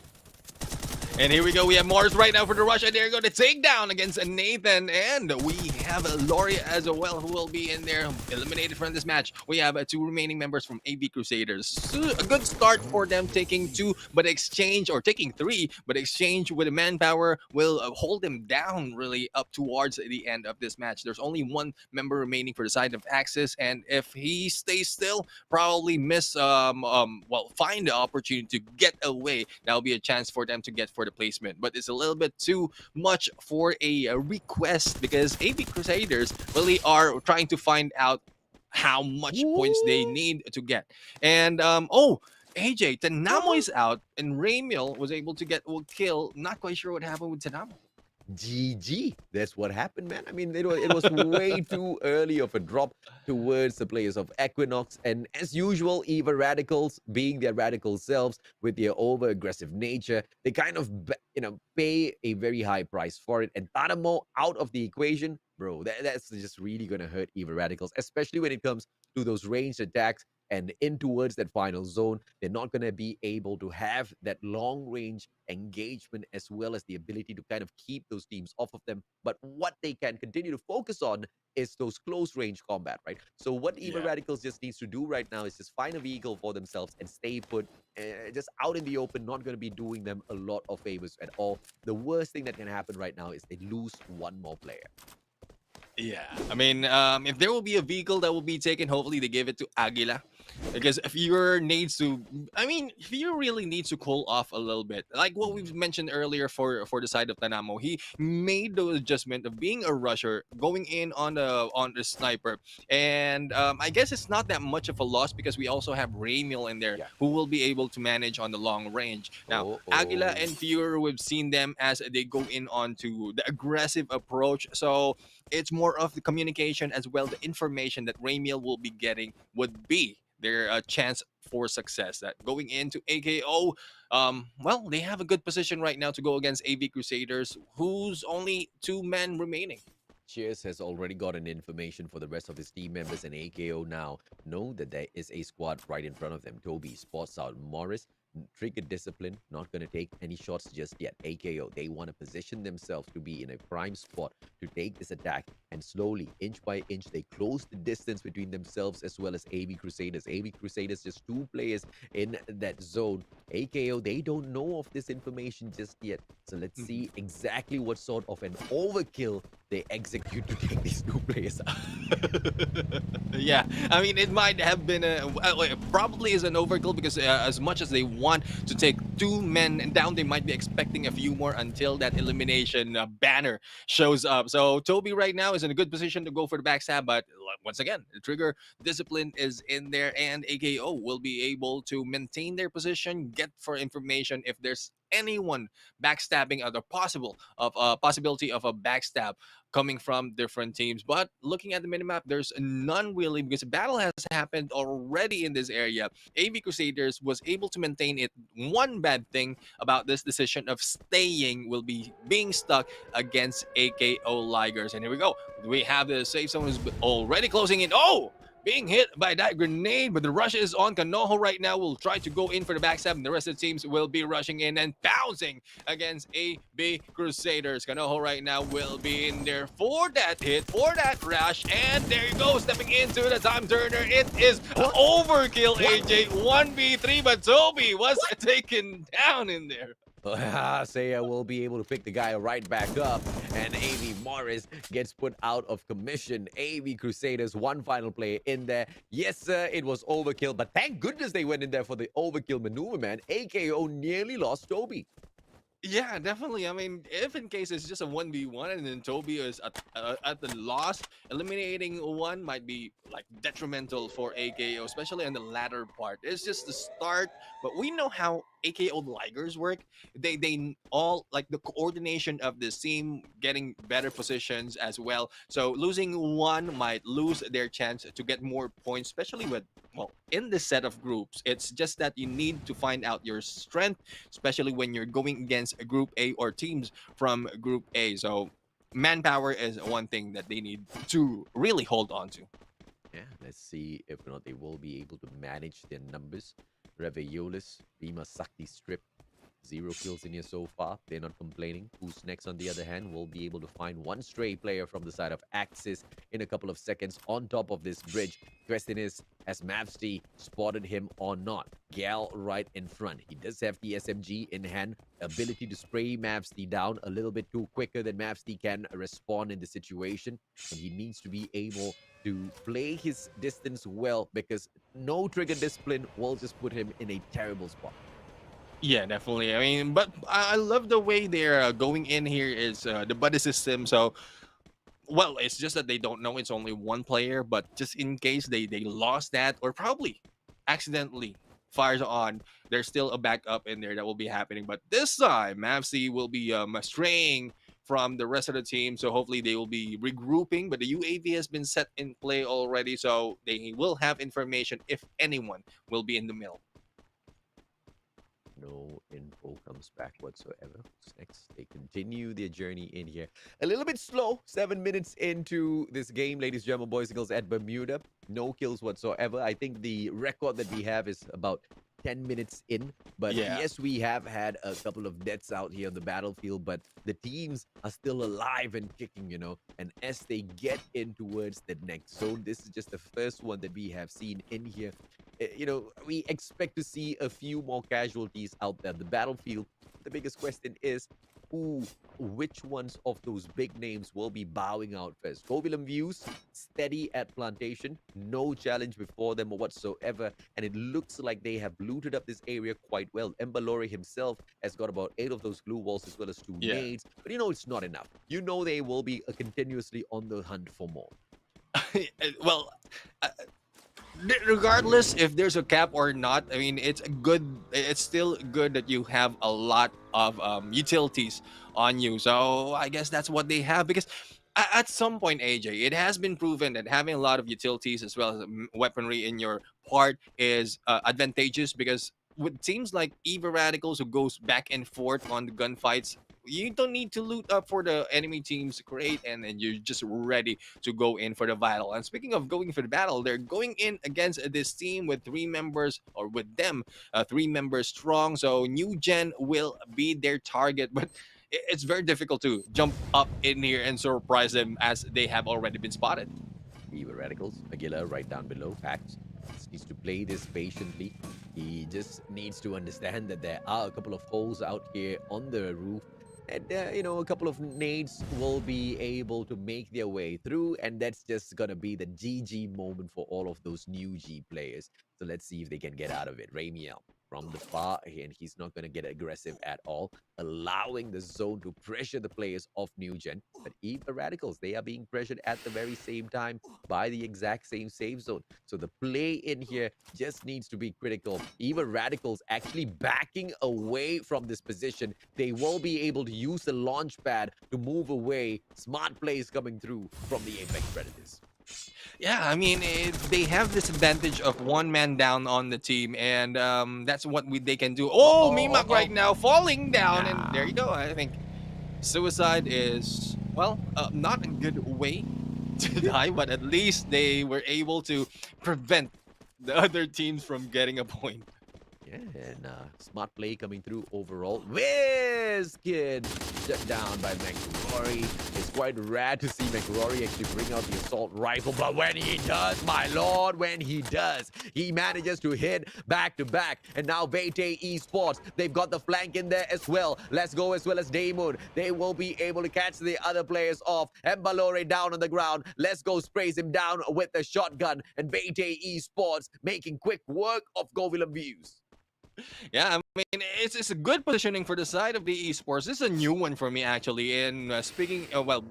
And here we go. We have Morris right now for the rush. And there you go. The takedown against Nathan. And we have Lori as well, who will be in there eliminated from this match. We have two remaining members from AB Crusaders. So a good start for them taking two, but exchange, or taking three, but exchange with the manpower will hold them down really up towards the end of this match. There's only one member remaining for the side of Axis. And if he stays still, probably find the opportunity to get away. That'll be a chance for them to get for the placement, but it's a little bit too much for a request, because AB Crusaders really are trying to find out how much points they need to get. And AJ, Tanamo is out, and Raymil was able to get a kill. Not quite sure what happened with Tanamo. GG. That's what happened, man. I mean, it was way too early of a drop towards the players of Equinox. And as usual, Eva Radicals, being their radical selves with their over-aggressive nature, they kind of, pay a very high price for it. And Tanamo out of the equation, bro, that's just really going to hurt Eva Radicals, especially when it comes to those ranged attacks and in towards that final zone. They're not going to be able to have that long range engagement as well as the ability to kind of keep those teams off of them. But what they can continue to focus on is those close range combat, right? So what Eva Radicals just needs to do right now is just find a vehicle for themselves and stay put, just out in the open, not going to be doing them a lot of favors at all. The worst thing that can happen right now is they lose one more player. Yeah, I mean, if there will be a vehicle that will be taken, hopefully they give it to Aguila, because if you needs to, I mean, if you really needs to cool off a little bit, like what we've mentioned earlier for the side of Tanamo, he made the adjustment of being a rusher, going in on the sniper, and I guess it's not that much of a loss, because we also have Raymil in there, who will be able to manage on the long range. Now, Aguila and Fury, we've seen them as they go in onto the aggressive approach, so it's more of the communication as well. The information that Raymil will be getting would be their chance for success. That going into AKO, they have a good position right now to go against AV Crusaders, who's only two men remaining. Cheers has already gotten information for the rest of his team members, and AKO now know that there is a squad right in front of them. Toby spots out Morris. Trigger discipline, not going to take any shots just yet. AKO, they want to position themselves to be in a prime spot to take this attack, and slowly, inch by inch, they close the distance between themselves as well as AV Crusaders. AV Crusaders, just two players in that zone. AKO, they don't know of this information just yet. So let's see exactly what sort of an overkill they execute to take these two players out. Yeah, I mean, it might have been probably is an overkill, because as much as they want to take two men down, they might be expecting a few more until that elimination banner shows up. So Toby right now is in a good position to go for the backstab, but once again, the trigger discipline is in there, and AKO will be able to maintain their position, get for information if there's anyone backstabbing, or the possibility of a backstab coming from different teams. But looking at the minimap, there's none really, because the battle has happened already in this area. AV Crusaders was able to maintain it. One bad thing about this decision of staying will be being stuck against AKO Ligers. And here we go. We have the safe zone is already closing in. Oh! Being hit by that grenade, but the rush is on. Kanoho right now will try to go in for the backstab, and the rest of the teams will be rushing in and bouncing against AB Crusaders. Kanoho right now will be in there for that hit, for that rush, and there you go, stepping into the time turner. It is overkill, AJ. 1v3, but Toby was taken down in there. Saya will be able to pick the guy right back up, and AV Morris gets put out of commission. AV Crusaders, one final player in there. Yes, sir, it was overkill, but thank goodness they went in there for the overkill maneuver, man. AKO nearly lost Toby. Yeah, definitely. I mean, if in case it's just a 1v1 and then Toby is at the loss, eliminating one might be like detrimental for AKO, especially on the latter part. It's just the start, but we know how AKO Ligers work. They all like the coordination of the team getting better positions as well. So losing one might lose their chance to get more points, especially with well in the set of groups. It's just that you need to find out your strength, especially when you're going against a group A or teams from group A. So manpower is one thing that they need to really hold on to. Yeah, let's see if or not they will be able to manage their numbers. Reveolis, Bima Sakti Strip, 0 kills in here so far. They're not complaining. Who's next, on the other hand, will be able to find one stray player from the side of Axis in a couple of seconds on top of this bridge. Question is, has Mavsty spotted him or not? Gal right in front. He does have the SMG in hand. Ability to spray Mavsty down a little bit too quicker than Mavsty can respond in the situation. And he needs to be able to play his distance well, because no trigger discipline will just put him in a terrible spot. Yeah, definitely. I mean, but I love the way they're going in here is the buddy system. So, well, it's just that they don't know it's only one player, but just in case they lost that or probably accidentally fires on, there's still a backup in there that will be happening. But this time, Mavsy will be straying from the rest of the team, so hopefully they will be regrouping. But the UAV has been set in play already, so they will have information if anyone will be in the mill. No info comes back whatsoever. What's next? They continue their journey in here. A little bit slow. 7 minutes into this game, ladies and gentlemen, boys and girls, at Bermuda. No kills whatsoever. I think the record that we have is about 10 minutes in. But Yeah. yes, we have had a couple of deaths out here on the battlefield, but the teams are still alive and kicking, And as they get in towards the next zone, this is just the first one that we have seen in here. We expect to see a few more casualties out there. The battlefield, the biggest question is, which ones of those big names will be bowing out first? Covalent Views, steady at Plantation, no challenge before them whatsoever, and it looks like they have looted up this area quite well. Embalori himself has got about 8 of those glue walls as well as 2 Yeah. nades, but it's not enough. They will be continuously on the hunt for more. Well, uh, regardless if there's a cap or not, I mean, it's still good that you have a lot of utilities on you. So I guess that's what they have, because at some point, AJ, it has been proven that having a lot of utilities as well as weaponry in your part is advantageous, because with teams like Eva Radicals, who goes back and forth on the gunfights, you don't need to loot up for the enemy team's crate, and then you're just ready to go in for the battle. And speaking of going for the battle, they're going in against this team with 3 members, or with them, 3 members strong. So New Gen will be their target, but it's very difficult to jump up in here and surprise them, as they have already been spotted. Eva Radicals, Aguila right down below. Pax just needs to play this patiently. He just needs to understand that there are a couple of holes out here on the roof. And, a couple of nades will be able to make their way through. And that's just going to be the GG moment for all of those new G players. So let's see if they can get out of it. Ramiel from the far, and he's not going to get aggressive at all, allowing the zone to pressure the players of New Gen. But Eva Radicals, they are being pressured at the very same time by the exact same safe zone. So the play in here just needs to be critical. Eva Radicals actually backing away from this position. They will be able to use the launch pad to move away. Smart plays coming through from the Apex Predators. Yeah, I mean, they have this advantage of one man down on the team, and that's what they can do. Oh, Mimak right now falling down, and there you go. I think suicide is, well, not a good way to die, but at least they were able to prevent the other teams from getting a point. Yeah, and smart play coming through overall. Kid shut down by McRory. It's quite rare to see McRory actually bring out the assault rifle, but when he does, my lord, when he does, he manages to hit back to back. And now Vete Esports, they've got the flank in there as well. Let's go as well as Daemon. They will be able to catch the other players off. Embalore down on the ground. Let's go sprays him down with the shotgun. And Vete Esports making quick work of Govilam Views. Yeah, I mean, it's a good positioning for the side of the esports. This is a new one for me, actually. And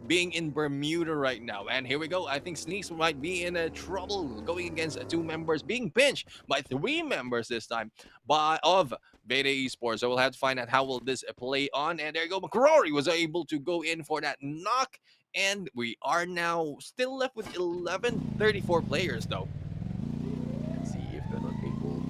being in Bermuda right now. And here we go. I think Sneaks might be in trouble going against two members, being pinched by three members this time of Beta Esports. So we'll have to find out how will this play on. And there you go. McCrory was able to go in for that knock. And we are now still left with 11:34 players, though. Let's see if they're not able to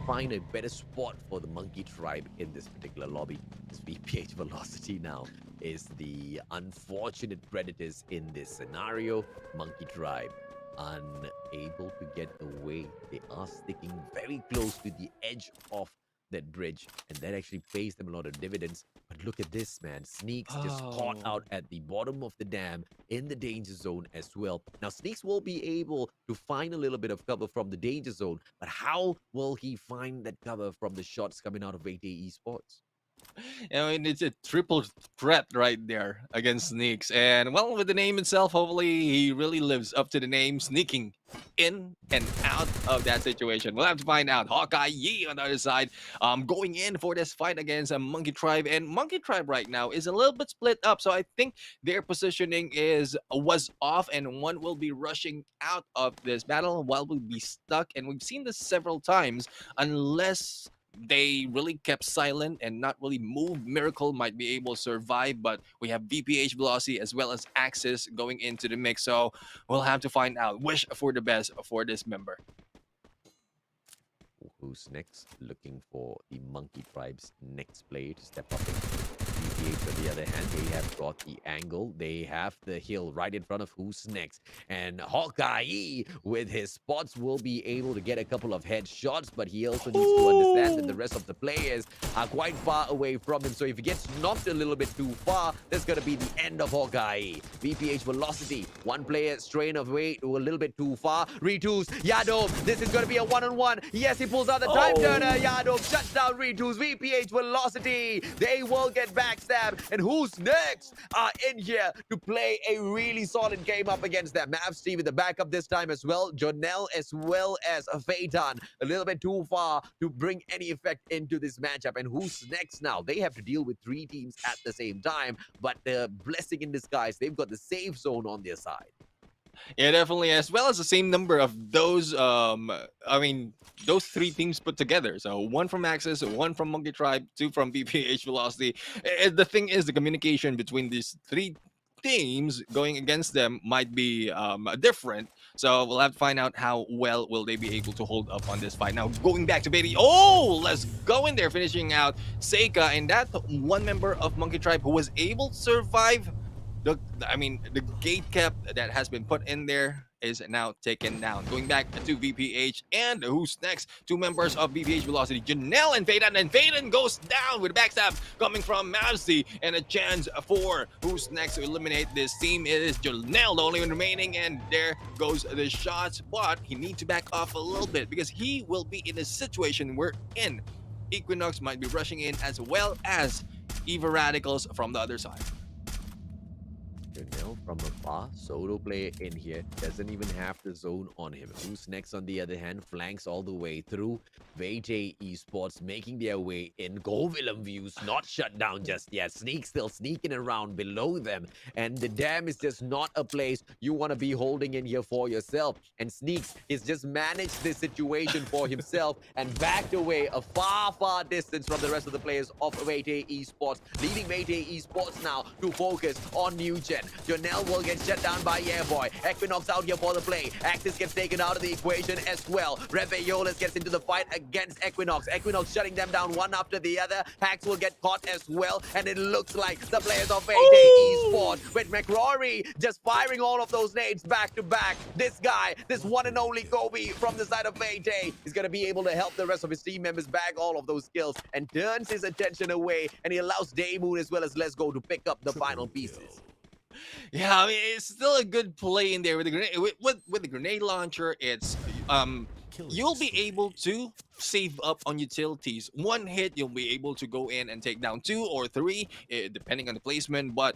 find a better spot for the monkey tribe in this particular lobby. This VPH velocity now is the unfortunate predators in this scenario. Monkey tribe unable to get away. They are sticking very close to the edge of that bridge, and that actually pays them a lot of dividends. But look at this, man. Sneaks just caught out at the bottom of the dam in the danger zone as well. Now, Sneaks will be able to find a little bit of cover from the danger zone, but how will he find that cover from the shots coming out of 8A Esports? I mean, it's a triple threat right there against Sneaks. And, well, with the name itself, hopefully he really lives up to the name, sneaking in and out of that situation. We'll have to find out. Hawkeye Yee on the other side, going in for this fight against a Monkey Tribe. And Monkey Tribe right now is a little bit split up. So I think their positioning was off, and one will be rushing out of this battle while we'll be stuck. And we've seen this several times, unless they really kept silent and not really moved. Miracle might be able to survive, but we have VPH velocity as well as Axis going into the mix. So we'll have to find out. Wish for the best for this member. Who's next? Looking for the Monkey Tribe's next player to step up in. VPH, on the other hand, they have got the angle. They have the hill right in front of who's next. And Hawkeye, with his spots, will be able to get a couple of headshots, but he also needs to understand that the rest of the players are quite far away from him. So if he gets knocked a little bit too far, that's going to be the end of Hawkeye. VPH velocity, one player straying away a little bit too far. Retools, Yadom, this is going to be a one-on-one. Yes, he pulls out the time turner. Yadom shuts down Retools. VPH velocity, they will get backstabbed. And who's next are in here to play a really solid game up against them. Mav Steve with the backup this time as well. Jonel as well as Phaeton. A little bit too far to bring any effect into this matchup. And who's next now? They have to deal with three teams at the same time. But the blessing in disguise, they've got the safe zone on their side. Yeah, definitely. As well as the same number of those, those three teams put together. So one from Axis, one from Monkey Tribe, two from BPH Velocity. The thing is, the communication between these three teams going against them might be different. So we'll have to find out how well will they be able to hold up on this fight. Now, going back to Beatty. Oh, let's go in there, finishing out Seika. And that one member of Monkey Tribe who was able to survive the gate cap that has been put in there is now taken down. Going back to VPH, and who's next? Two members of VPH Velocity, Janelle and Phaeton, and Phaeton goes down with a backstab coming from Mavsy, and a chance for who's next to eliminate this team. It is Janelle, the only one remaining, and there goes the shots, but he needs to back off a little bit because he will be in a situation where Equinox might be rushing in, as well as Eva Radicals from the other side. Janelle from afar, solo player in here, doesn't even have the zone on him. Who's next, on the other hand, flanks all the way through. Vete Esports making their way in. Govilam Views not shut down just yet. Sneak still sneaking around below them. And the dam is just not a place you want to be holding in here for yourself. And Sneaks is just managed this situation for himself and backed away a far distance from the rest of the players of Vete Esports, leading Vete Esports now to focus on New Gen. Jonel will get shut down by Airboy. Equinox out here for the play. Axis gets taken out of the equation as well. Reveolis gets into the fight against Equinox. Equinox shutting them down one after the other. Hax will get caught as well, and it looks like the players of AJ Esports with McRory just firing all of those nades back to back. This guy, this one and only Kobe from the side of AJ, is going to be able to help the rest of his team members bag all of those kills and turns his attention away, and he allows Daymoon as well as Let's Go to pick up the final pieces. Yeah, I mean, it's still a good play in there with the grenade. With the grenade launcher, it's you'll be able to save up on utilities. One hit, you'll be able to go in and take down 2 or 3, depending on the placement. But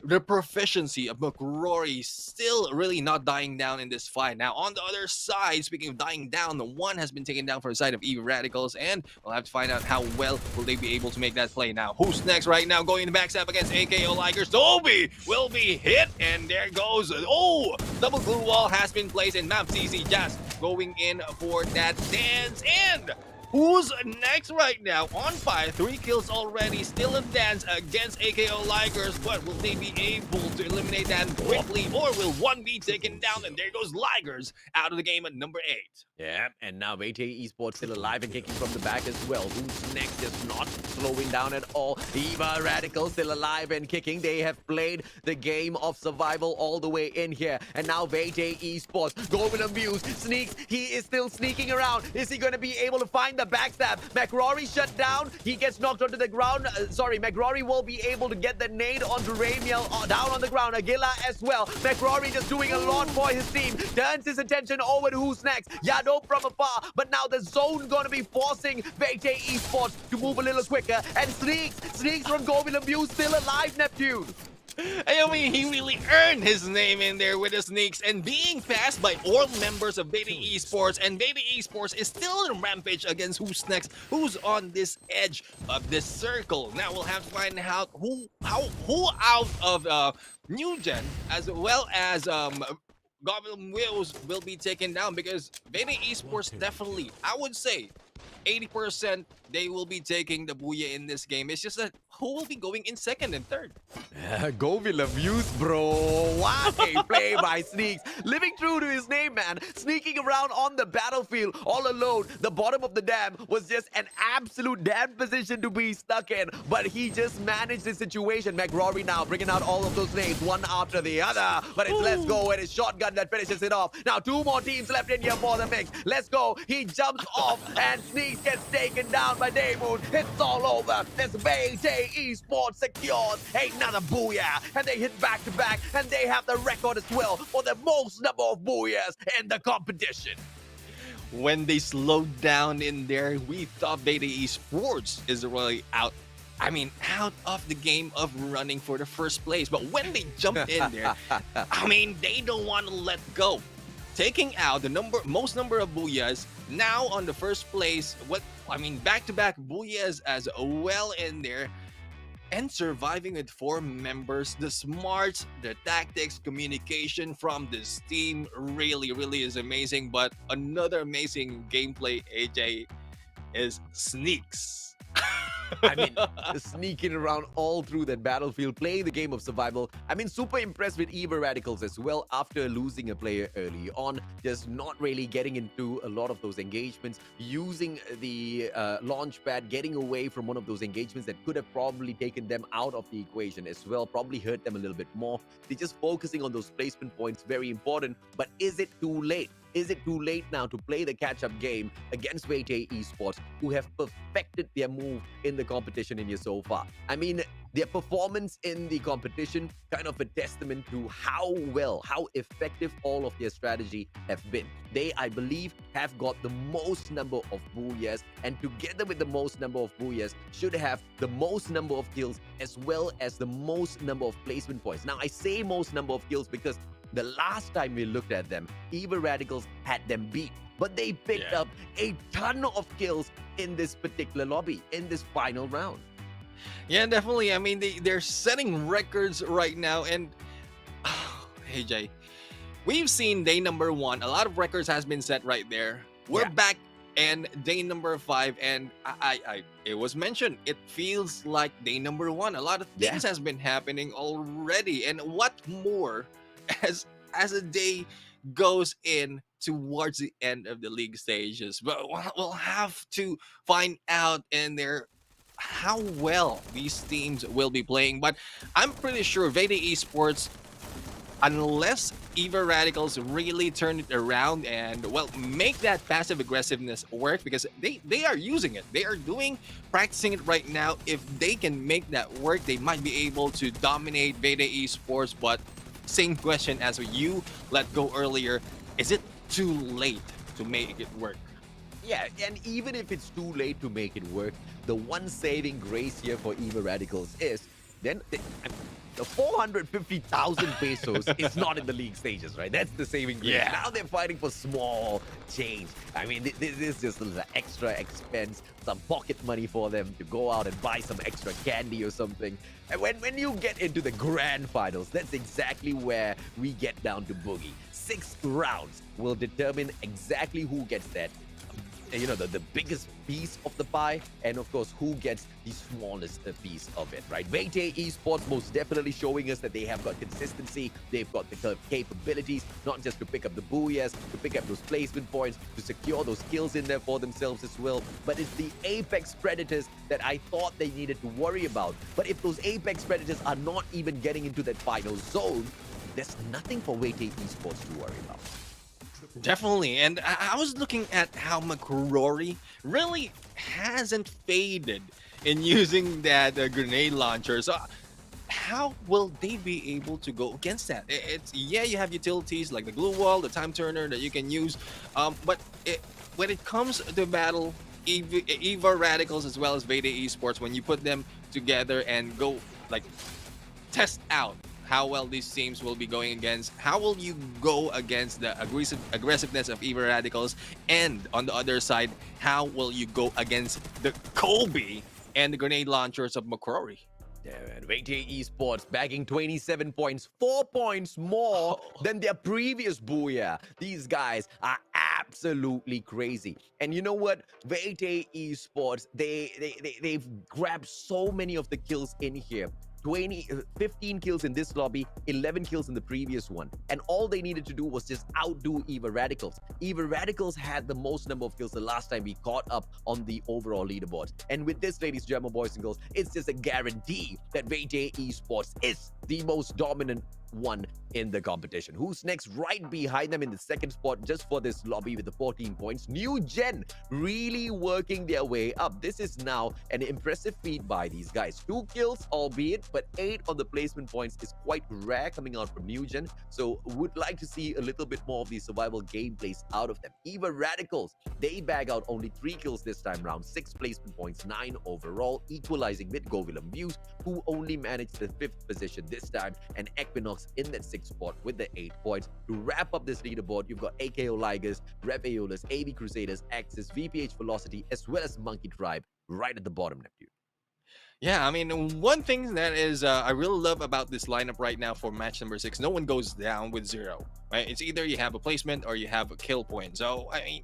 the proficiency of McRory still really not dying down in this fight. Now, on the other side, speaking of dying down, the one has been taken down for the side of Evil Radicals, and we'll have to find out how well will they be able to make that play. Now, who's next right now? Going to backstab against AKO Ligers. Toby will be hit, and there goes. Oh, double glue wall has been placed, and Map CC just going in for that dance. And who's next right now? On fire, 3 kills already, still in dance against AKO Ligers, but will they be able to eliminate that quickly, or will one be taken down? And there goes Ligers out of the game at number 8. Yeah, and now AJ Esports still alive and kicking from the back as well. Who's next is not slowing down at all. Eva Radical still alive and kicking. They have played the game of survival all the way in here. And now AJ Esports, Golden Amuse, sneaks. He is still sneaking around. Is he going to be able to find the backstab? McRory shut down. He gets knocked onto the ground. McRory will be able to get the nade onto Ramiel down on the ground. Aguila as well. McRory just doing a lot for his team. Turns his attention over to who's next. Yado from afar, but now the zone gonna be forcing AJ Esports to move a little quicker. And sneaks from Goblin Abuse still alive, Neptune. I mean, he really earned his name in there with the sneaks and being passed by all members of Beta Esports. And Beta Esports is still in rampage against who's next, who's on this edge of this circle. Now we'll have to find out who out of New Gen as well as Goblin Wheels will be taken down, because Beta Esports definitely, I would say, 80% they will be taking the Booyah in this game. It's just that who will be going in second and third? Go Villaviews, bro. What a play by Sneaks. Living true to his name, man. Sneaking around on the battlefield all alone. The bottom of the dam was just an absolute damn position to be stuck in. But he just managed the situation. McRory now bringing out all of those names one after the other. But it's Let's Go and his shotgun that finishes it off. Now 2 more teams left in here for the mix. Let's Go. He jumps off and Sneaks gets taken down by Daymoon. It's all over. This AJ Esports secures another Booyah, and they hit back to back, and they have the record as well for the most number of Booyahs in the competition. When they slowed down in there, we thought Beta Esports is really out. I mean, out of the game of running for the first place. But when they jumped in there, I mean, they don't want to let go. Taking out the most number of Booyahs, now on the first place, back-to-back Booyahs as well in there, and surviving with 4 members. The smarts, the tactics, communication from this team really, really is amazing. But another amazing gameplay, AJ, is Sneaks. I mean, sneaking around all through that battlefield, playing the game of survival. I mean, super impressed with Eva Radicals as well after losing a player early on. Just not really getting into a lot of those engagements, using the launch pad, getting away from one of those engagements that could have probably taken them out of the equation as well, probably hurt them a little bit more. They're just focusing on those placement points, very important. But is it too late? Is it too late now to play the catch-up game against AJ Esports, who have perfected their move in the competition in here so far? I mean, their performance in the competition, kind of a testament to how effective all of their strategy have been. They, I believe, have got the most number of Booyahs, and together with the most number of Booyahs, should have the most number of kills as well as the most number of placement points. Now, I say most number of kills because the last time we looked at them, Evil Radicals had them beat. But they picked up a ton of kills in this particular lobby, in this final round. Yeah, definitely. I mean, they're setting records right now. And, hey, Jay, we've seen day number 1. A lot of records has been set right there. We're back and day number 5, and it was mentioned, it feels like day number 1. A lot of Yeah. things has been happening already, and what more as a day goes in towards the end of the league stages. But we'll have to find out in there how well these teams will be playing. But I'm pretty sure Veda Esports, unless Eva Radicals really turn it around and well make that passive aggressiveness work, because they are using it, they are doing practicing it right now. If they can make that work, they might be able to dominate Beta Esports. But same question as you let go earlier, is it too late to make it work? Yeah, and even if it's too late to make it work, the one saving grace here for Eva Radicals is then the 450,000 pesos is not in the league stages, right? That's the saving grace. Yeah. Now they're fighting for small change. I mean, this is just an extra expense, some pocket money for them to go out and buy some extra candy or something. And when you get into the grand finals, that's exactly where we get down to boogie. 6 rounds will determine exactly who gets that, you know, the biggest piece of the pie, and of course who gets the smallest piece of it, right? Vete Esports most definitely showing us that they have got consistency, they've got the capabilities, not just to pick up the booyahs, to pick up those placement points, to secure those kills in there for themselves as well. But it's the Apex Predators that I thought they needed to worry about. But if those Apex Predators are not even getting into that final zone, there's nothing for Vete Esports to worry about. Definitely. And I was looking at how McCrory really hasn't faded in using that grenade launcher. So how will they be able to go against that? It's, yeah, you have utilities like the glue wall, the time turner that you can use. But when it comes to battle, Eva Radicals as well as Veda Esports, when you put them together and go like test out how well these teams will be going against, how will you go against the aggressiveness of Eva Radicals, and on the other side, how will you go against the Kobe and the grenade launchers of McCrory? Yeah, man. Vete Esports bagging 27 points, 4 points more than their previous booyah. These guys are absolutely crazy. And you know what? Vete Esports, they've grabbed so many of the kills in here. 15 kills in this lobby, 11 kills in the previous one. And all they needed to do was just outdo Eva Radicals. Eva Radicals had the most number of kills the last time we caught up on the overall leaderboard. And with this, ladies and gentlemen, boys and girls, it's just a guarantee that Vete Esports is the most dominant one in the competition. Who's next? Right behind them in the second spot just for this lobby with the 14 points. New Gen really working their way up. This is now an impressive feat by these guys. 2 kills, albeit, but 8 on the placement points is quite rare coming out from New Gen. So would like to see a little bit more of the survival gameplays out of them. Eva Radicals, they bag out only 3 kills this time round, 6 placement points, 9 overall, equalizing with Govilam Views, who only managed the 5th position this time, and Equinox in that 6th spot with the 8 points. To wrap up this leaderboard, you've got AKO Ligers, Rev Aeolus, AV Crusaders, Axis, VPH Velocity, as well as Monkey Tribe right at the bottom, Neptune. Yeah, I mean, one thing that is I really love about this lineup right now for match number 6, no one goes down with 0. Right? It's either you have a placement or you have a kill point. So I mean,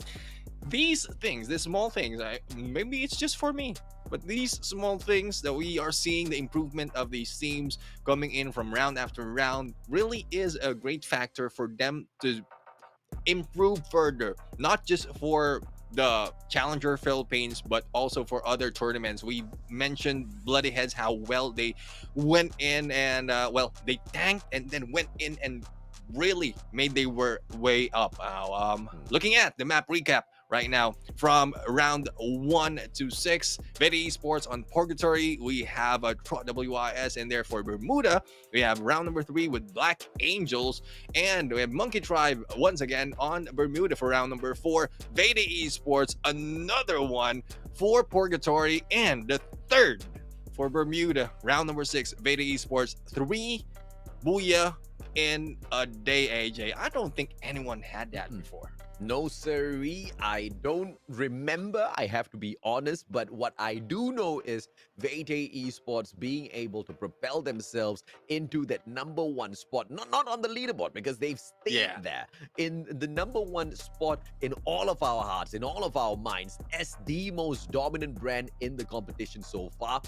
these things, these small things, maybe it's just for me, but these small things that we are seeing the improvement of these teams coming in from round after round really is a great factor for them to improve further, not just for the Challenger Philippines, but also for other tournaments. We mentioned Bloody Heads, how well they went in and well, they tanked and then went in and really made their way up. Looking at the map recap right now from round 1 to 6, Veta Esports on Purgatory. We have a WIS in there for Bermuda. We have round number 3 with Black Angels, and we have Monkey Tribe once again on Bermuda for round number 4. Veta Esports, another one for Purgatory, and the third for Bermuda, round number 6. Veta Esports, 3 booyah in a day, AJ. I don't think anyone had that before. No, sirree. I don't remember. I have to be honest. But what I do know is Vete Esports being able to propel themselves into that number one spot, not on the leaderboard because they've stayed Yeah. there in the number one spot in all of our hearts, in all of our minds, as the most dominant brand in the competition so far.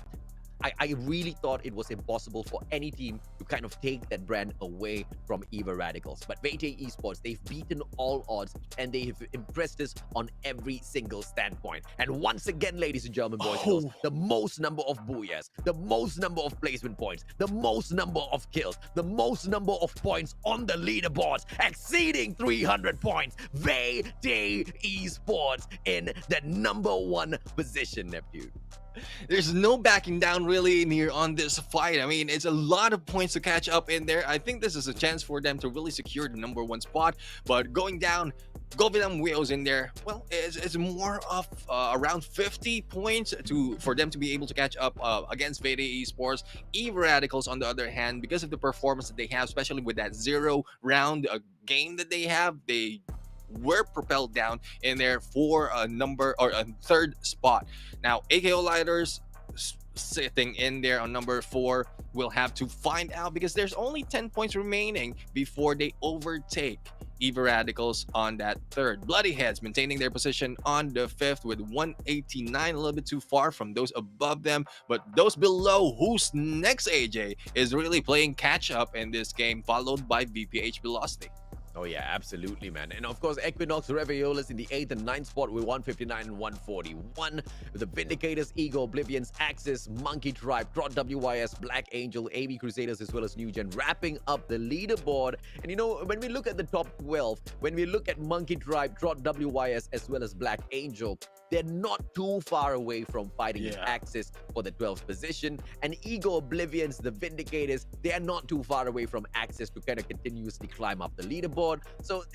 I really thought it was impossible for any team to kind of take that brand away from Eva Radicals. But Vete Esports, they've beaten all odds and they have impressed us on every single standpoint. And once again, ladies and gentlemen, boys and girls, the most number of booyahs, the most number of placement points, the most number of kills, the most number of points on the leaderboards, exceeding 300 points. Vete Esports in the number one position, Neptune. There's no backing down really in here on this fight. I mean, it's a lot of points to catch up in there. I think this is a chance for them to really secure the number one spot. But going down, Govinam Wheels in there, well, it's more of around 50 points for them to be able to catch up against Vede Esports. Eve Radicals, on the other hand, because of the performance that they have, especially with that 0-round game that they have, they were propelled down in there for a number or a third spot. Now, AKO Lighters sitting in there on number 4. We'll have to find out because there's only 10 points remaining before they overtake Eva Radicals on that third. Bloody Heads maintaining their position on the 5th with 189, a little bit too far from those above them, but those below, who's next, AJ, is really playing catch up in this game, followed by VPH Velocity. Oh, yeah, absolutely, man. And of course, Equinox Reviolas in the 8th and 9th spot with 159 and 141. With the Vindicators, Ego, Oblivions, Axis, Monkey Tribe, Trot WYS, Black Angel, AB Crusaders, as well as New Gen, wrapping up the leaderboard. And you know, when we look at the top 12, when we look at Monkey Tribe, Trot WYS, as well as Black Angel, they're not too far away from fighting Axis for the 12th position. And Ego, Oblivions, the Vindicators, they are not too far away from Axis to kind of continuously climb up the leaderboard. So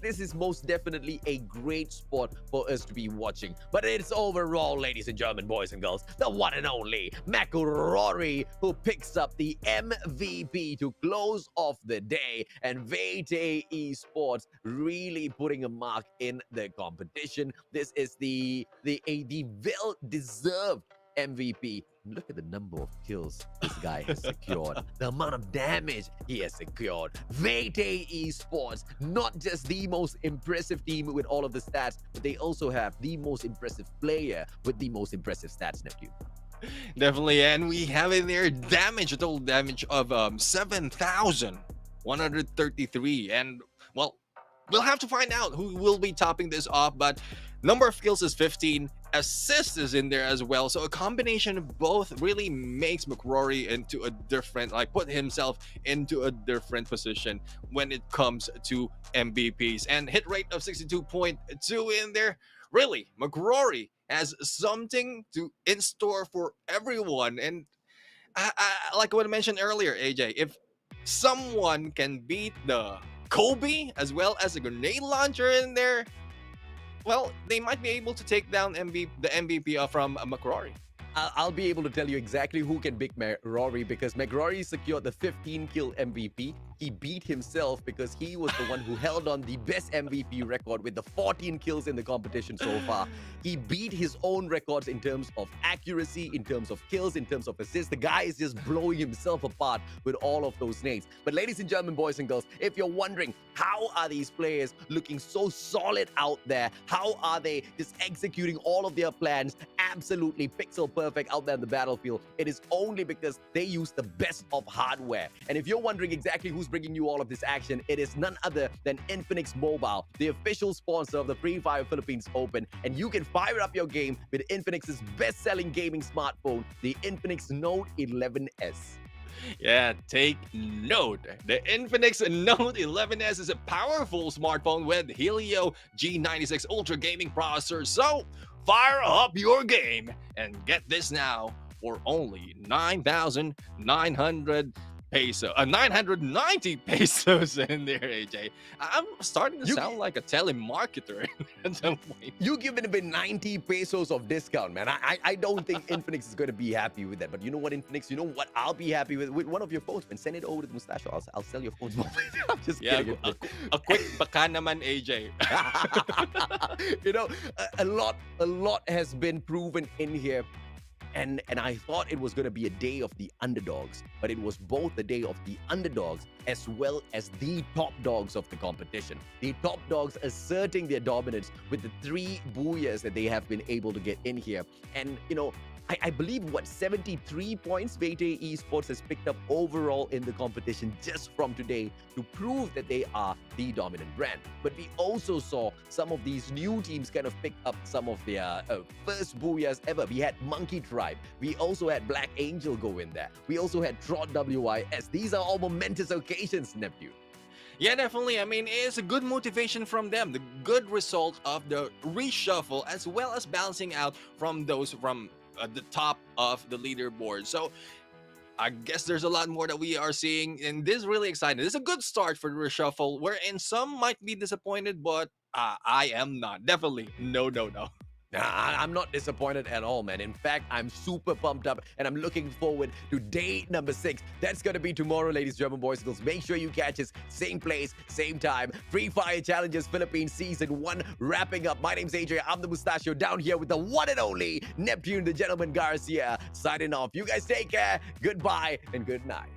this is most definitely a great spot for us to be watching. But it's overall, ladies and gentlemen, boys and girls, the one and only McRory who picks up the MVP to close off the day. And Vete Esports really putting a mark in the competition. This is the well-deserved MVP. Look at the number of kills this guy has secured, the amount of damage he has secured. Vete Esports, not just the most impressive team with all of the stats, but they also have the most impressive player with the most impressive stats, Neptune. Definitely, and we have in there damage, a total damage of 7,133, and well, we'll have to find out who will be topping this off, but number of kills is 15, assist is in there as well, so a combination of both really makes McRory into a different, put himself into a different position when it comes to MVPs. And hit rate of 62.2 in there. Really, McRory has something in store for everyone. And I like what I mentioned earlier, AJ, if someone can beat the Kobe as well as a grenade launcher in there, well, they might be able to take down the MVP from McRory. I'll be able to tell you exactly who can beat McRory because McRory secured the 15-kill MVP. He beat himself because he was the one who held on the best MVP record with the 14 kills in the competition so far. He beat his own records in terms of accuracy, in terms of kills, in terms of assists. The guy is just blowing himself apart with all of those nades. But ladies and gentlemen, boys and girls, if you're wondering how are these players looking so solid out there, how are they just executing all of their plans absolutely pixel perfect out there in the battlefield, it is only because they use the best of hardware. And if you're wondering exactly who's bringing you all of this action, it is none other than Infinix Mobile, the official sponsor of the Free Fire Philippines Open. And you can fire up your game with Infinix's best-selling gaming smartphone, the Infinix Note 11S. Yeah, take note. The Infinix Note 11S is a powerful smartphone with Helio G96 Ultra gaming processor. So fire up your game and get this now for only 9,900 peso, 990 pesos in there, AJ. I'm starting to You sound like a telemarketer at some point. you giving him 90 pesos of discount, man. I don't think Infinix is going to be happy with that. But you know what, Infinix? You know what I'll be happy with one of your phones, man. Send it over to the Mustachio. I'll sell your phones. I'm just Yeah, kidding. a quick baka naman, AJ. You know, a lot has been proven in here. And I thought it was going to be a day of the underdogs, but it was both the day of the underdogs as well as the top dogs of the competition. The top dogs asserting their dominance with the 3 booyahs that they have been able to get in here. And, you know, I believe, 73 points Vete Esports has picked up overall in the competition just from today to prove that they are the dominant brand. But we also saw some of these new teams kind of pick up some of their first booyahs ever. We had Monkey Tribe. We also had Black Angel go in there. We also had Trot WIS. These are all momentous occasions, Neptune. Yeah, definitely. I mean, it's a good motivation from them. The good result of the reshuffle, as well as balancing out from those from the top of the leaderboard. So I guess there's a lot more that we are seeing, and this is really exciting. This is a good start for the reshuffle, wherein some might be disappointed, but I am not. Definitely, no, no, no. I'm not disappointed at all, man. In fact, I'm super pumped up and I'm looking forward to day number 6. That's going to be tomorrow, ladies, German boys and girls. Make sure you catch us same place, same time. Free Fire Challenges Philippines Season 1 wrapping up. My name's AJ. I'm the Mustachio down here with the one and only Neptune, the Gentleman Garcia, signing off. You guys take care. Goodbye and good night.